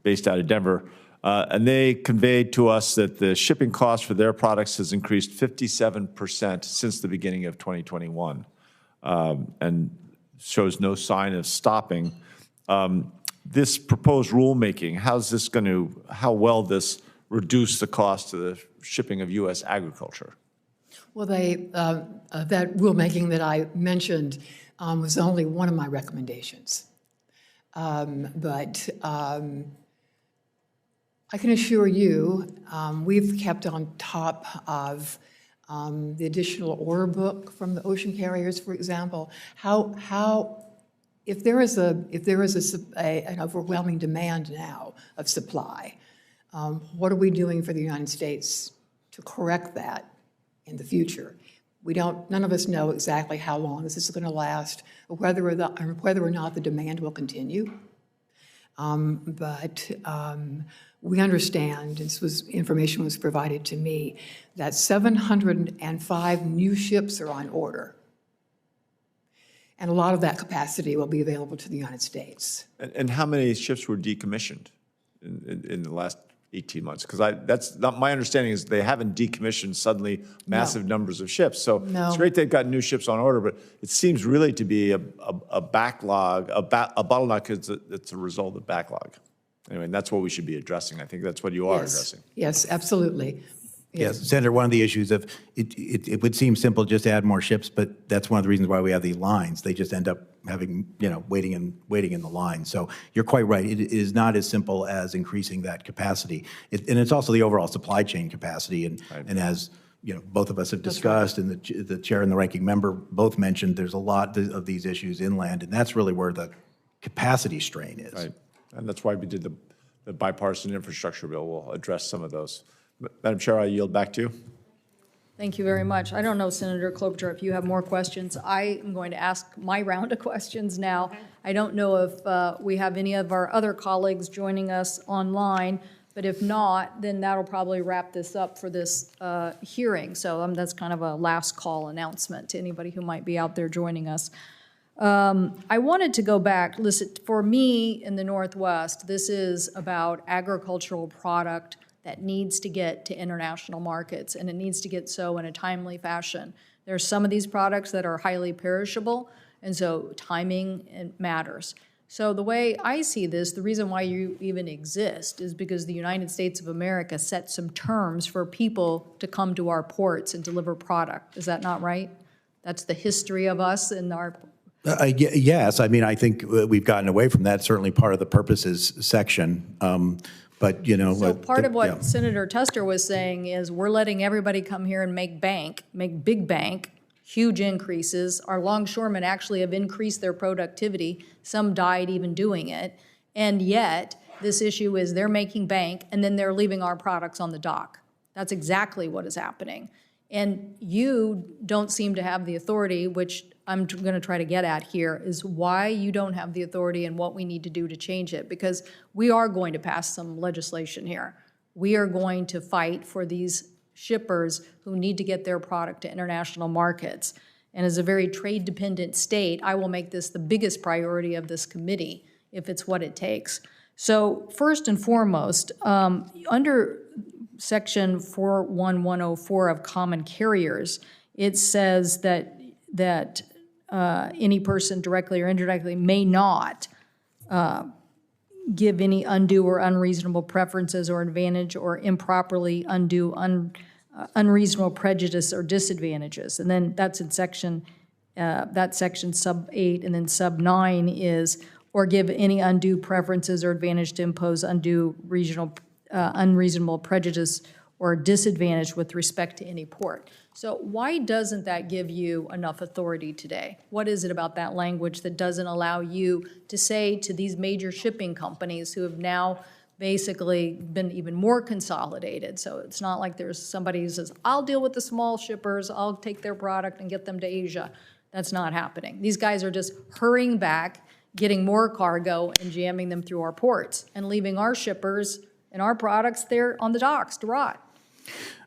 based out of Denver. And they conveyed to us that the shipping cost for their products has increased 57% since the beginning of 2021 and shows no sign of stopping. This proposed rulemaking, how well this reduce the cost of the shipping of U.S. agriculture? Well, that rulemaking that I mentioned was only one of my recommendations. But I can assure you, we've kept on top of the additional order book from the ocean carriers, for example. If there is an overwhelming demand now of supply, what are we doing for the United States to correct that in the future? None of us know exactly how long this is going to last, or whether or not the demand will continue. But we understand, information was provided to me, that 705 new ships are on order. And a lot of that capacity will be available to the United States. And how many ships were decommissioned in the last 18 months? Because that's not my understanding is they haven't decommissioned suddenly massive numbers of ships. So it's great they've got new ships on order, but it seems really to be a backlog, a bottleneck that's a result of backlog. Anyway, and that's what we should be addressing. I think that's what you are addressing. Yes, absolutely. Yes, Senator, one of the issues of, it would seem simple just to add more ships, but that's one of the reasons why we have these lines. They just end up having, waiting in the line. So you're quite right. It is not as simple as increasing that capacity. And it's also the overall supply chain capacity. And as both of us have discussed, and the chair and the ranking member both mentioned, there's a lot of these issues inland, and that's really where the capacity strain is. Right, and that's why we did the bipartisan infrastructure bill. We'll address some of those. Madam Chair, I yield back to you. Thank you very much. I don't know, Senator Klobuchar, if you have more questions. I am going to ask my round of questions now. I don't know if we have any of our other colleagues joining us online, but if not, then that'll probably wrap this up for this hearing. So that's kind of a last call announcement to anybody who might be out there joining us. I wanted to go back. Listen, for me in the Northwest, this is about agricultural product that needs to get to international markets, and it needs to get so in a timely fashion. There are some of these products that are highly perishable, and so timing matters. So the way I see this, the reason why you even exist is because the United States of America set some terms for people to come to our ports and deliver product. Is that not right? That's the history of us and our... Yes, I mean, I think we've gotten away from that, certainly part of the purposes section. But, So part of what Senator Tester was saying is we're letting everybody come here and make big bank, huge increases. Our longshoremen actually have increased their productivity. Some died even doing it. And yet, this issue is they're making bank and then they're leaving our products on the dock. That's exactly what is happening. And you don't seem to have the authority, which I'm going to try to get at here, is why you don't have the authority and what we need to do to change it. Because we are going to pass some legislation here. We are going to fight for these shippers who need to get their product to international markets. And as a very trade-dependent state, I will make this the biggest priority of this committee, if it's what it takes. So first and foremost, under Section 41104 of Common Carriers, it says that any person directly or indirectly may not give any undue or unreasonable preferences or advantage or improperly undue unreasonable prejudice or disadvantages. And then that's in section sub 8, and then sub 9 is or give any undue preferences or advantage to impose undue unreasonable prejudice or disadvantage with respect to any port. So why doesn't that give you enough authority today? What is it about that language that doesn't allow you to say to these major shipping companies who have now basically been even more consolidated? So it's not like there's somebody who says, I'll deal with the small shippers, I'll take their product and get them to Asia. That's not happening. These guys are just hurrying back, getting more cargo and jamming them through our ports and leaving our shippers and our products there on the docks to rot.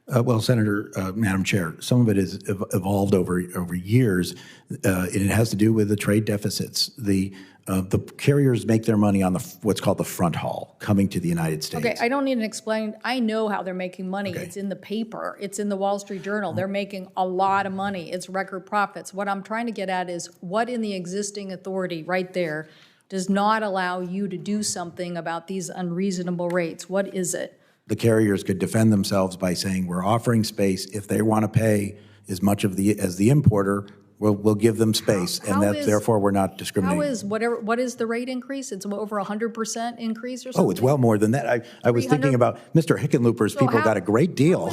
Well, Senator, Madam Chair, some of it has evolved over years, and it has to do with the trade deficits. The carriers make their money on what's called the front haul, coming to the United States. Okay, I don't need to explain. I know how they're making money. Okay. It's in the paper. It's in the Wall Street Journal. They're making a lot of money. It's record profits. What I'm trying to get at is what in the existing authority right there does not allow you to do something about these unreasonable rates? What is it? The carriers could defend themselves by saying, we're offering space. If they want to pay as much as the importer, we'll give them space, therefore we're not discriminating. What is the rate increase? It's over 100% increase or something? Oh, it's well more than that. I was thinking about Mr. Hickenlooper's people got a great deal.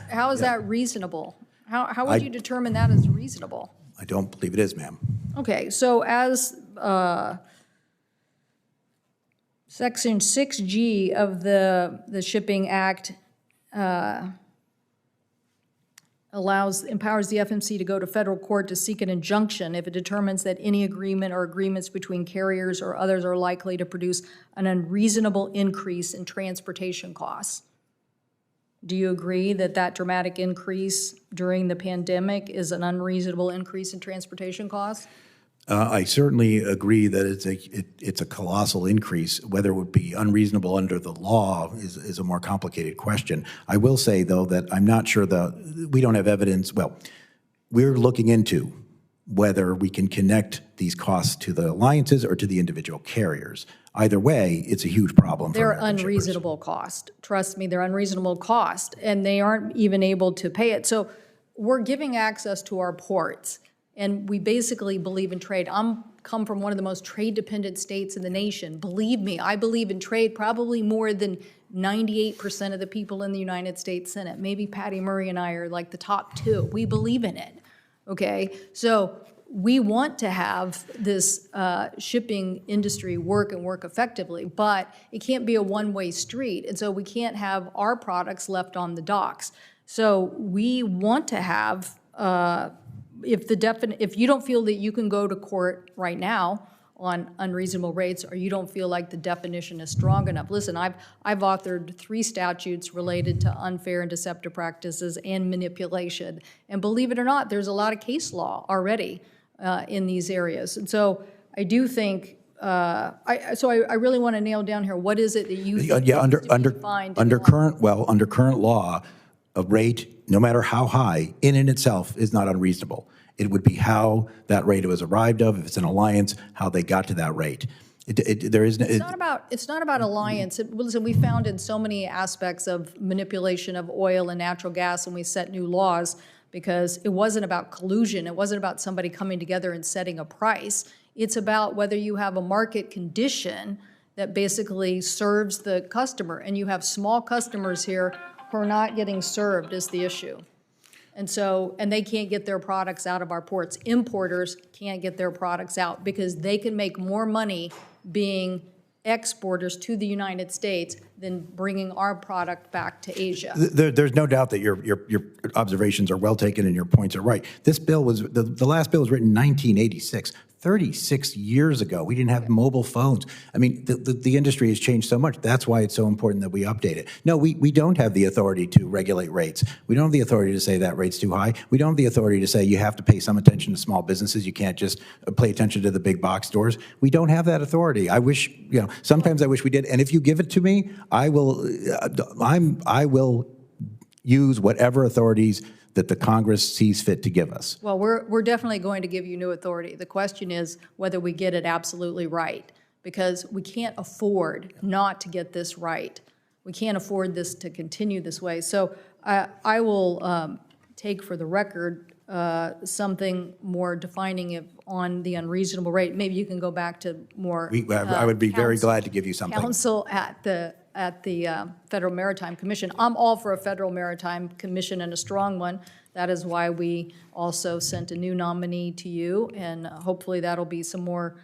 How is that reasonable? How would you determine that as reasonable? I don't believe it is, ma'am. Okay, so as Section 6G of the Shipping Act empowers the FMC to go to federal court to seek an injunction if it determines that any agreement or agreements between carriers or others are likely to produce an unreasonable increase in transportation costs. Do you agree that that dramatic increase during the pandemic is an unreasonable increase in transportation costs? I certainly agree that it's a colossal increase. Whether it would be unreasonable under the law is a more complicated question. I will say, though, that I'm not sure we don't have evidence. Well, we're looking into whether we can connect these costs to the alliances or to the individual carriers. Either way, it's a huge problem. They're unreasonable cost. Trust me, they're unreasonable cost, and they aren't even able to pay it. So we're giving access to our ports. And we basically believe in trade. I'm come from one of the most trade-dependent states in the nation. Believe me, I believe in trade probably more than 98% of the people in the United States Senate. Maybe Patty Murray and I are like the top two. We believe in it, okay? So we want to have this shipping industry work effectively, but it can't be a one-way street. And so we can't have our products left on the docks. So we want to have if you don't feel that you can go to court right now on unreasonable rates, or you don't feel like the definition is strong enough, listen, I've authored 3 statutes related to unfair and deceptive practices and manipulation. And believe it or not, there's a lot of case law already in these areas. And so I do think, I really want to nail down here, what is it that you think under current law, a rate, no matter how high, in and itself is not unreasonable. It would be how that rate was arrived of, if it's an alliance, how they got to that rate. It's not about alliance. Listen, we found in so many aspects of manipulation of oil and natural gas when we set new laws, because it wasn't about collusion. It wasn't about somebody coming together and setting a price. It's about whether you have a market condition that basically serves the customer, and you have small customers here who are not getting served is the issue. And they can't get their products out of our ports. Importers can't get their products out because they can make more money being exporters to the United States than bringing our product back to Asia. There's no doubt that your observations are well taken and your points are right. This bill was, the last bill was written in 1986. 36 years ago. We didn't have mobile phones. I mean, the industry has changed so much. That's why it's so important that we update it. No, we don't have the authority to regulate rates. We don't have the authority to say that rate's too high. We don't have the authority to say you have to pay some attention to small businesses. You can't just pay attention to the big box stores. We don't have that authority. I wish, sometimes I wish we did. And if you give it to me, I will use whatever authorities that the Congress sees fit to give us. Well, we're definitely going to give you new authority. The question is whether we get it absolutely right, because we can't afford not to get this right. We can't afford this to continue this way. So I will take for the record something more defining on the unreasonable rate. Maybe you can go back to more. I would be very glad to give you something. Counsel at the Federal Maritime Commission. I'm all for a Federal Maritime Commission, and a strong one. That is why we also sent a new nominee to you, and hopefully that'll be some more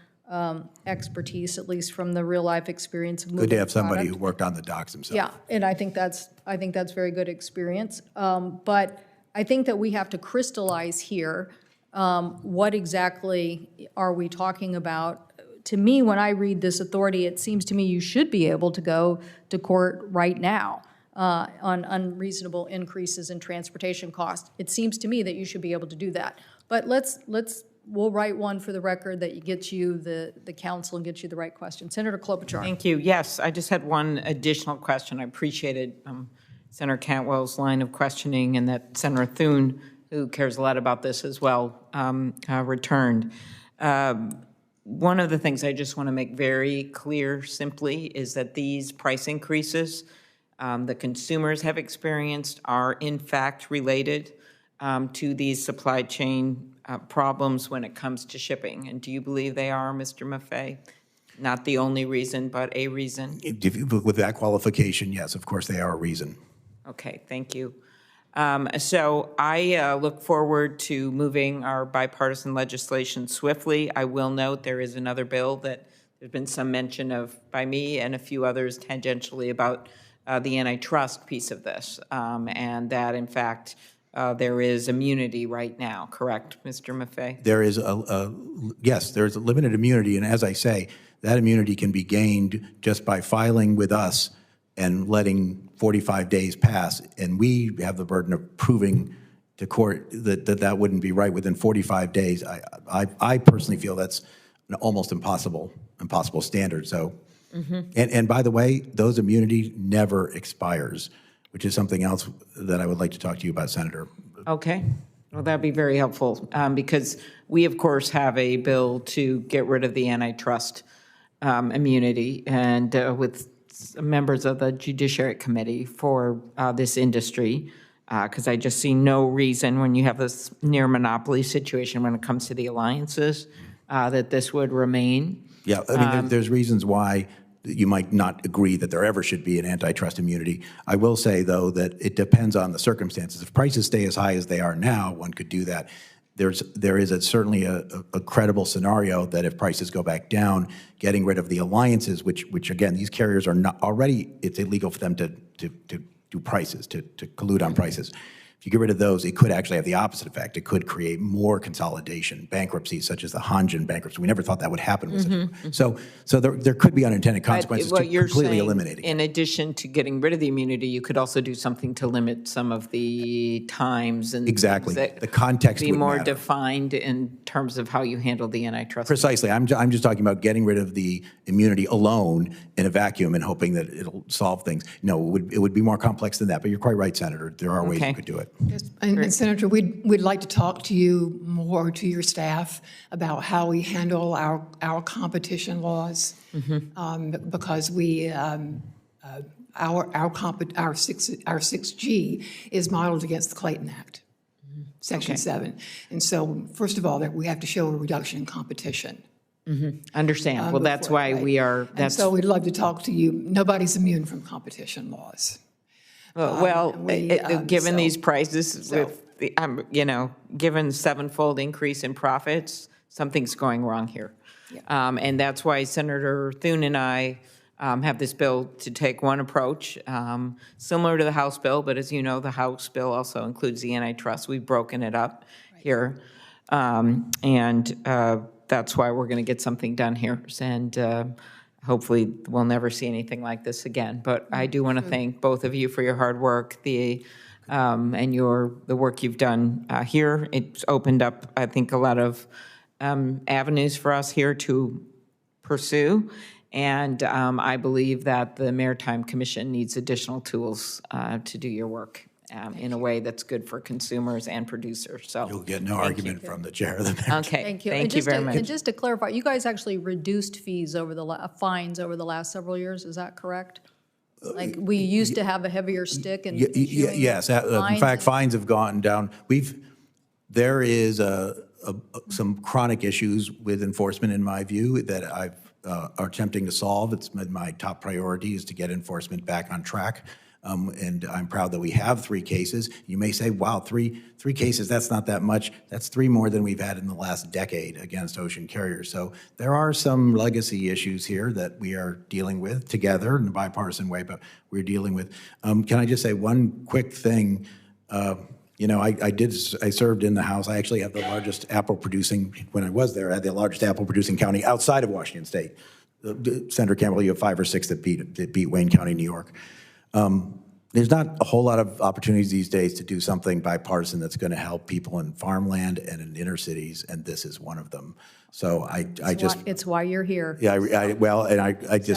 expertise, at least from the real-life experience of moving Good to have somebody product. who worked on the docks himself. Yeah, and I think that's very good experience. But I think that we have to crystallize here What exactly are we talking about? To me, when I read this authority, it seems to me you should be able to go to court right now on unreasonable increases in transportation costs. It seems to me that you should be able to do that. But we'll write one for the record that gets you the counsel and gets you the right question. Senator Klobuchar. Thank you. Yes, I just had one additional question. I appreciated Senator Cantwell's line of questioning, and that Senator Thune, who cares a lot about this as well, returned. One of the things I just want to make very clear simply is that these price increases the consumers have experienced are in fact related to these supply chain problems when it comes to shipping. And do you believe they are, Mr. Maffei? Not the only reason, but a reason? With that qualification, yes, of course they are a reason. Okay, thank you. So I look forward to moving our bipartisan legislation swiftly. I will note there is another bill that there's been some mention of by me and a few others tangentially about the antitrust piece of this, and that in fact there is immunity right now, correct, Mr. Maffei? There is yes, there's a limited immunity, and as I say, that immunity can be gained just by filing with us and letting 45 days pass, and we have the burden of proving to court that wouldn't be right within 45 days. I personally feel that's an almost impossible standard. So, and by the way, those immunity never expires, which is something else that I would like to talk to you about, Senator. Okay. Well, that'd be very helpful because we, of course, have a bill to get rid of the antitrust immunity, and with members of the Judiciary Committee for this industry, because I just see no reason when you have this near monopoly situation when it comes to the alliances that this would remain. Yeah, I mean, there's reasons why you might not agree that there ever should be an antitrust immunity. I will say, though, that it depends on the circumstances. If prices stay as high as they are now, one could do that. There is certainly a credible scenario that if prices go back down, getting rid of the alliances, which again, these carriers are not already, it's illegal for them to do prices, to collude on prices. If you get rid of those, it could actually have the opposite effect. It could create more consolidation, bankruptcies such as the Hanjin bankruptcy. We never thought that would happen with it. So there could be unintended consequences to completely eliminating it. In addition to getting rid of the immunity, you could also do something to limit some of the times and exactly the context be would more matter. Defined in terms of how you handle the antitrust. Precisely. I'm just talking about getting rid of the immunity alone in a vacuum and hoping that it'll solve things. No, it would be more complex than that. But you're quite right, Senator. There are ways you could do it. Yes, and Senator, we'd like to talk to you more, to your staff, about how we handle our competition laws, because we our 6G is modeled against the Clayton Act, Section 7, and so first of all, that we have to show a reduction in competition. Understand. Well, that's why we are. And so we'd love to talk to you. Nobody's immune from competition laws. Given these prices, with the, given sevenfold increase in profits, something's going wrong here. Yeah. And that's why Senator Thune and I have this bill to take one approach, similar to the House bill, but as you know, the House bill also includes the antitrust. We've broken it up here. And that's why we're going to get something done here. And hopefully we'll never see anything like this again. But I do want to thank both of you for your hard work, and the work you've done here. It's opened up, I think, a lot of avenues for us here to pursue. And I believe that the Maritime Commission needs additional tools to do your work in a way that's good for consumers and producers. So you'll get no argument from the chair of the bench. Okay, thank you. Thank you very much. And just to clarify, you guys actually reduced fees over fines over the last several years. Is that correct? Like we used to have a heavier stick and yes. In fact, fines have gone down. There is some chronic issues with enforcement, in my view, that are attempting to solve. It's my top priority is to get enforcement back on track. And I'm proud that we have 3 cases. You may say, wow, three cases, that's not that much. That's 3 more than we've had in the last decade against ocean carriers. So there are some legacy issues here that we are dealing with together in a bipartisan way, but we're dealing with. Can I just say one quick thing? You know, I served in the House. I actually have the largest apple producing, when I was there, I had the largest apple producing county outside of Washington State. Senator Campbell, you have 5 or 6 that beat Wayne County, New York. There's not a whole lot of opportunities these days to do something bipartisan that's going to help people in farmland and in inner cities, and this is one of them. So It's why you're here. Yeah, it's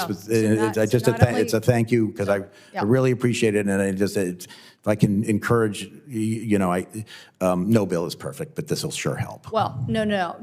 a thank you, because I really appreciate it, and if I can encourage, you know, no bill is perfect, but this will sure help. Well, no.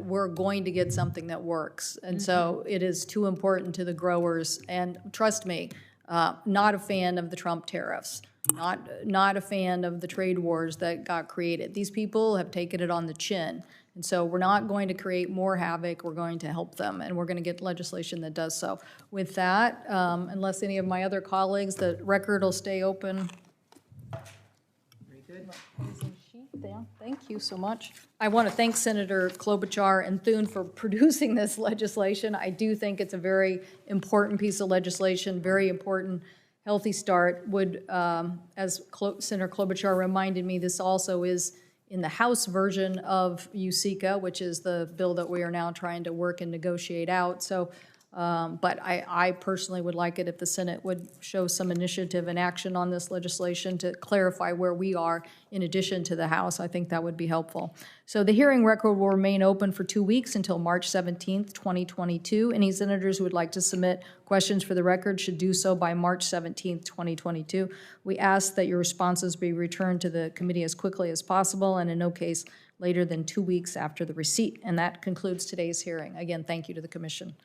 We're going to get something that works. And so it is too important to the growers. And trust me, not a fan of the Trump tariffs, not a fan of the trade wars that got created. These people have taken it on the chin. And so we're not going to create more havoc. We're going to help them, and we're going to get legislation that does so. With that, unless any of my other colleagues, the record will stay open. Very good. Thank you so much. I want to thank Senator Klobuchar and Thune for producing this legislation. I do think it's a very important piece of legislation, very important, healthy start. As Senator Klobuchar reminded me, this also is in the House version of USICA, which is the bill that we are now trying to work and negotiate out. So, but I personally would like it if the Senate would show some initiative and action on this legislation to clarify where we are in addition to the House. I think that would be helpful. So the hearing record will remain open for 2 weeks until March 17th, 2022. Any senators who would like to submit questions for the record should do so by March 17th, 2022. We ask that your responses be returned to the committee as quickly as possible, and in no case later than 2 weeks after the receipt. And that concludes today's hearing. Again, thank you to the Commission.